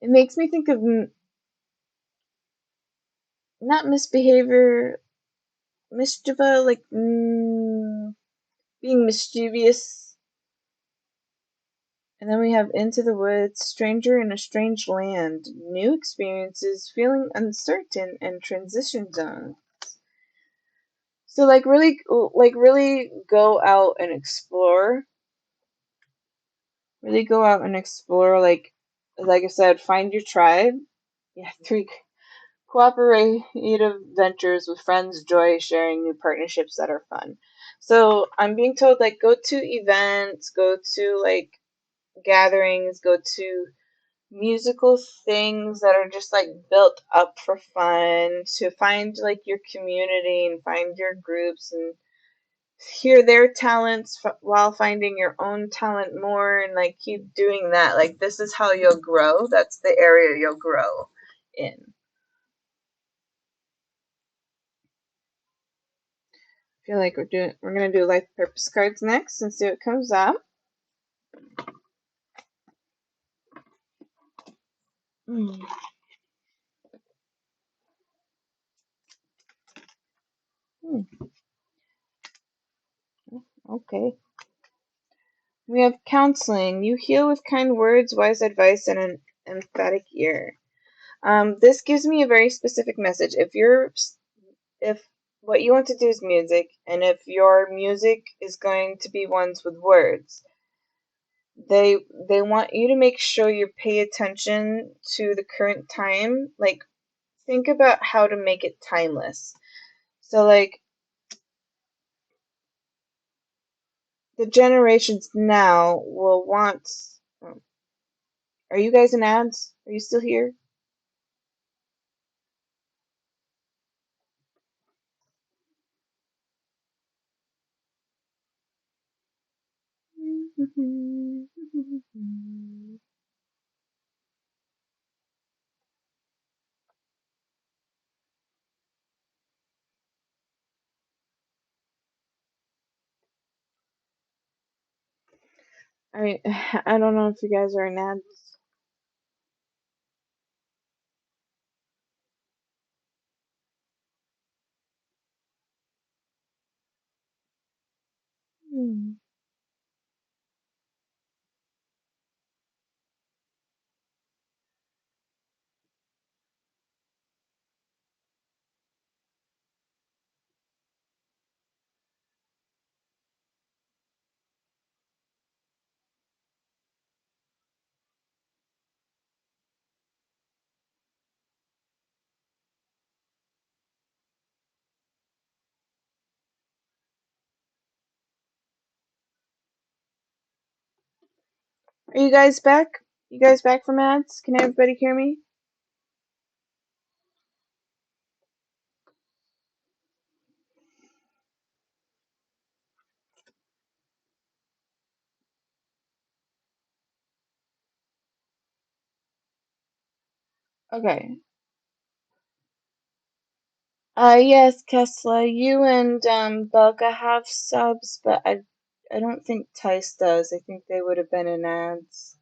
it makes me think of not misbehavior, mischieva, like being mischievous. And then we have into the woods, stranger in a strange land, new experiences, feeling uncertain, and transition zone. So like really go out and explore. Really go out and explore. Like I said, find your tribe. Yeah, three cooperative ventures with friends, joy, sharing new partnerships that are fun. So I'm being told like go to events, go to like gatherings, go to musical things that are just like built up for fun, to find like your community and find your groups and hear their talents while finding your own talent more, and like keep doing that. Like this is how you'll grow. That's the area you'll grow in. I feel like we're gonna do life purpose cards next and see what comes up. Mm. Hmm. Okay. We have counseling. You heal with kind words, wise advice, and an emphatic ear. This gives me a very specific message. If what you want to do is music, and if your music is going to be ones with words, they want you to make sure you pay attention to the current time. Like think about how to make it timeless. So like the generations now will want. oh, Are you guys in ads? Are you still here? I I don't know if you guys are in ads. Hmm. Are you guys back? You guys back from ads? Can everybody hear me? Okay. Yes, Kesla, you and Belka have subs, but I don't think Tice does. I think they would have been in ads.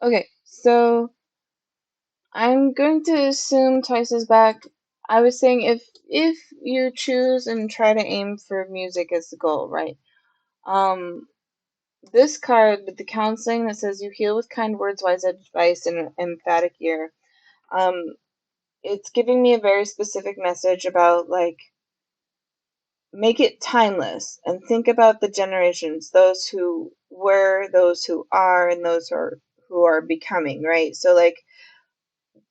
Okay, so I'm going to assume Tice is back. I was saying if you choose and try to aim for music as the goal, right? Um, this card with the counseling that says you heal with kind words, wise advice, and an emphatic ear. Um, it's giving me a very specific message about like make it timeless and think about the generations, those who were, those who are, and those who are becoming, right? So like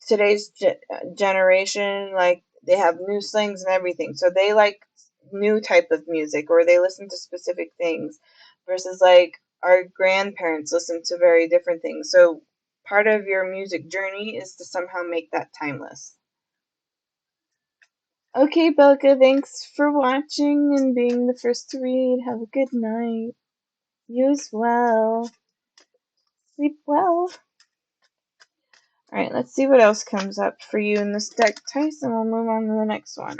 today's generation, like they have new slangs and everything, so they like new type of music or they listen to specific things versus like our grandparents listen to very different things. So part of your music journey is to somehow make that timeless. Okay, Belka, thanks for watching and being the first to read. Have a good night. You as well. Sleep well. Alright, let's see what else comes up for you in this deck, Tyson. We'll move on to the next one.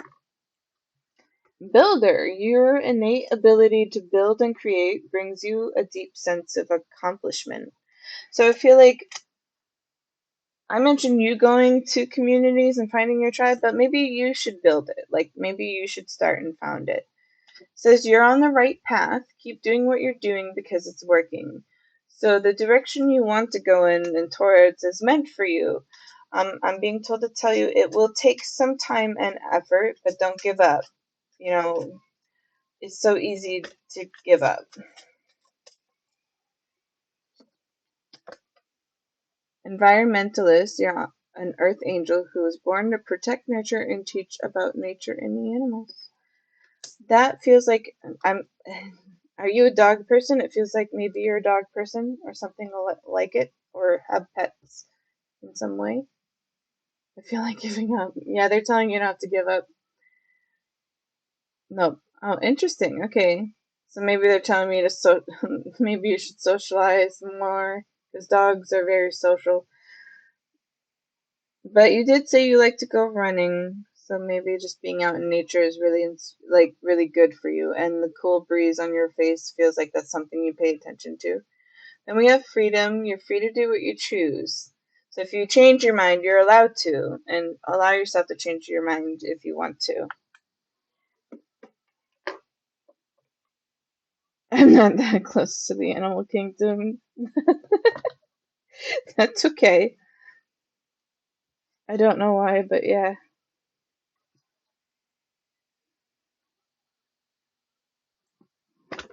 Builder. Your innate ability to build and create brings you a deep sense of accomplishment. So I feel like I mentioned you going to communities and finding your tribe, but maybe you should build it. Like maybe you should start and found it. Says you're on the right path. Keep doing what you're doing because it's working. So the direction you want to go in and towards is meant for you. I'm being told to tell you it will take some time and effort, but don't give up. You know, it's so easy to give up. Environmentalist, you're an earth angel who was born to protect nature and teach about nature and the animals. That feels like I'm. Are you a dog person? It feels like maybe you're a dog person or something like it, or have pets in some way. I feel like giving up. Yeah, they're telling you not to give up. Nope. Oh, interesting. Okay. So maybe they're telling me to maybe you should socialize more because dogs are very social. But you did say you like to go running, so maybe just being out in nature is really like really good for you, and the cool breeze on your face feels like that's something you pay attention to. Then we have freedom. You're free to do what you choose. So if you change your mind, you're allowed to, and allow yourself to change your mind if you want to. I'm not that close to the animal kingdom. That's okay. I don't know why, but yeah.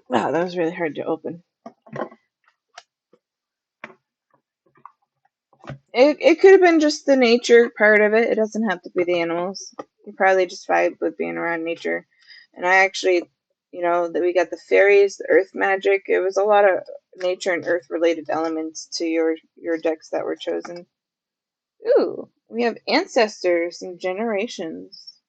Wow, that was really hard to open. It could have been just the nature part of it. It doesn't have to be the animals. You probably just vibe with being around nature. And I actually, that we got the fairies, the earth magic. It was a lot of nature and earth related elements to your decks that were chosen. Ooh, we have ancestors and generations.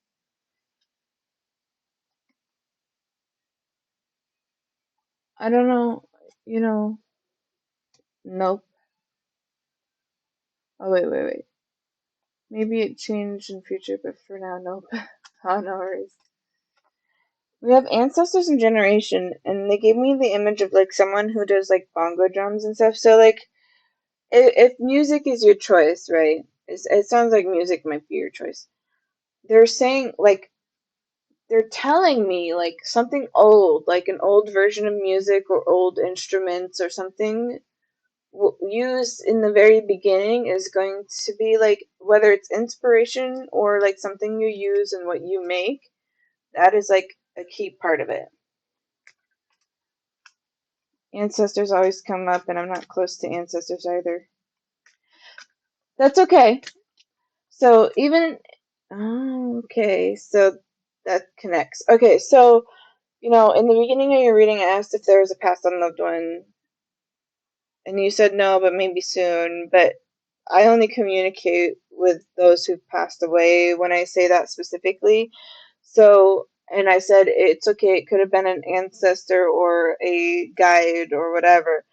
I don't know, you know, nope. Oh wait. Maybe it changed in future, but for now, nope. Oh, no worries. We have ancestors and generation, and they gave me the image of like someone who does like bongo drums and stuff. So like, if music is your choice, right? It sounds like music might be your choice. They're saying like they're telling me like something old, like an old version of music or old instruments or something used in the very beginning is going to be like whether it's inspiration or like something you use and what you make. That is like a key part of it. Ancestors always come up, and I'm not close to ancestors either. That's okay. So even okay, so that connects. Okay, so in the beginning of your reading, I asked if there was a past unloved one, and you said no, but maybe soon. But I only communicate with those who've passed away when I say that specifically. So, and I said it's okay. It could have been an ancestor or a guide or whatever.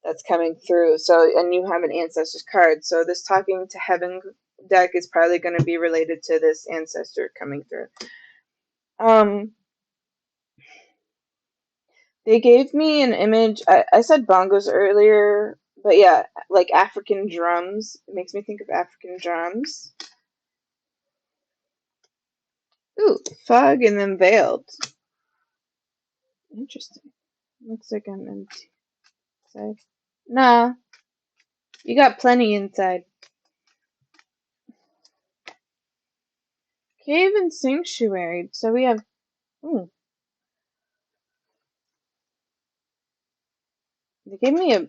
that's coming through. So, and you have an ancestors card. So this talking to heaven deck is probably going to be related to this ancestor coming through. They gave me an image. I said bongos earlier, but yeah, like African drums. It makes me think of African drums. Ooh, fog and then veiled. Interesting. Looks like I'm empty inside. Nah, you got plenty inside. Cave and sanctuary. So we have. Ooh, they gave me a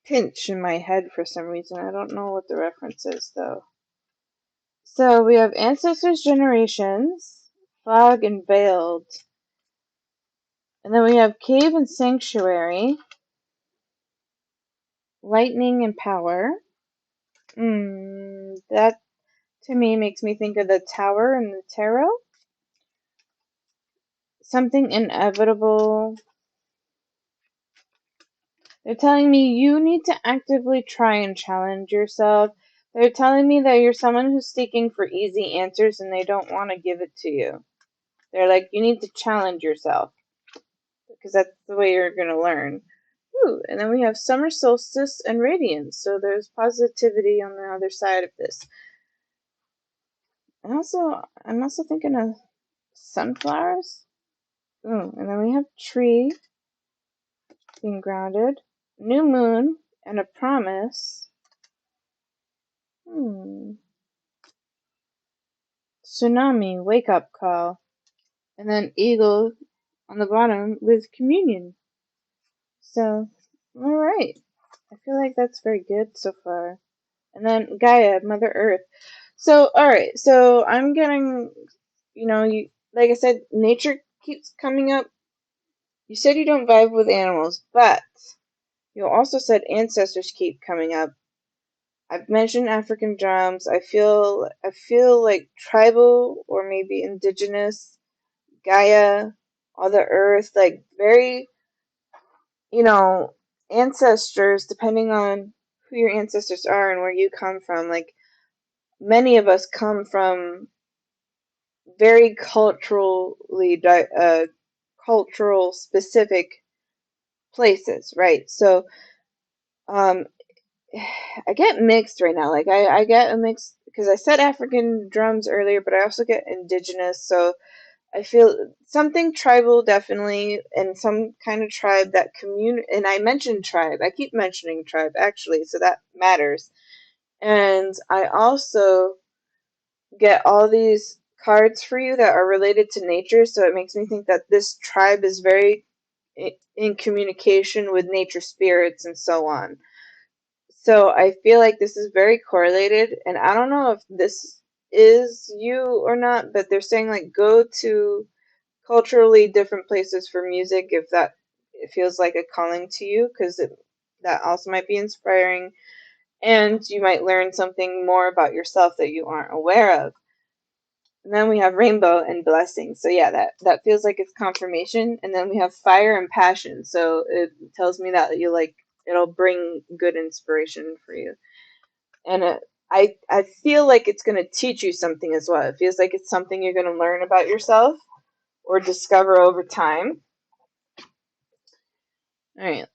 pinch in my head for some reason. I don't know what the reference is though. So we have ancestors, generations, fog and veiled. And then we have cave and sanctuary, lightning and power. That to me makes me think of the tower and the tarot. Something inevitable. They're telling me you need to actively try and challenge yourself. They're telling me that you're someone who's seeking for easy answers and they don't want to give it to you. They're like, you need to challenge yourself because that's the way you're going to learn. Ooh, and then we have summer solstice and radiance. So there's positivity on the other side of this. And I'm also thinking of sunflowers. Ooh, and then we have tree being grounded, new moon, and a promise. Tsunami, wake up call. And then eagle on the bottom with communion. So, alright. I feel like that's very good so far. And then Gaia, Mother Earth. So, alright, so I'm getting, you like I said, nature keeps coming up. You said you don't vibe with animals, but you also said ancestors keep coming up. I've mentioned African drums. I feel like tribal or maybe indigenous, Gaia, all the earth, like very, you know, ancestors, depending on who your ancestors are and where you come from. Like many of us come from very cultural specific places, right? So, um, I get mixed right now. Like I get a mix because I said African drums earlier, but I also get indigenous. So I feel something tribal definitely, and some kind of tribe that and I mentioned tribe. I keep mentioning tribe actually, so that matters. And I also get all these cards for you that are related to nature, so it makes me think that this tribe is very in communication with nature spirits and so on. So I feel like this is very correlated, and I don't know if this is you or not, but they're saying like go to culturally different places for music if that it feels like a calling to you, because that also might be inspiring, and you might learn something more about yourself that you aren't aware of. And then we have rainbow and blessing. So yeah, that feels like it's confirmation. And then we have fire and passion. So it tells me that you like it'll bring good inspiration for you. And I feel like it's going to teach you something as well. It feels like it's something you're going to learn about yourself or discover over time. All right,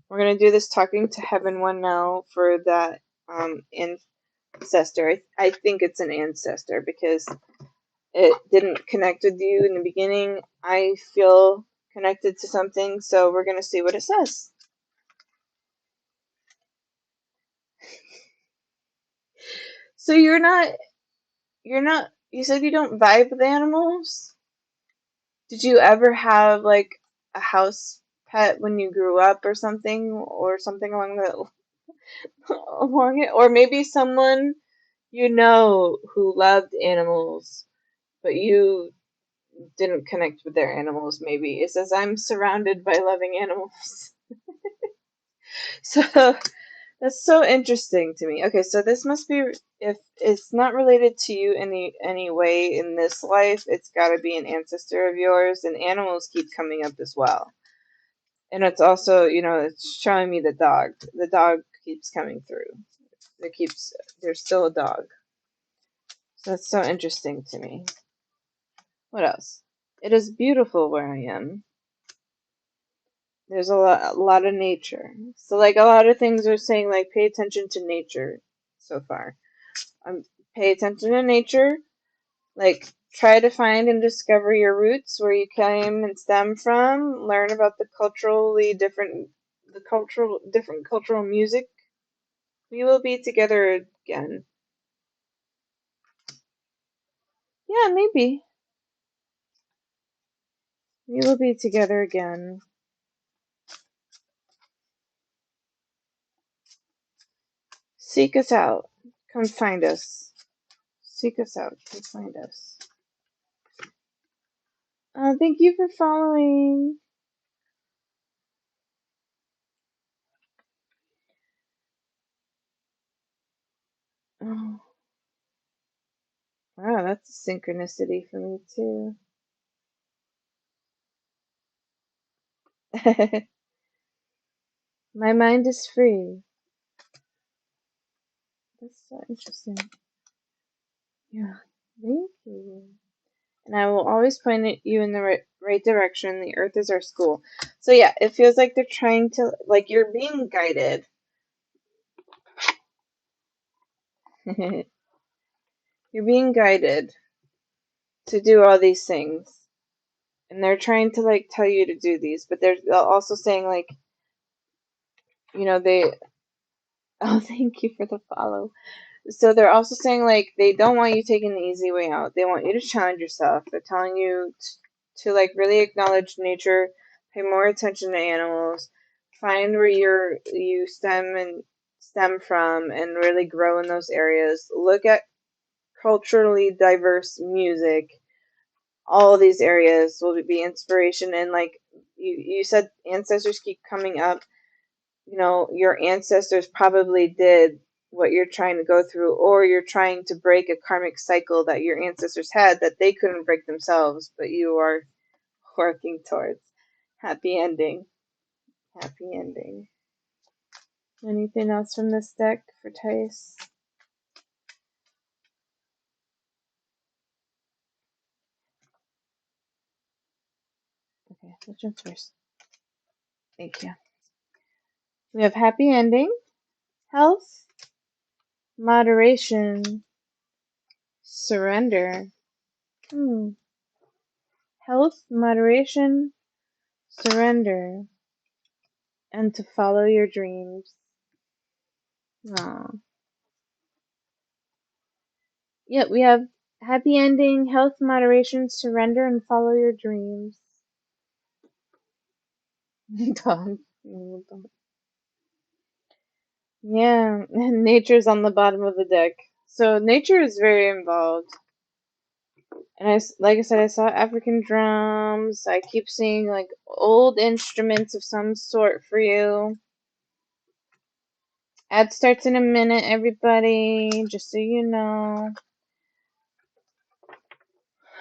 we're going to do this talking to heaven one now for that ancestor. I think it's an ancestor because it didn't connect with you in the beginning. I feel connected to something, so we're going to see what it says. So you said you don't vibe with animals? Did you ever have like a house pet when you grew up or something along along it, or maybe someone who loved animals, but you didn't connect with their animals? Maybe it says I'm surrounded by loving animals. So that's so interesting to me. Okay, so this must be if it's not related to you any way in this life, it's got to be an ancestor of yours, and animals keep coming up as well. And it's also, it's showing me the dog. The dog keeps coming through. There's still a dog. So that's so interesting to me. What else? It is beautiful where I am. There's a lot of nature. So like a lot of things are saying like pay attention to nature so far. Pay attention to nature. Like try to find and discover your roots, where you came and stem from. Learn about different cultural music. We will be together again. Yeah, maybe. We will be together again. Seek us out. Come find us. Seek us out. Come find us. Thank you for following. Oh, wow, that's a synchronicity for me too. My mind is free. That's so interesting. Yeah, thank you. And I will always point you in the right direction. The earth is our school. So yeah, it feels like they're trying to, like you're being guided. You're being guided to do all these things. And they're trying to like tell you to do these, but they're also saying like, they, oh, thank you for the follow. So they're also saying like they don't want you taking the easy way out. They want you to challenge yourself. They're telling you to like really acknowledge nature, pay more attention to animals, find where you stem from, and really grow in those areas. Look at culturally diverse music. All of these areas will be inspiration, and like you said, ancestors keep coming up. Your ancestors probably did what you're trying to go through, or you're trying to break a karmic cycle that your ancestors had that they couldn't break themselves, but you are working towards. Happy ending. Happy ending. Anything else from this deck for Tice? Okay, which one first? Thank you. We have happy ending, health, moderation, surrender. Health, moderation, surrender, and to follow your dreams. Aw. Yeah, we have happy ending, health, moderation, surrender, and follow your dreams. Dog. Yeah, and nature's on the bottom of the deck. So nature is very involved. And like I said, I saw African drums. I keep seeing like old instruments of some sort for you. Ad starts in a minute, everybody, just so you know.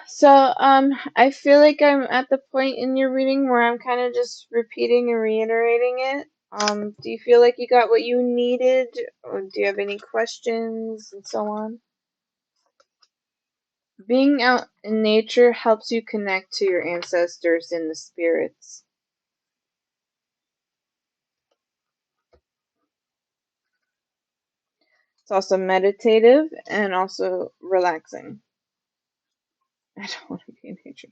So, I feel like I'm at the point in your reading where I'm kind of just repeating and reiterating it. Do you feel like you got what you needed, or do you have any questions and so on? Being out in nature helps you connect to your ancestors and the spirits. It's also meditative and also relaxing. I don't want to be in nature.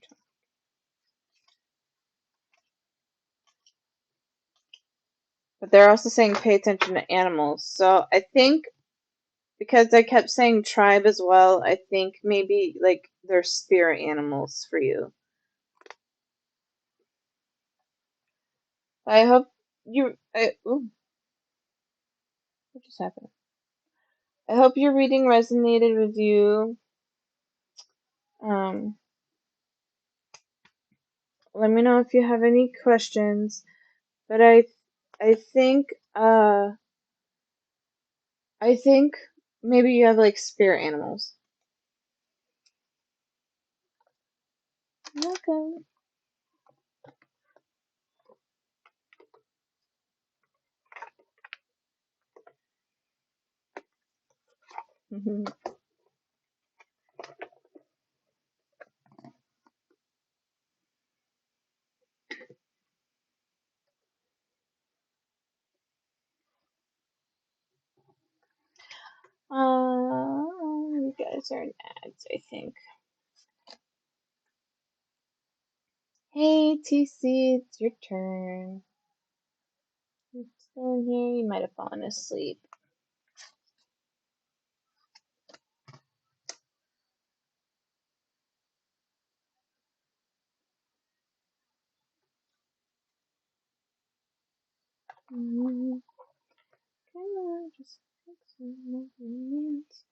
But they're also saying pay attention to animals. So I think because I kept saying tribe as well, I think maybe like they're spirit animals for you. I hope ooh, what just happened? I hope your reading resonated with you. Um, Let me know if you have any questions. But I think uh I think maybe you have like spirit animals. Okay. Mhm. You guys are in ads, I think. Hey, TC, it's your turn. You're still in here. You might have fallen asleep. Mm, Come on, just take some moments.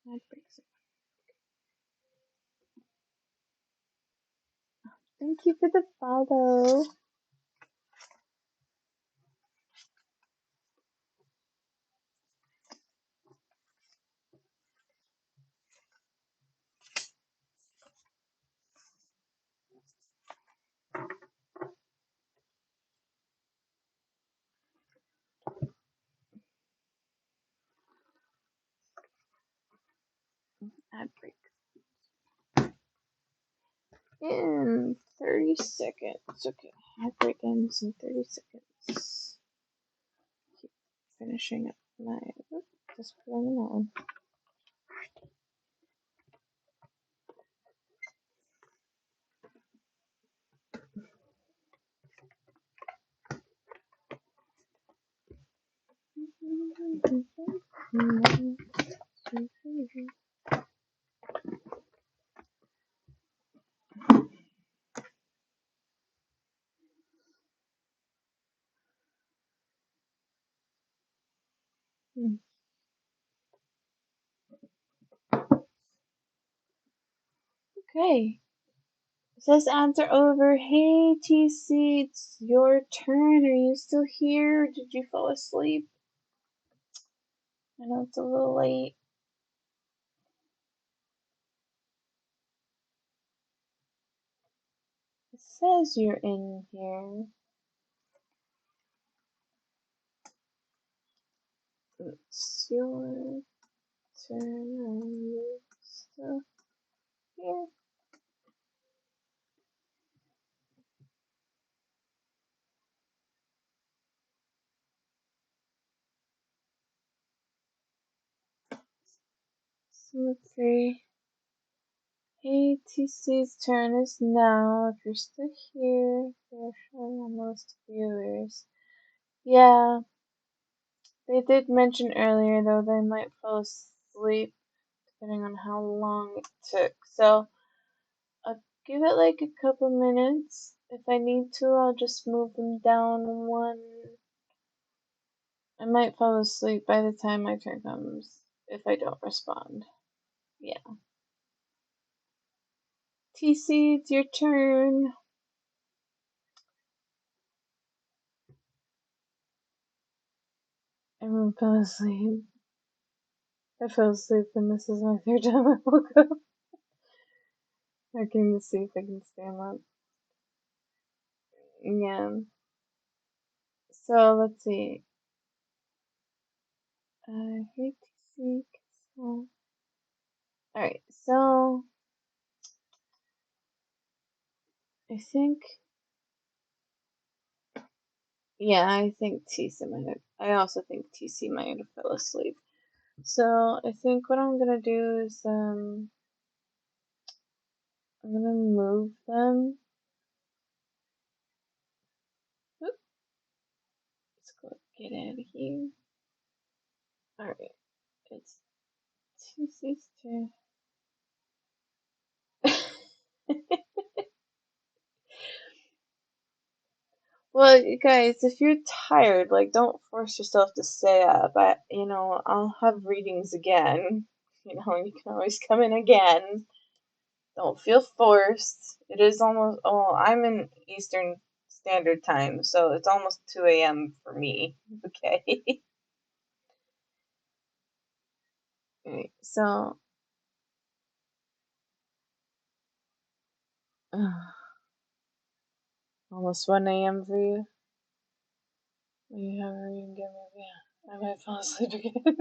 That breaks it. Thank you for the follow. Ad break. In 30 seconds. Okay, ad break ends in 30 seconds. Keep finishing up my. Just pulling it on. Okay. It says ads are over. Hey, TC, it's your turn. Are you still here? Did you fall asleep? I know it's a little late. It says you're in here. It's your turn. Are you still here? So let's see. Hey, TC's turn is now. If you're still here, they're showing on most viewers. Yeah, they did mention earlier though they might fall asleep depending on how long it took. So I'll give it like a couple minutes. If I need to, I'll just move them down one. I might fall asleep by the time my turn comes if I don't respond. Yeah. TC, it's your turn. Everyone fell asleep. I fell asleep and this is my third time I woke up. I can see if I can stand up. Yeah. So let's see. Here TC. Alright, so I think yeah, I think TC might have I also think TC might have fell asleep. So I think what I'm gonna do is I'm gonna move them. Oop, let's go get out of here. Alright, it's TC's turn. Well, you guys, if you're tired, like, don't force yourself to stay up. I'll have readings again. You can always come in again. Don't feel forced. It is almost, oh, I'm in Eastern Standard Time, so it's almost 2 a.m. for me. Okay. Alright, so Almost 1 a.m. for you. You have a reading again, maybe. Yeah, I might fall asleep again.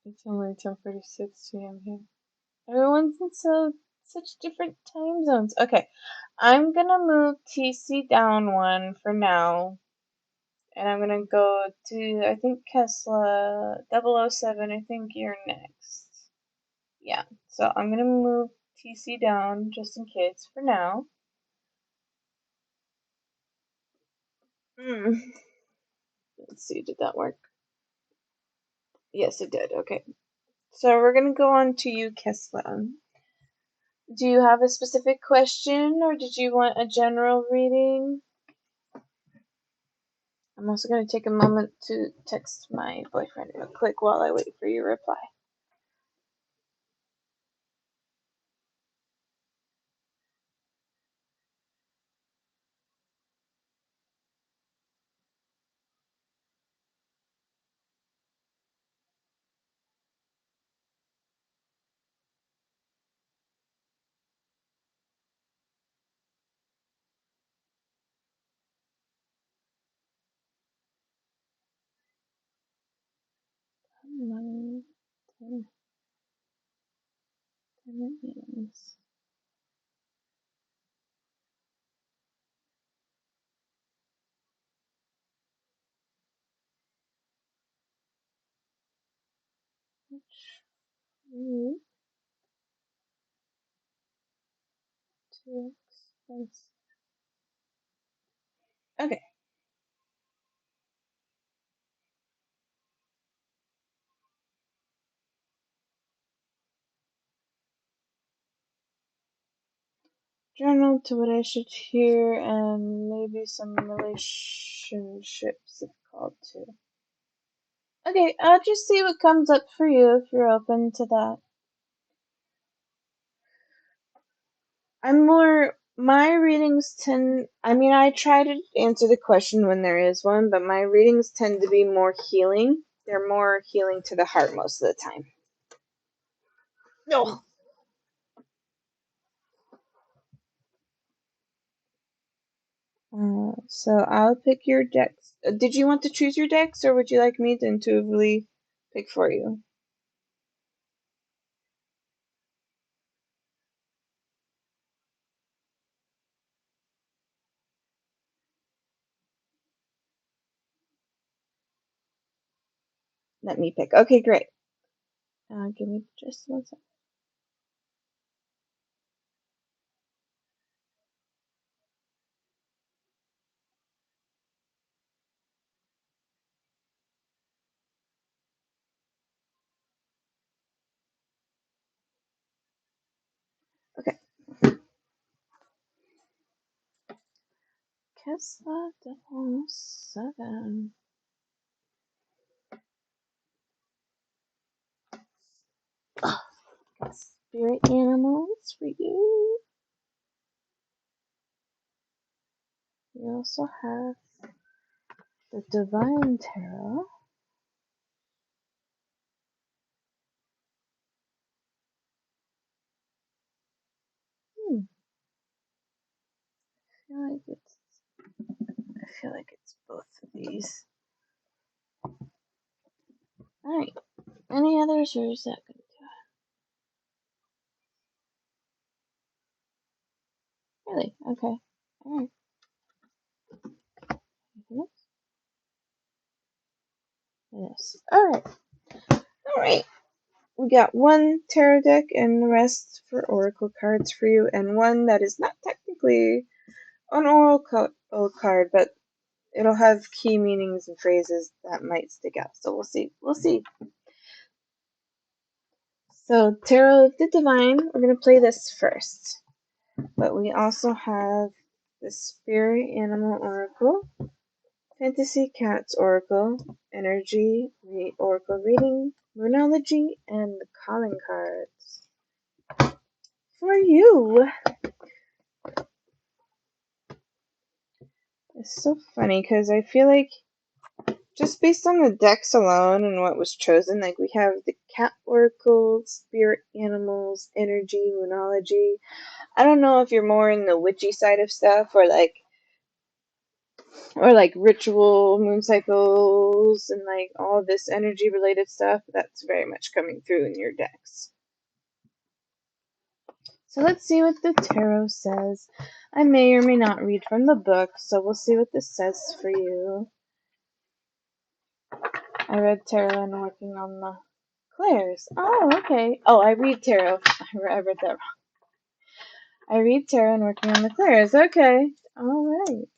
It's only 10:46 p.m. here. Everyone's in such different time zones. Okay, I'm gonna move TC down one for now, and I'm gonna go to I think Kesla 007. I think you're next. Yeah, so I'm gonna move TC down just in case for now. Hmm. Let's see, did that work? Yes, it did. Okay, so we're gonna go on to you, Kesla. Do you have a specific question, or did you want a general reading? I'm also going to take a moment to text my boyfriend real quick while I wait for your reply. Nine, 10, 10 meetings. Three, 2, expense. Okay. Journal to what I should hear and maybe some relationships if called to. Okay, I'll just see what comes up for you if you're open to that. My readings tend, I mean, I try to answer the question when there is one, but my readings tend to be more healing. They're more healing to the heart most of the time. No. So I'll pick your decks. Did you want to choose your decks, or would you like me to intuitively pick for you? Let me pick. Okay, great. Give me just one second. Okay. Kesla 007. Oh, got spirit animals for you. We also have the Divine Tarot. Hmm. I feel like it's both of these. Alright. Any others, or is that gonna do it? Really? Okay. Alright. Anything else? Yes. Alright. Alright. We got one tarot deck and the rest for oracle cards for you, and one that is not technically an oracle card, but it'll have key meanings and phrases that might stick out. So we'll see. We'll see. So Tarot of the Divine, we're gonna play this first. But we also have the Spirit Animal Oracle, Fantasy Cats Oracle, Energy Oracle Reading, Moonology, and the Calling Cards. For you! It's so funny because I feel like just based on the decks alone and what was chosen, like we have the cat oracle, spirit animals, energy, moonology. I don't know if you're more in the witchy side of stuff or like ritual moon cycles and like all this energy related stuff. That's very much coming through in your decks. So let's see what the tarot says. I may or may not read from the book, so we'll see what this says for you. I read tarot and working on the clairs. Oh, okay. Oh, I read tarot. I read that wrong. I read tarot and working on the clairs. Okay. All right.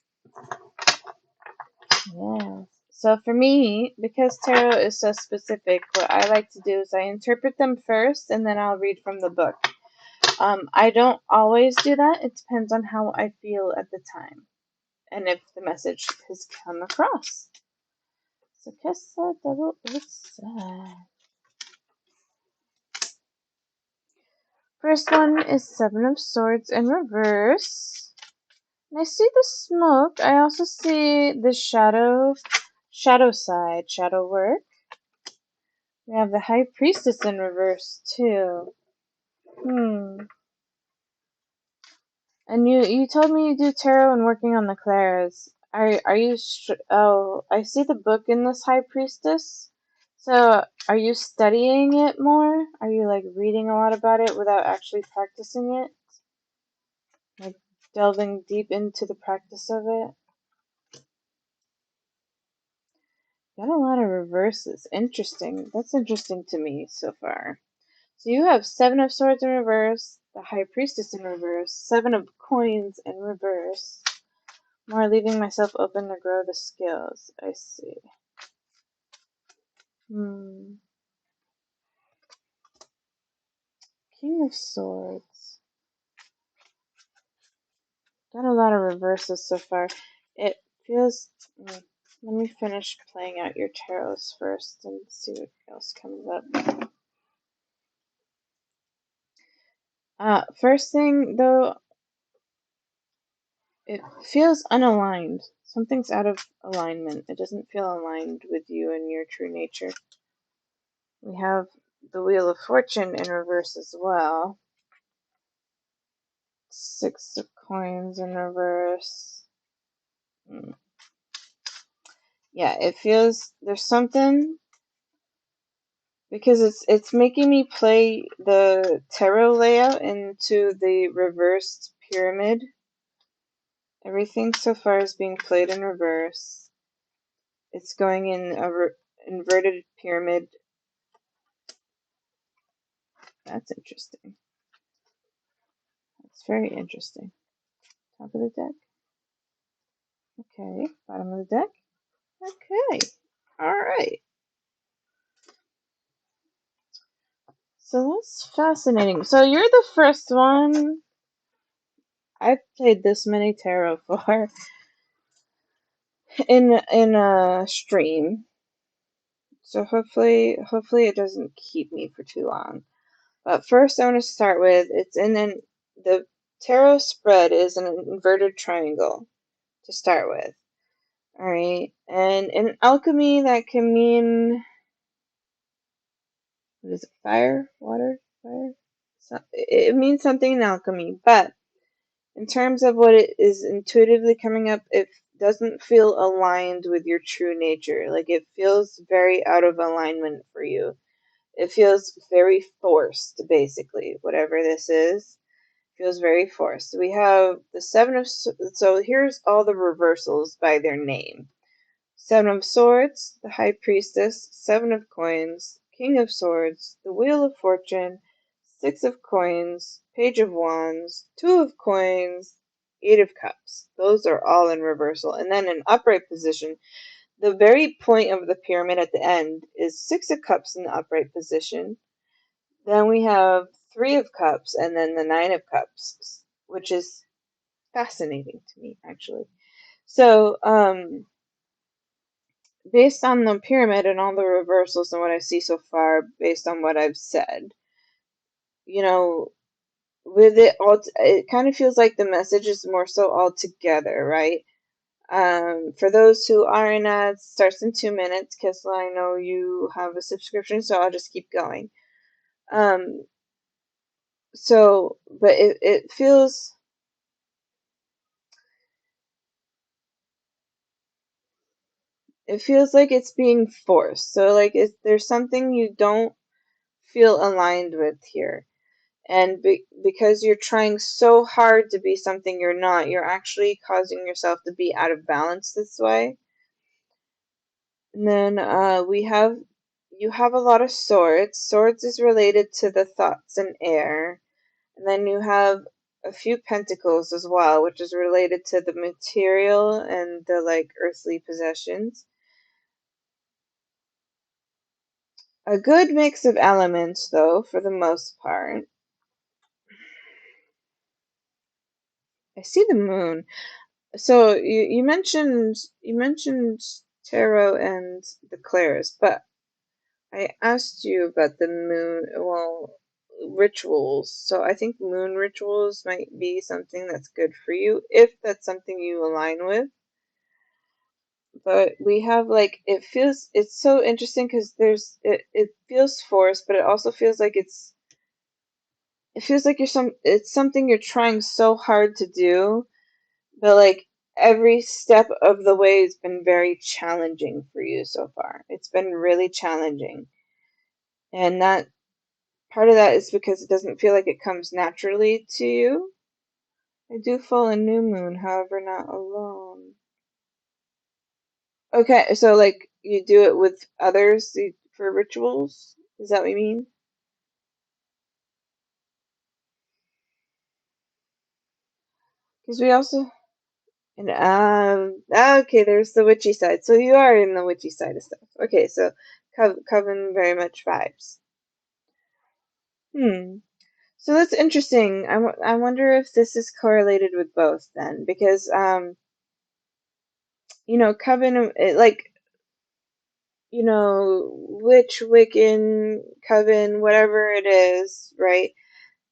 Yes. So for me, because tarot is so specific, what I like to do is I interpret them first and then I'll read from the book. I don't always do that. It depends on how I feel at the time and if the message has come across. So, Kessa Devil Ursa. First one is Seven of Swords in reverse. And I see the smoke. I also see the shadow side, shadow work. We have the High Priestess in reverse too. And you told me you do tarot and working on the clairs. Are you? Oh, I see the book in this High Priestess. So are you studying it more? Are you like reading a lot about it without actually practicing it? Like delving deep into the practice of it? Got a lot of reverses. Interesting. That's interesting to me so far. So you have Seven of Swords in reverse, the High Priestess in reverse, Seven of Coins in reverse. More leaving myself open to grow the skills. I see. King of Swords. Got a lot of reverses so far. It feels... Let me finish playing out your tarots first and see what else comes up. First thing, though, it feels unaligned. Something's out of alignment. It doesn't feel aligned with you and your true nature. We have the Wheel of Fortune in reverse as well. Six of Coins in reverse. Yeah, it feels there's something because it's making me play the tarot layout into the reversed pyramid. Everything so far is being played in reverse. It's going in a inverted pyramid. That's interesting. That's very interesting. Top of the deck. Okay, bottom of the deck. Okay, all right. So that's fascinating. So you're the first one I've played this many tarot for in a stream. So hopefully it doesn't keep me for too long. But first I want to start with the tarot spread is an inverted triangle to start with. Alright. And in alchemy that can mean what is it? Fire? Water? Fire? So, it means something in alchemy, but in terms of what it is intuitively coming up, it doesn't feel aligned with your true nature. Like it feels very out of alignment for you. It feels very forced, basically. Whatever this is, feels very forced. We have the so here's all the reversals by their name. Seven of Swords, the High Priestess, Seven of Coins, King of Swords, the Wheel of Fortune, Six of Coins, Page of Wands, Two of Coins, Eight of Cups. Those are all in reversal. And then in upright position, the very point of the pyramid at the end is Six of Cups in the upright position. Then we have Three of Cups and then the Nine of Cups, which is fascinating to me, actually. So, based on the pyramid and all the reversals and what I see so far, based on what I've said, you know, with it all, it kind of feels like the message is more so all together, right? For those who are in ads, starts in 2 minutes. Kissel, I know you have a subscription, so I'll just keep going. Um, but it feels like it's being forced. So like there's something you don't feel aligned with here. And because you're trying so hard to be something you're not, you're actually causing yourself to be out of balance this way. And then we have you have a lot of swords. Swords is related to the thoughts and air. And then you have a few pentacles as well, which is related to the material and the like earthly possessions. A good mix of elements though, for the most part. I see the moon. So you mentioned tarot and the clairs, but I asked you about the moon, well, rituals. So I think moon rituals might be something that's good for you if that's something you align with. But we have like it's so interesting because it feels forced, but it also feels like it feels like it's something you're trying so hard to do, but like every step of the way has been very challenging for you so far. It's been really challenging. And that part of that is because it doesn't feel like it comes naturally to you. I do full and new moon, however, not alone. Okay, so like you do it with others for rituals? Is that what you mean? Because we also and okay, there's the witchy side. So you are in the witchy side of stuff. Okay, so coven very much vibes. Hmm. So that's interesting. I wonder if this is correlated with both then, because coven like witch, Wiccan, coven, whatever it is, right?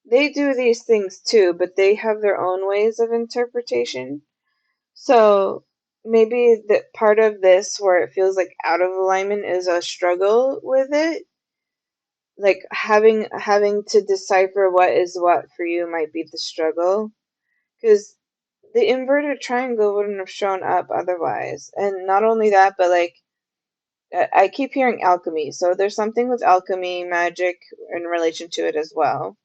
They do these things too, but they have their own ways of interpretation. So maybe that part of this where it feels like out of alignment is a struggle with it. Like having to decipher what is what for you might be the struggle. Because the inverted triangle wouldn't have shown up otherwise. And not only that, but like I keep hearing alchemy. So there's something with alchemy, magic in relation to it as well.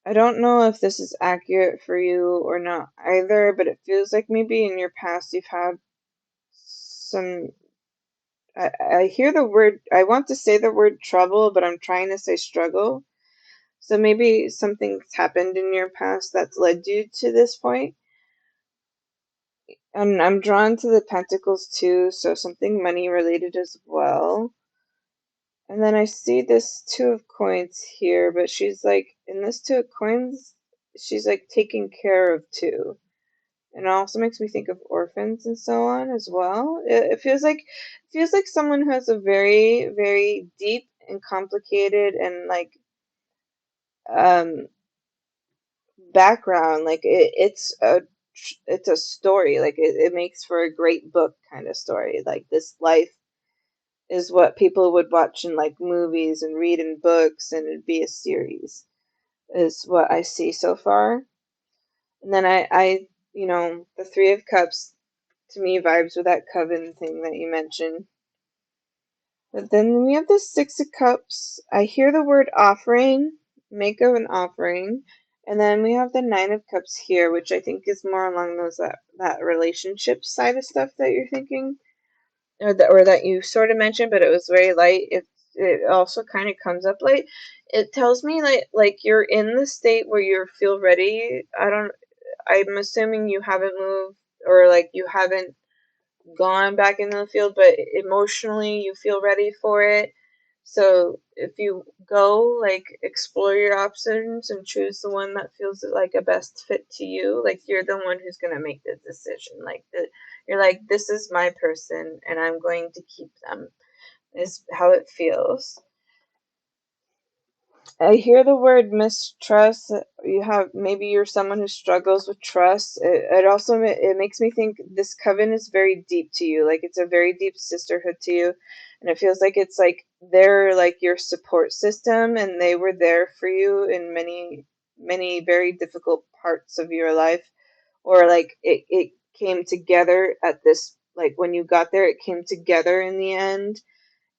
I don't know if this is accurate for you or not either, but it feels like maybe in your past you've had some. I hear the word, I want to say the word trouble, but I'm trying to say struggle. So maybe something's happened in your past that's led you to this point. And I'm drawn to the pentacles too, so something money related as well. And then I see this two of coins here, but she's like, in this two of coins, she's like taking care of two. And it also makes me think of orphans and so on as well. It feels like someone who has a very, very deep and complicated and like um background. Like it's a story. Like it makes for a great book kind of story. Like this life is what people would watch in like movies and read in books, and it'd be a series, is what I see so far. And then the Three of Cups to me vibes with that coven thing that you mentioned. But then we have the Six of Cups. I hear the word offering, make of an offering. And then we have the Nine of Cups here, which I think is more along that relationship side of stuff that you're thinking. Or that you sort of mentioned, but it was very light. It also kind of comes up light. It tells me like you're in the state where you feel ready. I'm assuming you haven't moved or like you haven't gone back into the field, but emotionally you feel ready for it. So if you go, like explore your options and choose the one that feels like a best fit to you, like you're the one who's gonna make the decision. You're like, this is my person, and I'm going to keep them. Is how it feels. I hear the word mistrust. You have maybe you're someone who struggles with trust. It also it makes me think this coven is very deep to you. Like it's a very deep sisterhood to you, and it feels like it's like they're like your support system, and they were there for you in many very difficult parts of your life, or like it came together at this like when you got there, it came together in the end,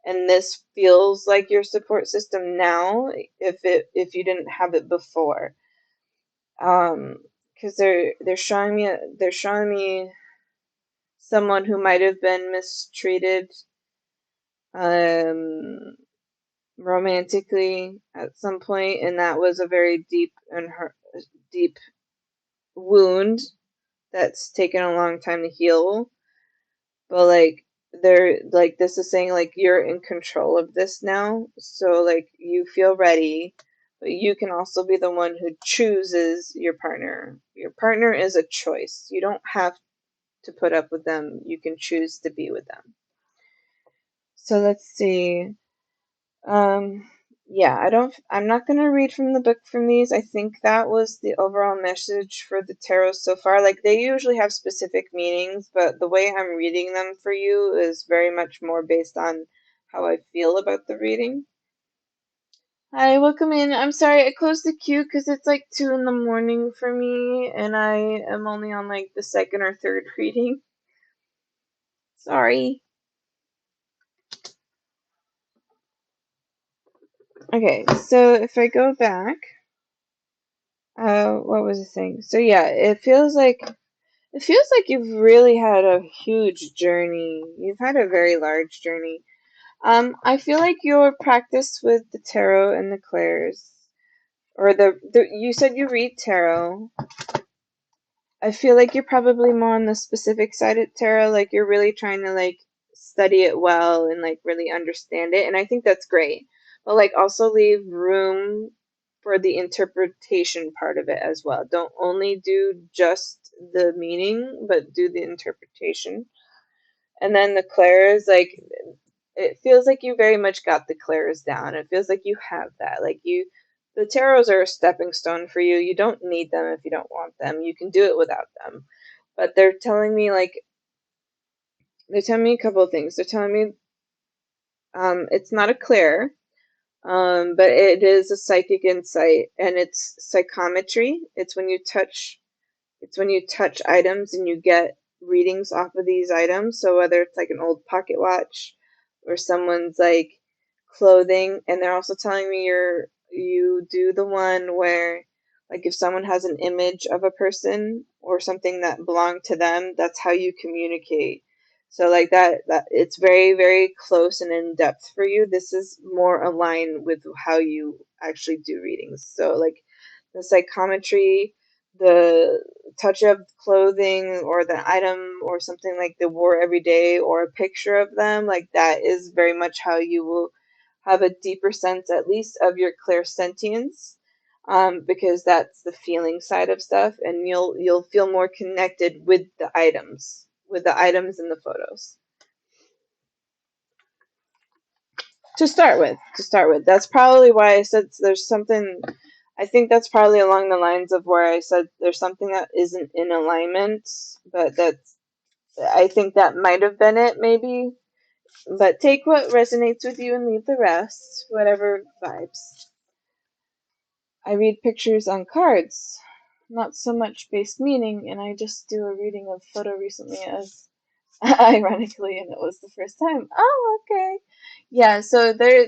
and this feels like your support system now if you didn't have it before. Because they're showing me someone who might have been mistreated um romantically at some point, and that was a very deep wound that's taken a long time to heal. But like they're like this is saying like you're in control of this now. So like you feel ready, but you can also be the one who chooses your partner. Your partner is a choice. You don't have to put up with them. You can choose to be with them. So let's see. Um yeah, I'm not going to read from the book from these. I think that was the overall message for the tarot so far. Like they usually have specific meanings, but the way I'm reading them for you is very much more based on how I feel about the reading. Hi, welcome in. I'm sorry I closed the queue because it's like 2 in the morning for me and I am only on like the second or third reading. Sorry. Okay, so if I go back, what was I saying? So yeah, it feels like you've really had a huge journey. You've had a very large journey. I feel like your practice with the tarot and the clairs, or you said you read tarot. I feel like you're probably more on the specific side of tarot, like you're really trying to like study it well and like really understand it, and I think that's great. But like also leave room for the interpretation part of it as well. Don't only do just the meaning, but do the interpretation. And then the clairs, like it feels like you very much got the clairs down. It feels like you have that. Like the tarots are a stepping stone for you. You don't need them if you don't want them. You can do it without them. But they're telling me a couple of things. They're telling me it's not a clair, but it is a psychic insight, and it's psychometry. It's when you touch items and you get readings off of these items. So whether it's like an old pocket watch or someone's like clothing, and they're also telling me you do the one where like if someone has an image of a person or something that belonged to them, that's how you communicate. So like that it's very, very close and in depth for you. This is more aligned with how you actually do readings. So like the psychometry, the touch of clothing or the item or something like they wore every day or a picture of them, like that is very much how you will have a deeper sense, at least, of your clairsentience, because that's the feeling side of stuff, and you'll feel more connected with the items and the photos. To start with, that's probably why I said there's something. I think that's probably along the lines of where I said there's something that isn't in alignment, but I think that might have been it, maybe. But take what resonates with you and leave the rest, whatever vibes. I read pictures on cards, not so much based meaning, and I just do a reading of photo recently as ironically, and it was the first time. Oh, okay. Yeah, so there,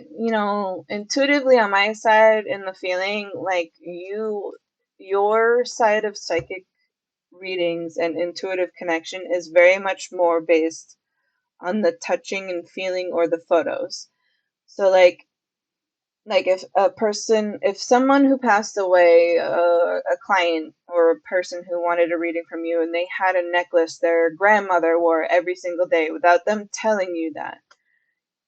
intuitively on my side in the feeling, like your side of psychic readings and intuitive connection is very much more based on the touching and feeling or the photos. So like if someone who passed away, a client or a person who wanted a reading from you, and they had a necklace their grandmother wore every single day without them telling you that,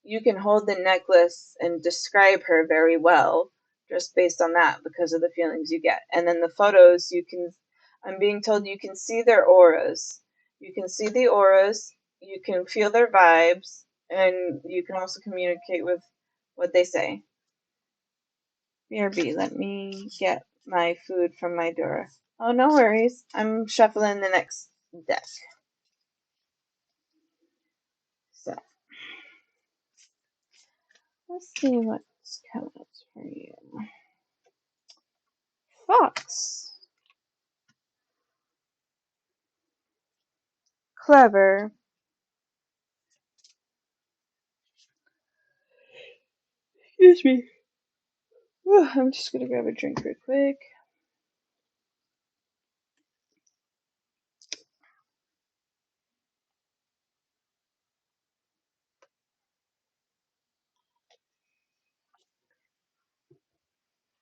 you can hold the necklace and describe her very well just based on that because of the feelings you get. And then the photos, I'm being told you can see their auras. You can see the auras, you can feel their vibes, and you can also communicate with what they say. BRB, let me get my food from my door. Oh, no worries. I'm shuffling the next deck. So, let's see what's coming up for you. Fox. Clever. Excuse me. Whew, I'm just gonna grab a drink real quick.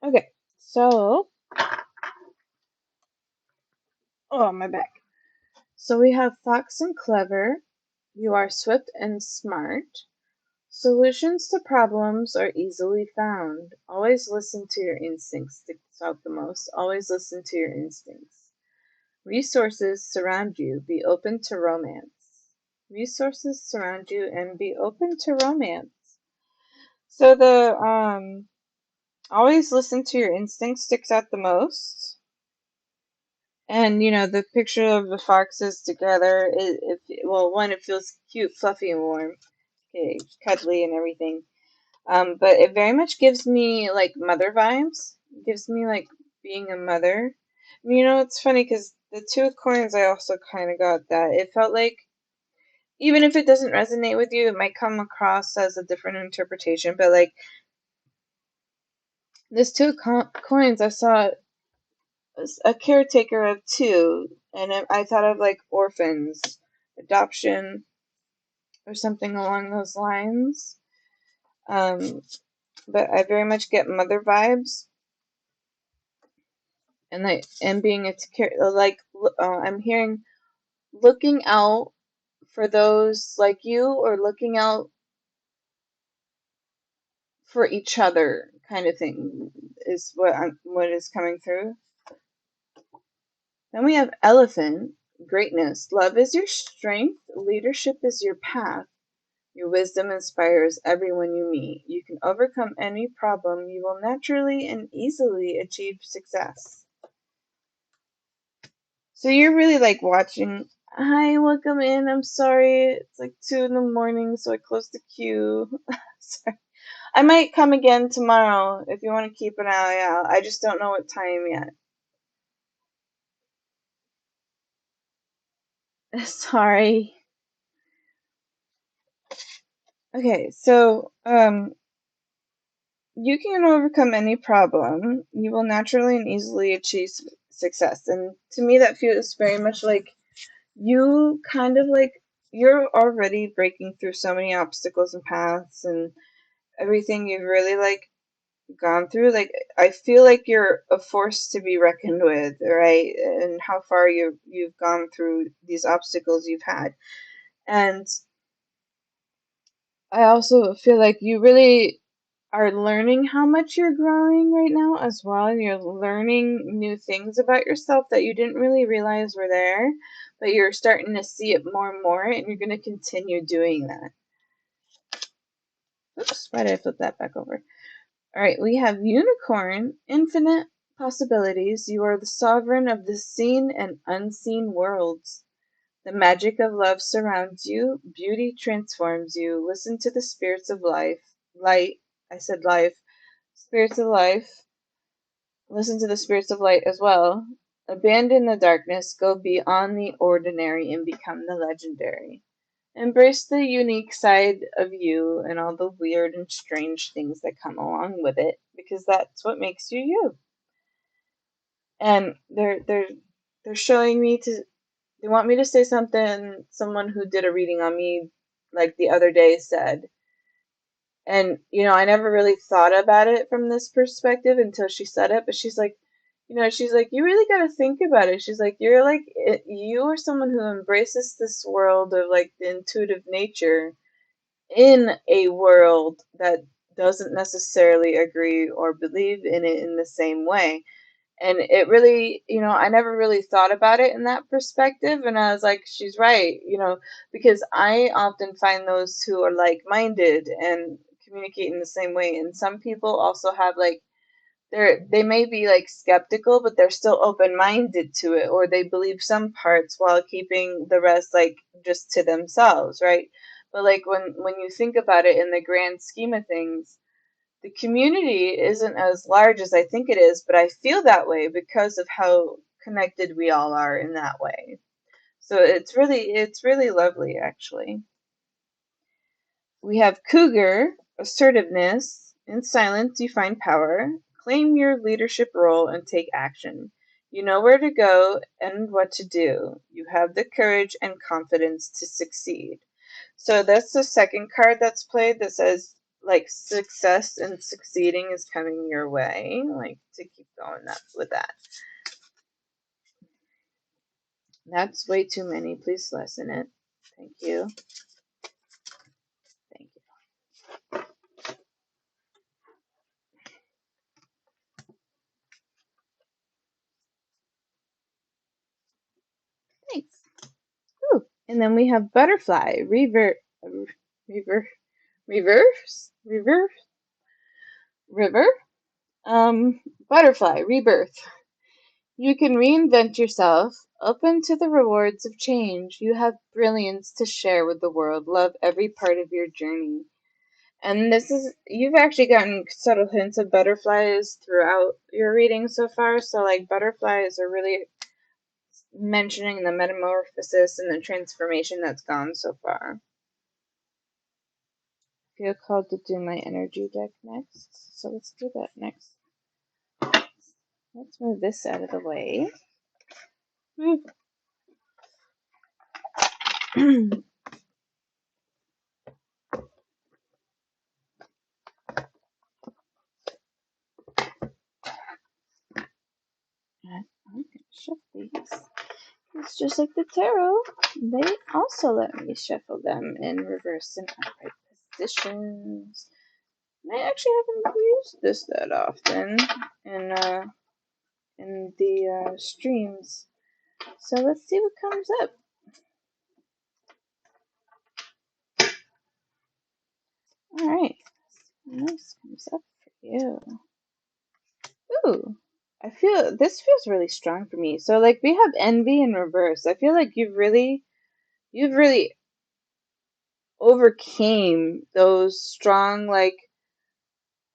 Okay, so, oh, my back. So we have Fox and Clever. You are swift and smart. Solutions to problems are easily found. Always listen to your instincts. Sticks out the most. Always listen to your instincts. Resources surround you. Be open to romance. Resources surround you and be open to romance. So the always listen to your instincts sticks out the most. And the picture of the foxes together, well, one, it feels cute, fluffy, and warm, okay, cuddly, and everything. But it very much gives me like mother vibes. It gives me like being a mother. It's funny because the two of coins, I also kind of got that. It felt like even if it doesn't resonate with you, it might come across as a different interpretation. But like this two of coins, I saw a caretaker of two, and I thought of like orphans, adoption, or something along those lines. Um, but I very much get mother vibes, and being like I'm hearing looking out for those like you, or looking out for each other, kind of thing, is what is coming through. Then we have elephant, greatness. Love is your strength, leadership is your path. Your wisdom inspires everyone you meet. You can overcome any problem. You will naturally and easily achieve success. So you're really like watching. Hi, welcome in. I'm sorry. It's like 2 in the morning, so I closed the queue. Sorry. I might come again tomorrow if you want to keep an eye out. I just don't know what time yet. Sorry. Okay, so you can overcome any problem. You will naturally and easily achieve success. And to me, that feels very much like you kind of like you're already breaking through so many obstacles and paths and everything you've really like gone through. Like I feel like you're a force to be reckoned with, right? And how far you've gone through these obstacles you've had. And I also feel like you really are learning how much you're growing right now as well. And you're learning new things about yourself that you didn't really realize were there, but you're starting to see it more and more, and you're going to continue doing that. Oops, why did I flip that back over? All right, we have unicorn, infinite possibilities. You are the sovereign of the seen and unseen worlds. The magic of love surrounds you. Beauty transforms you. Listen to the spirits of life. Light. I said life. Spirits of life. Listen to the spirits of light as well. Abandon the darkness. Go beyond the ordinary and become the legendary. Embrace the unique side of you and all the weird and strange things that come along with it, because that's what makes you you. And they're showing me to they want me to say something someone who did a reading on me like the other day said. And I never really thought about it from this perspective until she said it, but she's like, you really got to think about it. She's like, you are someone who embraces this world of like the intuitive nature in a world that doesn't necessarily agree or believe in it in the same way. And it really, I never really thought about it in that perspective. And I was like, she's right, because I often find those who are like minded and communicate in the same way. And some people also have like they may be like skeptical, but they're still open-minded to it, or they believe some parts while keeping the rest like just to themselves, right? But like when you think about it in the grand scheme of things, the community isn't as large as I think it is, but I feel that way because of how connected we all are in that way. So it's really lovely actually. We have cougar, assertiveness. In silence, you find power. Claim your leadership role and take action. You know where to go and what to do. You have the courage and confidence to succeed. So that's the second card that's played that says, like, success and succeeding is coming your way. Like, to keep going with that. That's way too many. Please lessen it. Thank you. Thank you. Thanks. Ooh. And then we have butterfly, rever, reverse, river. Butterfly, rebirth. You can reinvent yourself, open to the rewards of change. You have brilliance to share with the world. Love every part of your journey. And you've actually gotten subtle hints of butterflies throughout your reading so far. So, like, butterflies are really mentioning the metamorphosis and the transformation that's gone so far. I feel called to do my energy deck next. So, let's do that next. Let's move this out of the way. I'm going to shuffle these. It's just like the tarot. They also let me shuffle them in reverse and upright positions. I actually haven't used this that often in the streams. So let's see what comes up. All right, this comes up for you. Ooh, this feels really strong for me. So like we have envy in reverse. I feel like you've really overcame those strong like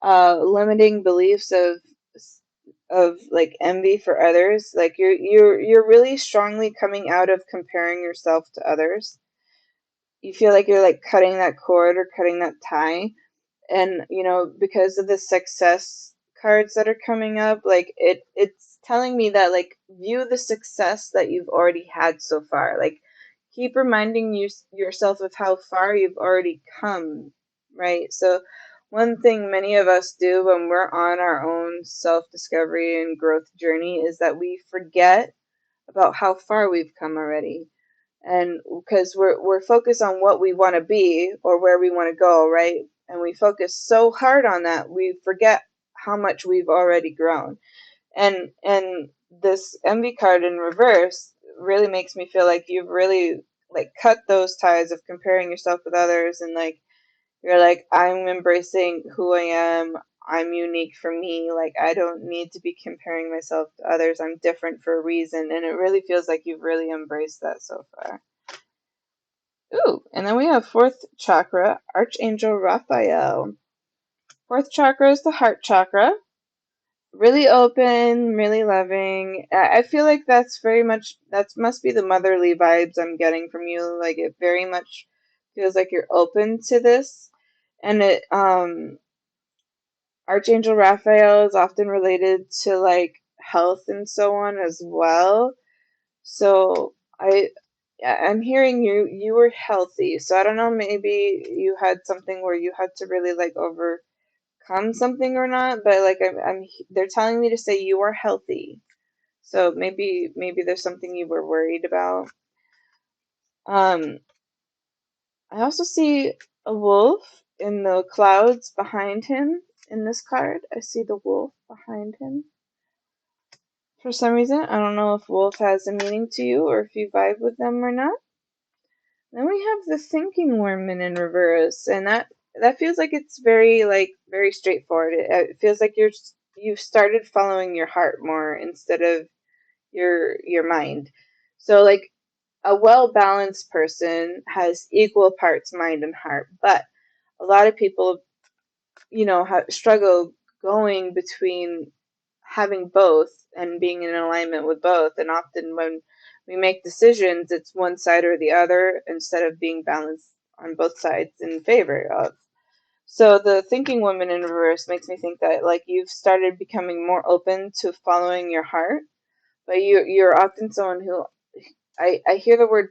limiting beliefs of like envy for others. Like you're really strongly coming out of comparing yourself to others. You feel like you're like cutting that cord or cutting that tie, and because of the success cards that are coming up, like it's telling me that like view the success that you've already had so far. Like keep reminding yourself of how far you've already come, right? So one thing many of us do when we're on our own self-discovery and growth journey is that we forget about how far we've come already, and because we're focused on what we want to be or where we want to go, right? And we focus so hard on that we forget how much we've already grown. And this envy card in reverse really makes me feel like you've really like cut those ties of comparing yourself with others, and like you're like, I'm embracing who I am. I'm unique for me. Like, I don't need to be comparing myself to others. I'm different for a reason. And it really feels like you've really embraced that so far. Ooh, and then we have fourth chakra, Archangel Raphael. Fourth chakra is the heart chakra. Really open, really loving. I feel like that's very much, that must be the motherly vibes I'm getting from you. Like, it very much feels like you're open to this. And Archangel Raphael is often related to like health and so on as well. So I'm hearing you were healthy. So I don't know, maybe you had something where you had to really like overcome something or not, but like they're telling me to say you are healthy. So maybe there's something you were worried about. Um I also see a wolf in the clouds behind him in this card. I see the wolf behind him. For some reason, I don't know if wolf has a meaning to you or if you vibe with them or not. Then we have the thinking woman in reverse, and that feels like it's very straightforward. It feels like you're you've started following your heart more instead of your mind. So like a well balanced person has equal parts mind and heart, but a lot of people, struggle going between having both and being in alignment with both. And often when we make decisions, it's one side or the other instead of being balanced on both sides in favor of. So the thinking woman in reverse makes me think that like you've started becoming more open to following your heart, but you're often someone who I hear the word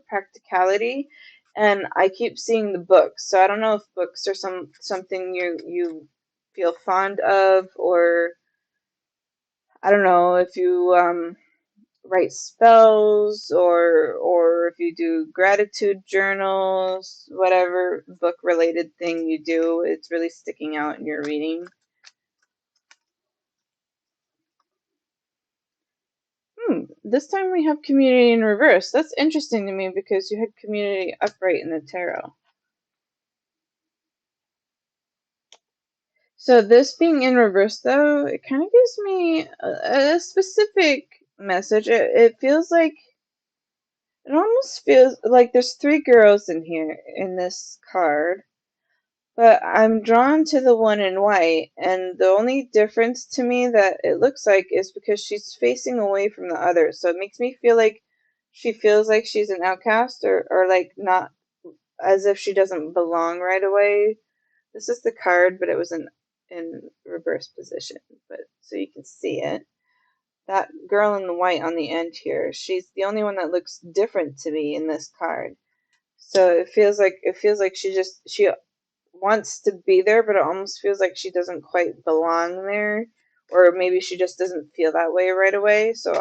practicality, and I keep seeing the books. So I don't know if books are something you feel fond of, or I don't know if you write spells, or if you do gratitude journals, whatever book related thing you do, it's really sticking out in your reading. This time we have community in reverse. That's interesting to me because you had community upright in the tarot. So this being in reverse, though, it kind of gives me a specific message. It feels like, it almost feels like there's three girls in here in this card, but I'm drawn to the one in white, and the only difference to me that it looks like is because she's facing away from the others. So it makes me feel like she feels like she's an outcast, or like not, as if she doesn't belong right away. This is the card, but it was in reverse position, but so you can see it. That girl in the white on the end here, she's the only one that looks different to me in this card. So it feels like she wants to be there, but it almost feels like she doesn't quite belong there, or maybe she just doesn't feel that way right away. So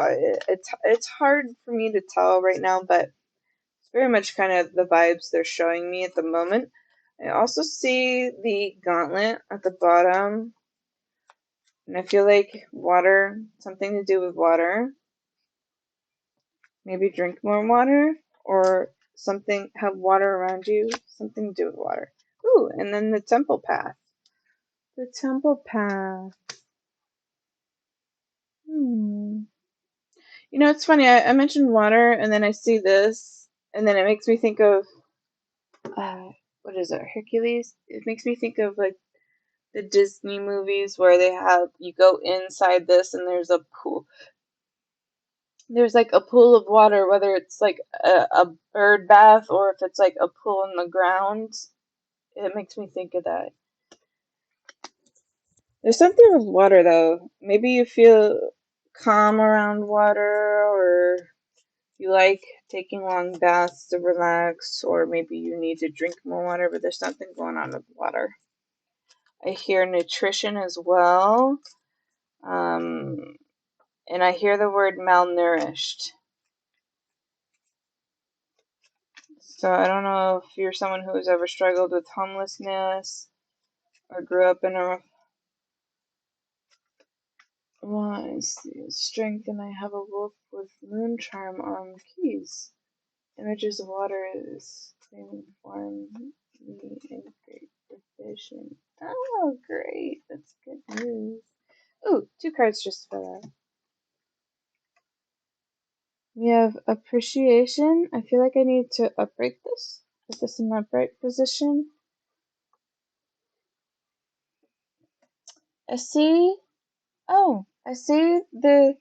it's hard for me to tell right now, but it's very much kind of the vibes they're showing me at the moment. I also see the gauntlet at the bottom, and I feel like water, something to do with water. Maybe drink more water, or something, have water around you, something to do with water. Ooh, and then the temple path. The temple path. Hmm. It's funny. I mentioned water, and then I see this, and then it makes me think of, uh, what is it, Hercules? It makes me think of like the Disney movies where they have you go inside this and there's a pool. There's like a pool of water, whether it's like a bird bath or if it's like a pool in the ground. It makes me think of that. There's something with water though. Maybe you feel calm around water, or you like taking long baths to relax, or maybe you need to drink more water, but there's something going on with water. I hear nutrition as well. Um, and I hear the word malnourished. So I don't know if you're someone who has ever struggled with homelessness or grew up in a strength, and I have a wolf with moon charm on keys. Images of water is claiming form me in great division. Oh, great. That's good news. Ooh, two cards just fell out. We have appreciation. I feel like I need to upright this. Put this in the upright position. I see the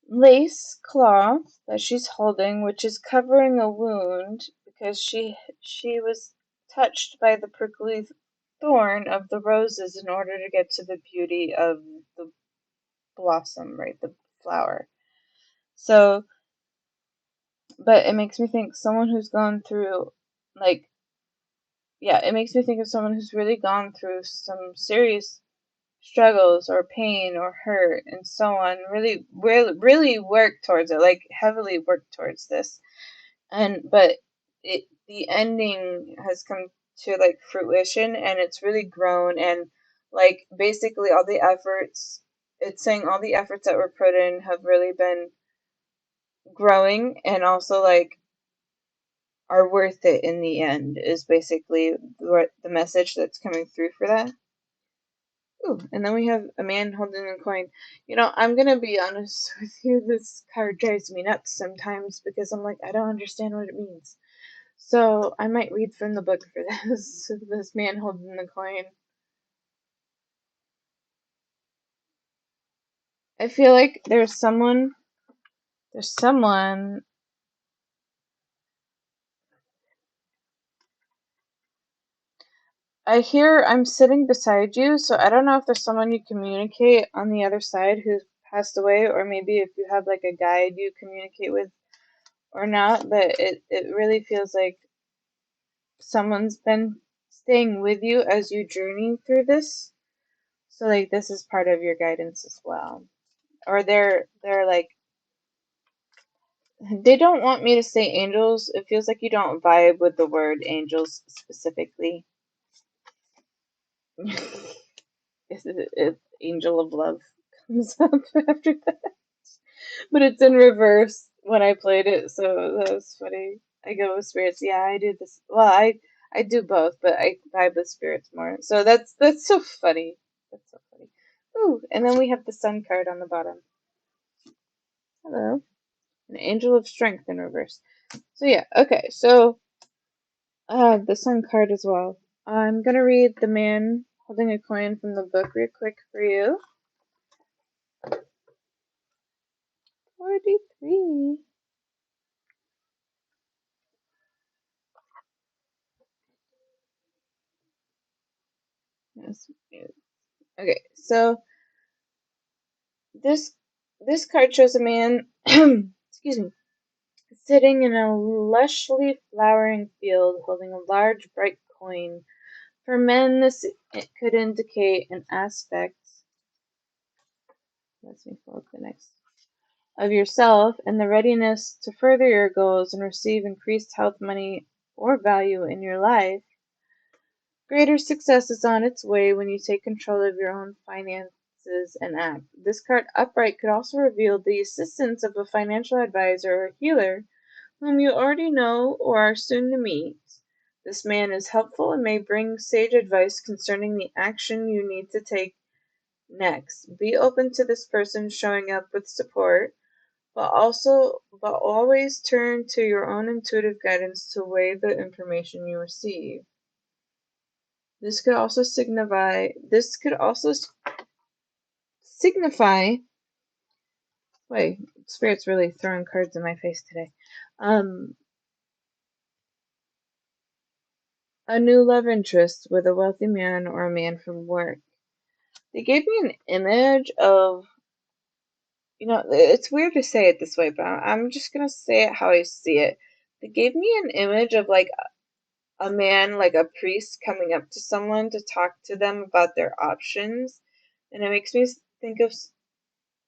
lace cloth that she's holding, which is covering a wound because she was touched by the prickly thorn of the roses in order to get to the beauty of the blossom, right? The flower. So, but it makes me think someone who's gone through, like, yeah, it makes me think of someone who's really gone through some serious struggles or pain or hurt and so on, really work towards it, like heavily work towards this. And but the ending has come to like fruition, and it's really grown, and like basically all the efforts, it's saying all the efforts that were put in have really been growing, and also like are worth it in the end, is basically what the message that's coming through for that. Ooh, and then we have a man holding a coin. I'm gonna be honest with you, this card drives me nuts sometimes because I'm like, I don't understand what it means. So I might read from the book for this. This man holding the coin. I feel like there's someone. I hear I'm sitting beside you, so I don't know if there's someone you communicate on the other side who's passed away, or maybe if you have like a guide you communicate with or not, but it really feels like someone's been staying with you as you journey through this. So like this is part of your guidance as well. Or they're like they don't want me to say angels. It feels like you don't vibe with the word angels specifically. If Angel of Love comes up after that. But it's in reverse when I played it, so that was funny. I go with spirits. Yeah, I do this. Well, I do both, but I vibe with spirits more. So that's so funny. That's so funny. Ooh, and then we have the Sun card on the bottom. Hello, an Angel of Strength in reverse. So yeah, okay. So the Sun card as well. I'm gonna read the man holding a coin from the book real quick for you. 43. Yes. Okay, so this this card shows a man, excuse me, sitting in a lushly flowering field, holding a large, bright coin. For men, this it could indicate an aspect. Let me pull up the next of yourself and the readiness to further your goals and receive increased health, money, or value in your life. Greater success is on its way when you take control of your own finances and act. This card upright could also reveal the assistance of a financial advisor or healer whom you already know or are soon to meet. This man is helpful and may bring sage advice concerning the action you need to take next. Be open to this person showing up with support, but always turn to your own intuitive guidance to weigh the information you receive. This could also signify. Wait, Spirit's really throwing cards in my face today. Um, a new love interest with a wealthy man or a man from work. They gave me an image of, it's weird to say it this way, but I'm just gonna say it how I see it. They gave me an image of like a man, like a priest, coming up to someone to talk to them about their options, and it makes me think of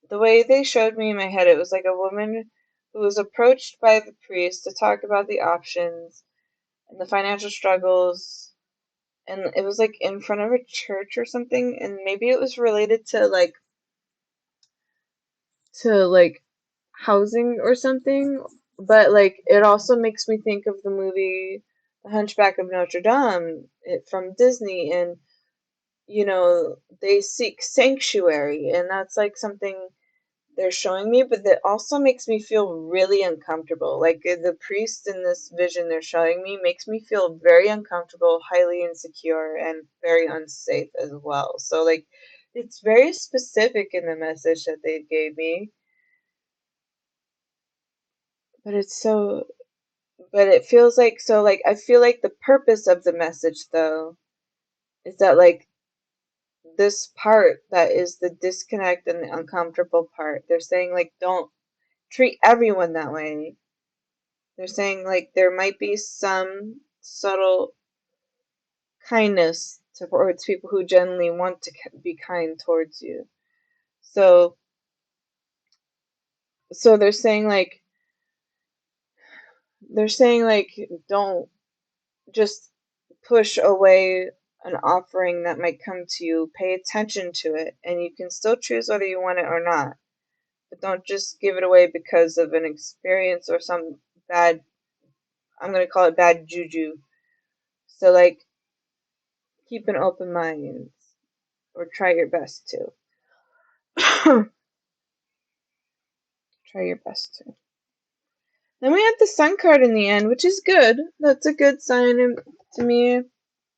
the way they showed me in my head. It was like a woman who was approached by the priest to talk about the options and the financial struggles, and it was like in front of a church or something, and maybe it was related to like housing or something, but like it also makes me think of the movie The Hunchback of Notre Dame from Disney, and they seek sanctuary, and that's like something they're showing me, but that also makes me feel really uncomfortable. Like the priest in this vision they're showing me makes me feel very uncomfortable, highly insecure, and very unsafe as well. So like it's very specific in the message that they gave me, but it feels like, so like I feel like the purpose of the message though is that like this part that is the disconnect and the uncomfortable part, they're saying like don't treat everyone that way. They're saying like there might be some subtle kindness towards people who genuinely want to be kind towards you. So so they're saying like don't just push away an offering that might come to you. Pay attention to it, and you can still choose whether you want it or not. But don't just give it away because of an experience or some bad, I'm going to call it bad juju. So like keep an open mind. or try your best to. Try your best to. Then we have the Sun card in the end, which is good. That's a good sign to me.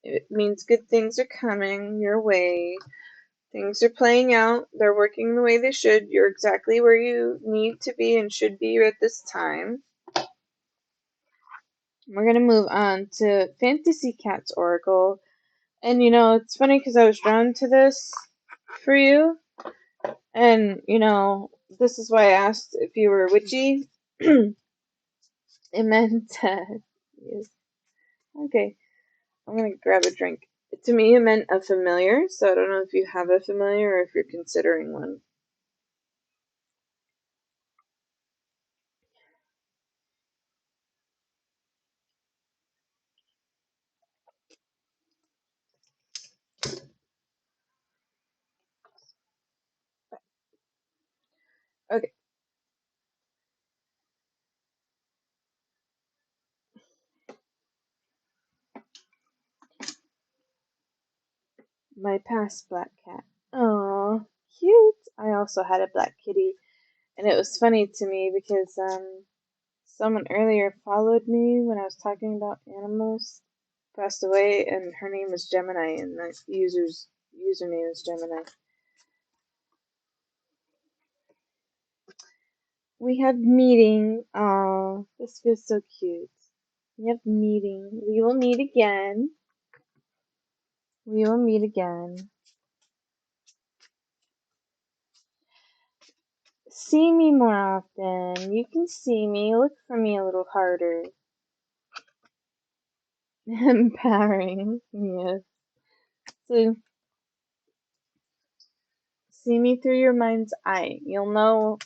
It means good things are coming your way. Things are playing out. They're working the way they should. You're exactly where you need to be and should be at this time. We're going to move on to Fantasy Cats Oracle. And it's funny because I was drawn to this for you. And, this is why I asked if you were witchy. It meant, yes. Okay, I'm going to grab a drink. To me, it meant a familiar, so I don't know if you have a familiar or if you're considering one. Okay, my past black cat. Oh, cute. I also had a black kitty, and it was funny to me because someone earlier followed me when I was talking about animals, passed away, and her name was Gemini, and the user's username is Gemini. We have meeting. Oh, this feels so cute. We have meeting. We will meet again. We will meet again. See me more often. You can see me. Look for me a little harder. Empowering. Yes. So see me through your mind's eye. You'll know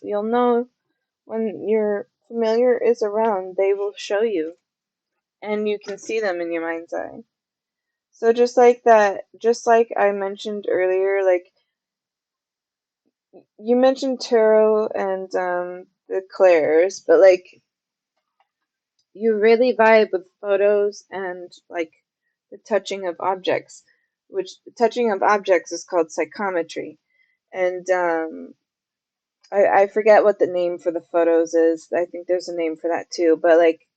when your familiar is around, they will show you. And you can see them in your mind's eye. So just like that, just like I mentioned earlier, like you mentioned tarot and the clairs, but like you really vibe with photos and like the touching of objects, which touching of objects is called psychometry. And I forget what the name for the photos is. I think there's a name for that too. But like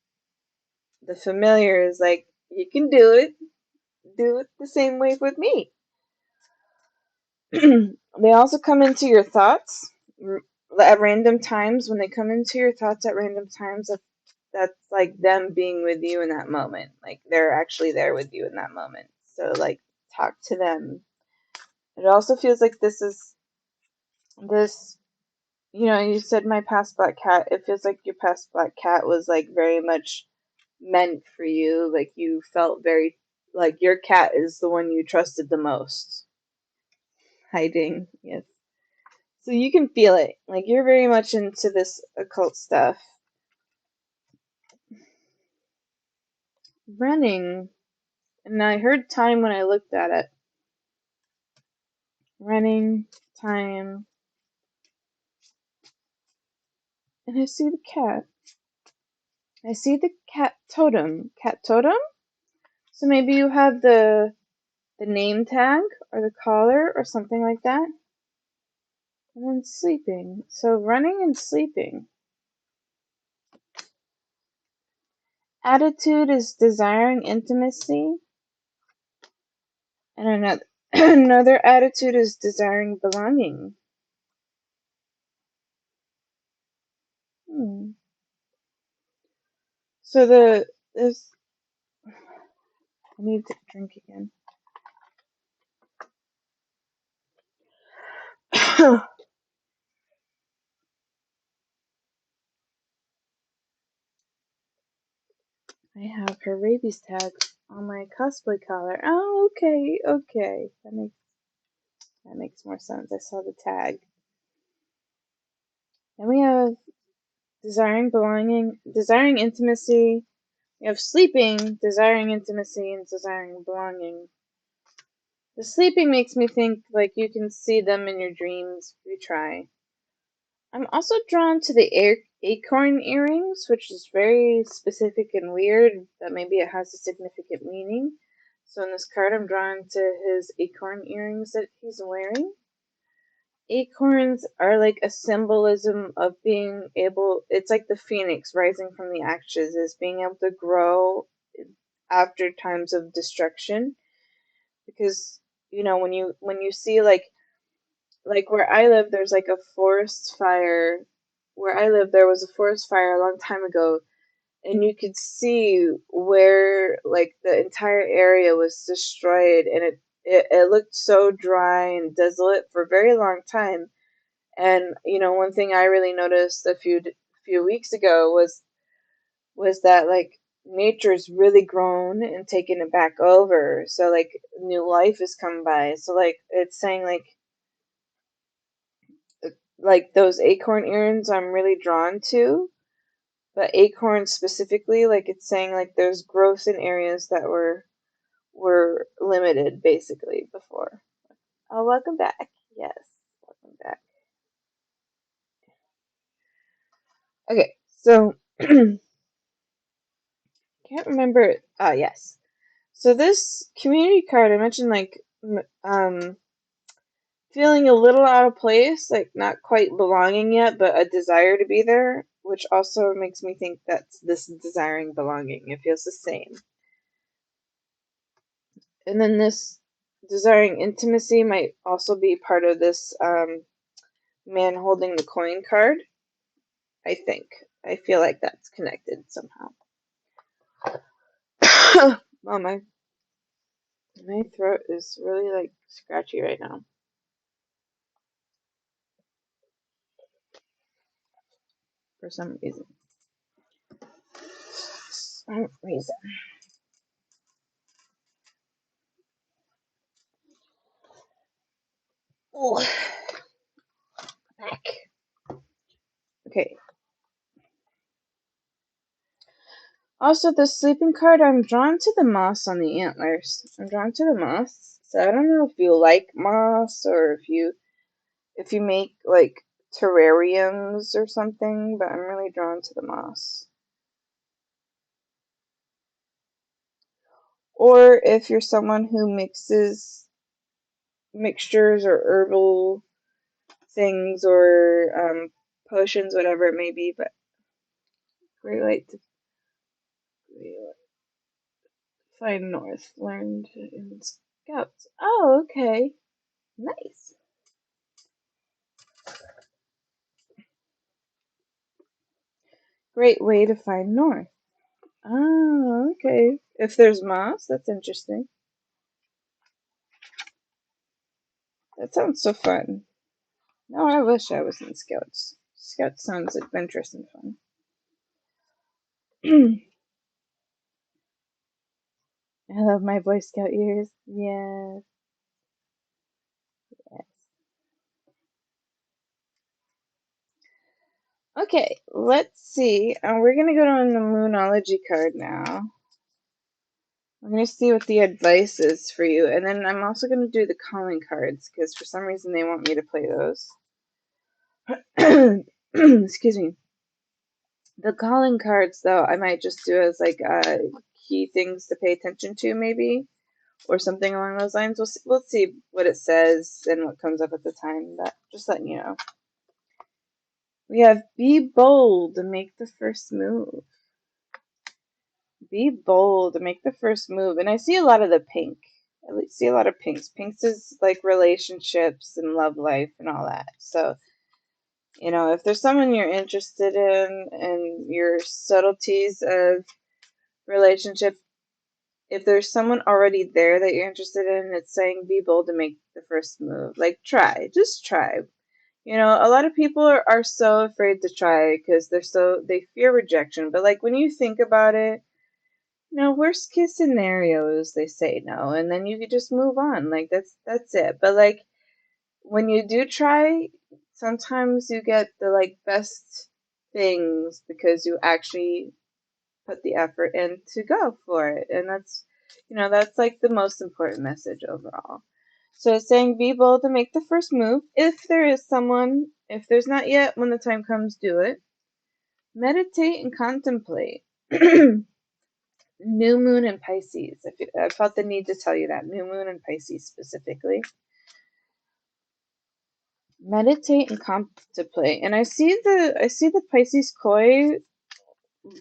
the familiar is like you can do it. Do it the same way with me. They also come into your thoughts at random times. When they come into your thoughts at random times, that's like them being with you in that moment. Like they're actually there with you in that moment. So like talk to them. It also feels like this you said my past black cat. It feels like your past black cat was like very much meant for you. Like you felt very like your cat is the one you trusted the most. Hiding, yes. So you can feel it. Like you're very much into this occult stuff. Running. And I heard time when I looked at it. Running, time. And I see the cat. I see the cat totem. Cat totem? So maybe you have the name tag or the collar or something like that. And then sleeping. So running and sleeping. Attitude is desiring intimacy. And another another attitude is desiring belonging. Hmm. So this I need to drink again. I have her rabies tag on my cosplay collar. Oh, okay, okay. That makes more sense. I saw the tag. Then we have desiring belonging, desiring intimacy. We have sleeping, desiring intimacy, and desiring belonging. The sleeping makes me think like you can see them in your dreams if you try. I'm also drawn to the acorn earrings, which is very specific and weird, that maybe it has a significant meaning. So in this card, I'm drawn to his acorn earrings that he's wearing. Acorns are like a symbolism of being able, it's like the phoenix rising from the ashes, is being able to grow after times of destruction. Because, when you see like where I live, there's like a forest fire. Where I live, there was a forest fire a long time ago, and you could see where like the entire area was destroyed, and it looked so dry and desolate for a very long time. And one thing I really noticed a few weeks ago was that like nature's really grown and taken it back over. So like new life has come by. So like it's saying like those acorn earrings I'm really drawn to, but acorns specifically, like it's saying like there's growth in areas that were limited basically before. Oh, welcome back. Yes, welcome back. Okay, so can't remember. Yes. So this community card, I mentioned like feeling a little out of place, like not quite belonging yet, but a desire to be there, which also makes me think that's this desiring belonging. It feels the same. And then this desiring intimacy might also be part of this man holding the coin card. I think. I feel like that's connected somehow. Oh, my throat is really like scratchy right now for some reason. Some reason. Oh, back. Okay. Also, the sleeping card, I'm drawn to the moss on the antlers. I'm drawn to the moss. So I don't know if you like moss or if you make like terrariums or something, but I'm really drawn to the moss. Or if you're someone who mixes mixtures or herbal things or potions, whatever it may be, but great light to find north. Learned in scouts. Oh, okay. Nice. Great way to find north. Oh, okay. If there's moss, that's interesting. That sounds so fun. No, I wish I was in scouts. Scouts sounds adventurous and fun. I love my Boy Scout years. Yes, yes. Okay, let's see. We're gonna go on the Moonology card now. I'm gonna see what the advice is for you, and then I'm also gonna do the calling cards because for some reason they want me to play those. Excuse me. The calling cards, though, I might just do as like key things to pay attention to, maybe, or something along those lines. We'll see what it says and what comes up at the time. But just letting you know. We have be bold and make the first move. Be bold and make the first move. And I see a lot of the pink. I see a lot of pinks. Pinks is like relationships and love life and all that. So, if there's someone you're interested in and your subtleties of relationship, if there's someone already there that you're interested in, it's saying be bold to make the first move. Like try, just try. A lot of people are so afraid to try because they fear rejection. But like when you think about it, worst case scenarios, they say no, and then you could just move on. Like that's it. But like when you do try, sometimes you get the like best things because you actually put the effort in to go for it. And that's like the most important message overall. So it's saying be bold to make the first move. If there is someone, if there's not yet, when the time comes, do it. Meditate and contemplate. New moon in Pisces. I felt the need to tell you that. New moon in Pisces specifically. Meditate and contemplate. And I see the Pisces koi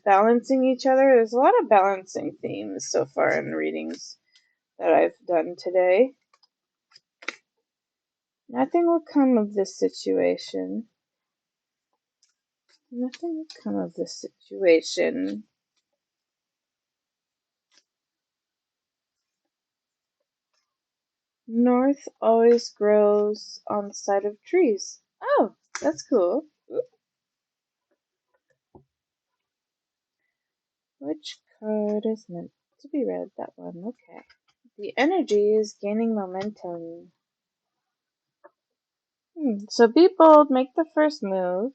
balancing each other. There's a lot of balancing themes so far in readings that I've done today. Nothing will come of this situation. Nothing will come of this situation. North always grows on the side of trees. Oh, that's cool. Which card is meant to be read? That one. Okay. The energy is gaining momentum. So be bold, make the first move.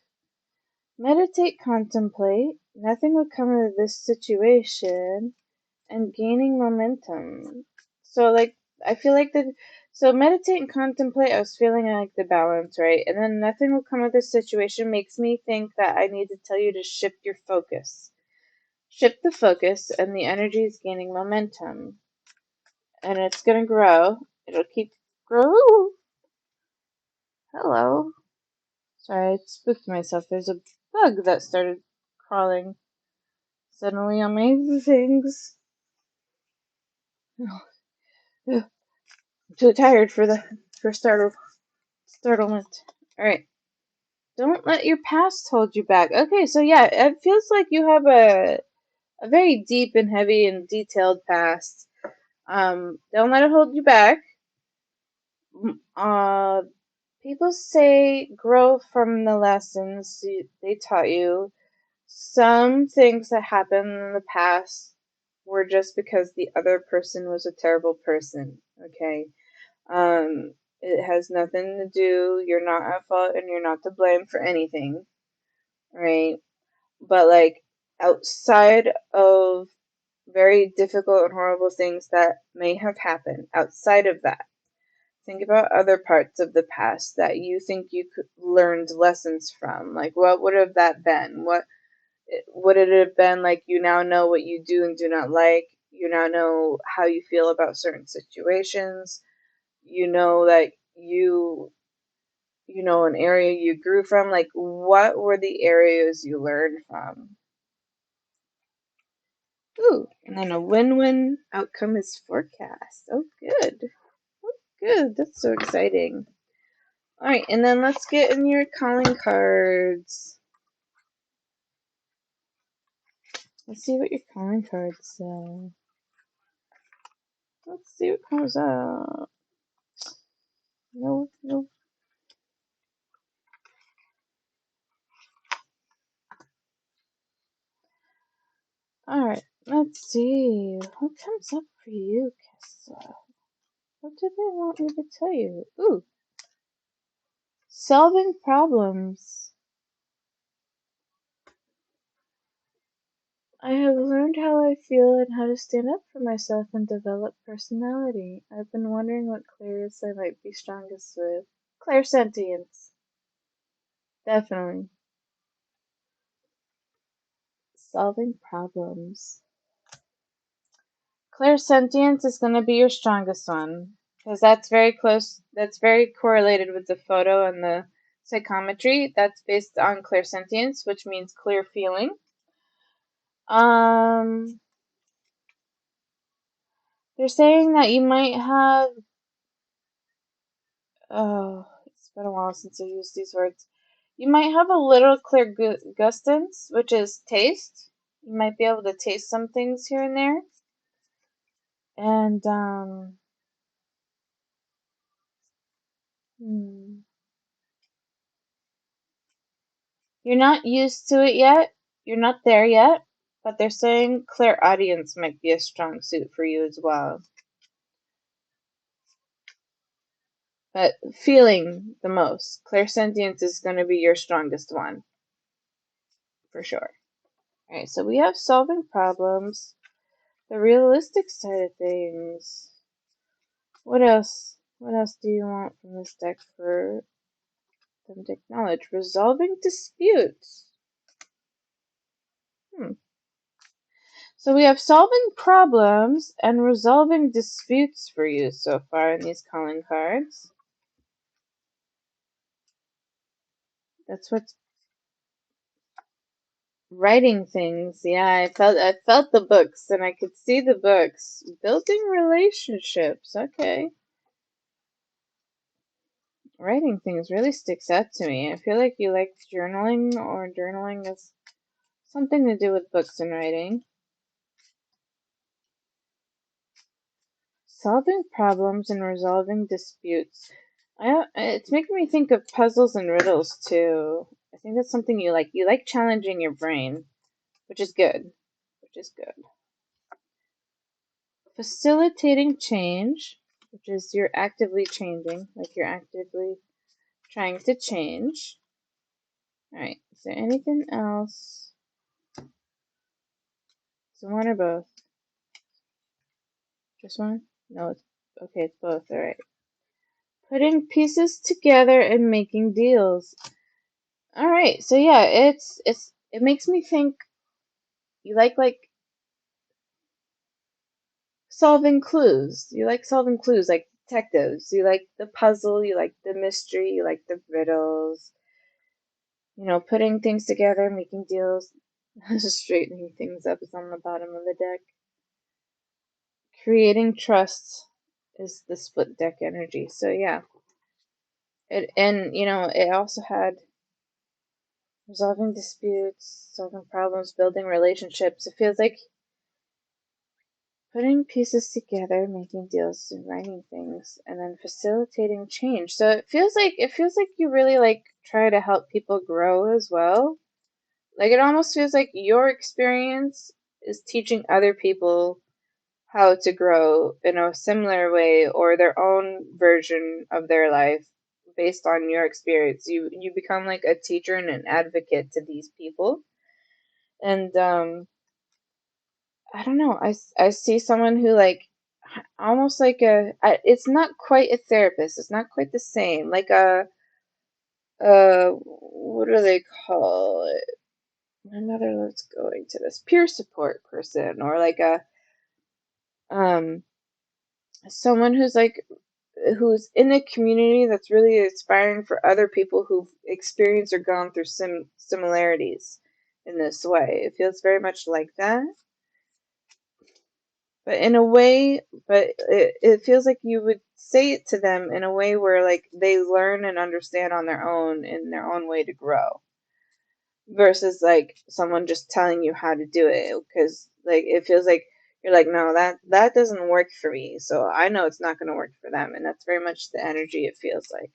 Meditate, contemplate. Nothing will come of this situation. And gaining momentum. So, like, I feel like so meditate and contemplate, I was feeling like the balance, right? And then nothing will come of this situation makes me think that I need to tell you to shift your focus. Shift the focus, and the energy is gaining momentum. And it's gonna grow. It'll keep grow. Hello. Sorry, I spooked myself. There's a bug that started crawling suddenly on my things. I'm too tired for startlement. Alright. Don't let your past hold you back. Okay, so yeah, it feels like you have a very deep and heavy and detailed past. Don't let it hold you back. Uh, People say grow from the lessons they taught you. Some things that happened in the past were just because the other person was a terrible person. Okay. It has nothing to do, you're not at fault and you're not to blame for anything, right? But like outside of very difficult and horrible things that may have happened, outside of that, think about other parts of the past that you think you learned lessons from. Like, what would have that been? What would it have been? Like, you now know what you do and do not like. You now know how you feel about certain situations. You know that you know an area you grew from. Like, what were the areas you learned from? Ooh, and then a win-win outcome is forecast. Oh, good. Oh, good. That's so exciting. All right, and then let's get in your calling cards. Let's see what your calling cards say. Let's see what comes up. No, no. All right, let's see. What comes up for you, Kessa? What do they want me to tell you? Ooh, solving problems. I have learned how I feel and how to stand up for myself and develop personality. I've been wondering what clairs I might be strongest with. Clairsentience. Definitely. Solving problems. Clairsentience is going to be your strongest one. Because that's very close, that's very correlated with the photo and the psychometry. That's based on clairsentience, which means clear feeling. They're saying that you might have, oh, it's been a while since I used these words. You might have a little clear gustance, which is taste. You might be able to taste some things here and there. And, you're not used to it yet. You're not there yet. But they're saying clairaudience might be a strong suit for you as well. But feeling the most. Clairsentience is going to be your strongest one. For sure. Alright, so we have solving problems. The realistic side of things. What else? What else do you want from this deck for them to acknowledge? Resolving disputes. So we have solving problems and resolving disputes for you so far in these calling cards. That's what's writing things. Yeah, I felt the books and I could see the books. Building relationships. Okay. Writing things really sticks out to me. I feel like you like journaling, or journaling is something to do with books and writing. Solving problems and resolving disputes. It's making me think of puzzles and riddles too. I think that's something you like. You like challenging your brain, which is good. Which is good. Facilitating change, which is you're actively changing, like you're actively trying to change. All right. Is there anything else? Is it one or both? Just one? No, it's okay. It's both. All right. Putting pieces together and making deals. All right. So yeah, it makes me think you like solving clues. You like solving clues like detectives. You like the puzzle, you like the mystery, you like the riddles. Putting things together, making deals, straightening things up is on the bottom of the deck. Creating trust is the split deck energy. So yeah. It also had resolving disputes, solving problems, building relationships. It feels like putting pieces together, making deals, and writing things, and then facilitating change. So it feels like you really like try to help people grow as well. Like it almost feels like your experience is teaching other people how to grow in a similar way or their own version of their life based on your experience. You become like a teacher and an advocate to these people. And I don't know. I see someone who like almost like it's not quite a therapist. It's not quite the same. Like what do they call it? My mother loves going to this peer support person, or like a um someone who's in a community that's really inspiring for other people who've experienced or gone through similarities in this way. It feels very much like that. But in a way, it feels like you would say it to them in a way where like they learn and understand on their own in their own way to grow versus like someone just telling you how to do it, because like it feels like you're like, no, that doesn't work for me, so I know it's not going to work for them, and that's very much the energy it feels like.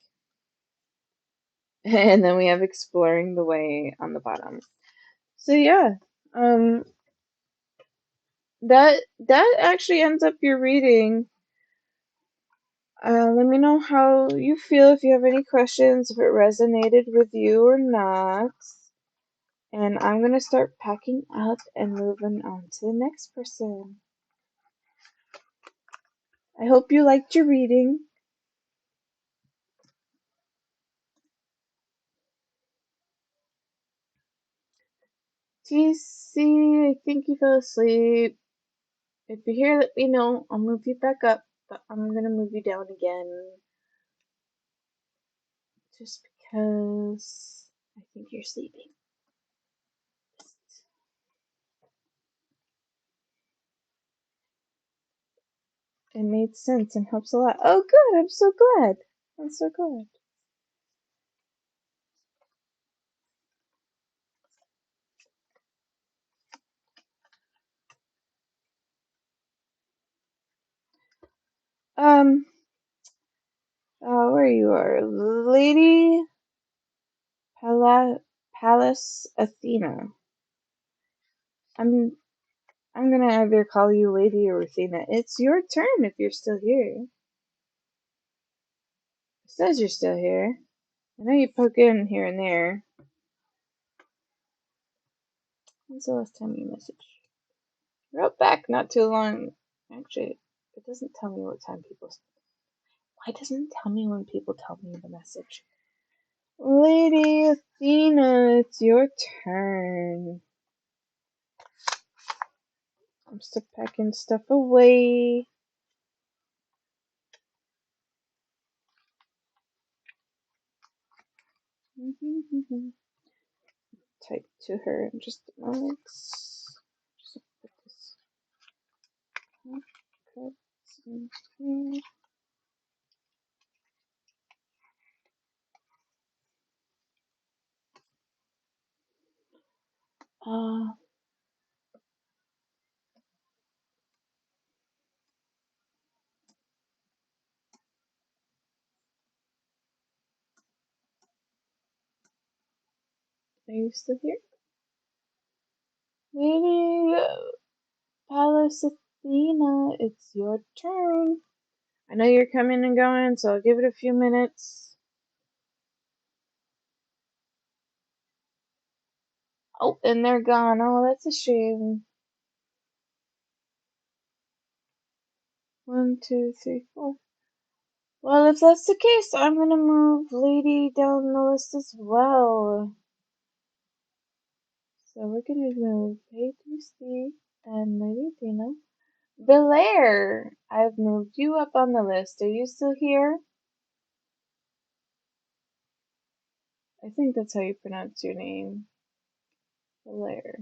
And then we have exploring the way on the bottom. So yeah, um that actually ends up your reading. Let me know how you feel, if you have any questions, if it resonated with you or not. And I'm going to start packing up and moving on to the next person. I hope you liked your reading. TC, I think you fell asleep. If you're here, let me know. I'll move you back up, but I'm going to move you down again. Just because I think you're sleeping. It made sense and helps a lot. Oh, good. I'm so glad. I'm so glad. Um, where you are, Lady Palace Athena. I'm I'm gonna either call you Lady or Athena. It's your turn if you're still here. It says you're still here. I know you poke in here and there. When's the last time you messaged? I wrote back not too long. Actually, it doesn't tell me what time people. Why doesn't it tell me when people tell me the message? Lady Athena, it's your turn. I'm still packing stuff away. Type to her in just a moment. Just put this cuts in here. Uh, are you still here? Lady Palace Athena, it's your turn. I know you're coming and going, so I'll give it a few minutes. Oh, and they're gone. Oh, that's a shame. 1, 2, 3, 4. Well, if that's the case, I'm gonna move Lady down the list as well. So we're gonna move Patrice and Lady Athena. Belair, I've moved you up on the list. Are you still here? I think that's how you pronounce your name. Belair.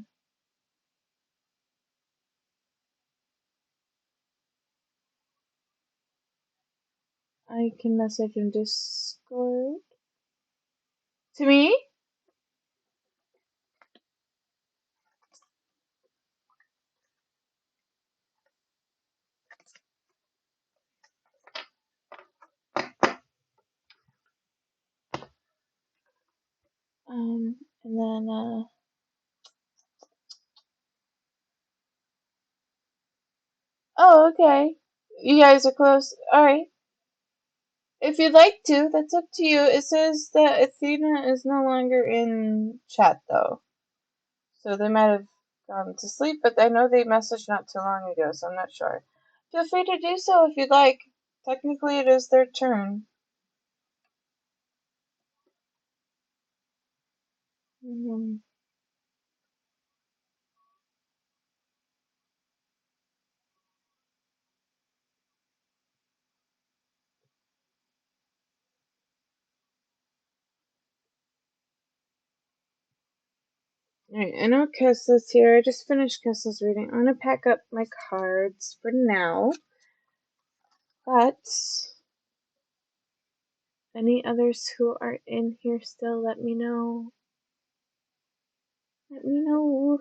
I can message in Discord. To me? And then, oh, okay. You guys are close. Alright. If you'd like to, that's up to you. It says that Athena is no longer in chat, though. So they might have gone to sleep, but I know they messaged not too long ago, so I'm not sure. Feel free to do so if you'd like. Technically, it is their turn. Mm-hmm. Alright, I know Kessa's here. I just finished Kessa's reading. I'm gonna pack up my cards for now. But any others who are in here still, let me know. Let me know.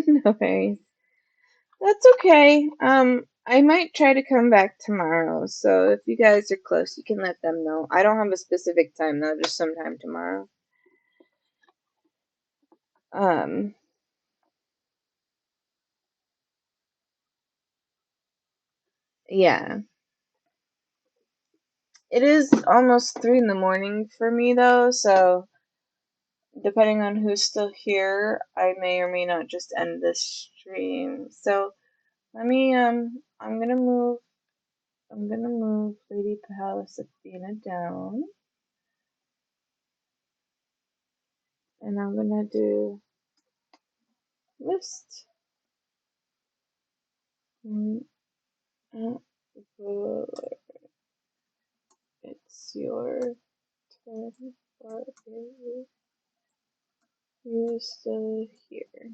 No worries. That's okay. I might try to come back tomorrow. So if you guys are close, you can let them know. I don't have a specific time though, just sometime tomorrow. Um, yeah. It is almost 3 in the morning for me though, so depending on who's still here, I may or may not just end this stream. So let me I'm gonna move Lady Palace Athena down, and I'm gonna do list. Uh, it's your turn for you still here.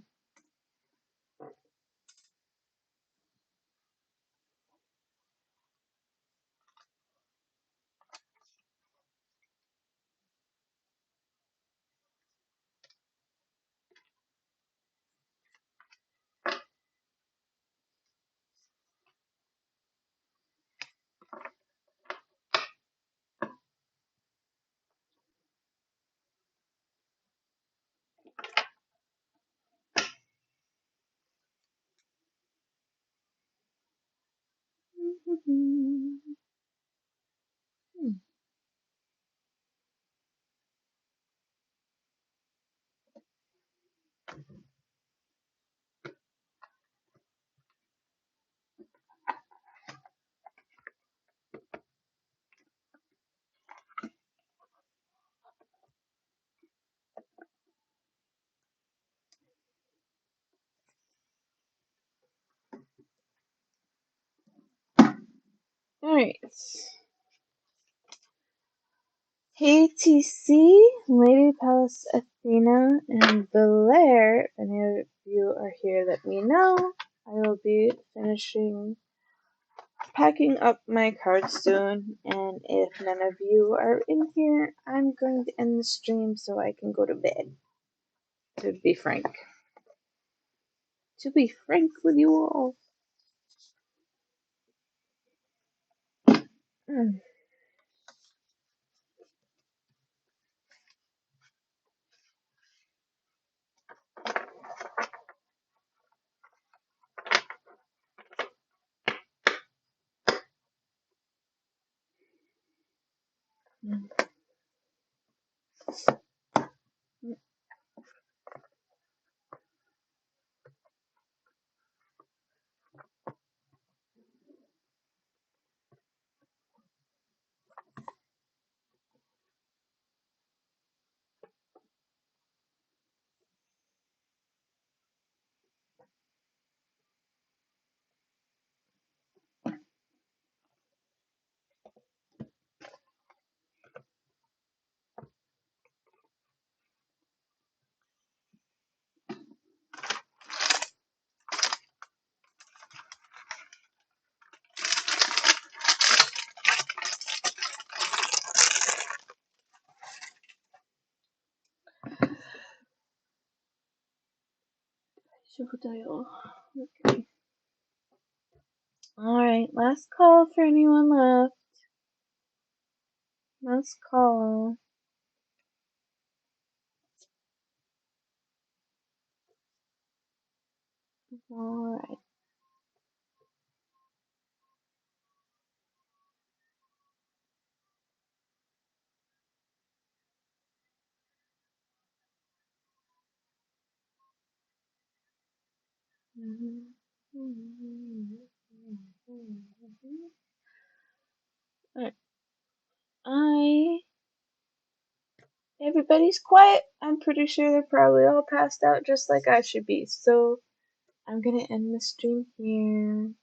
Alright. Hey TC, Lady Palace Athena, and Belair. If any of you are here, let me know. I will be finishing packing up my cards soon, and if none of you are in here, I'm going to end the stream so I can go to bed. To be frank. To be frank with you all. Mm. Super dial. Okay. Alright, last call for anyone left. Last call. Alright. Alright. Everybody's quiet. I'm pretty sure they're probably all passed out just like I should be. So I'm gonna end the stream here.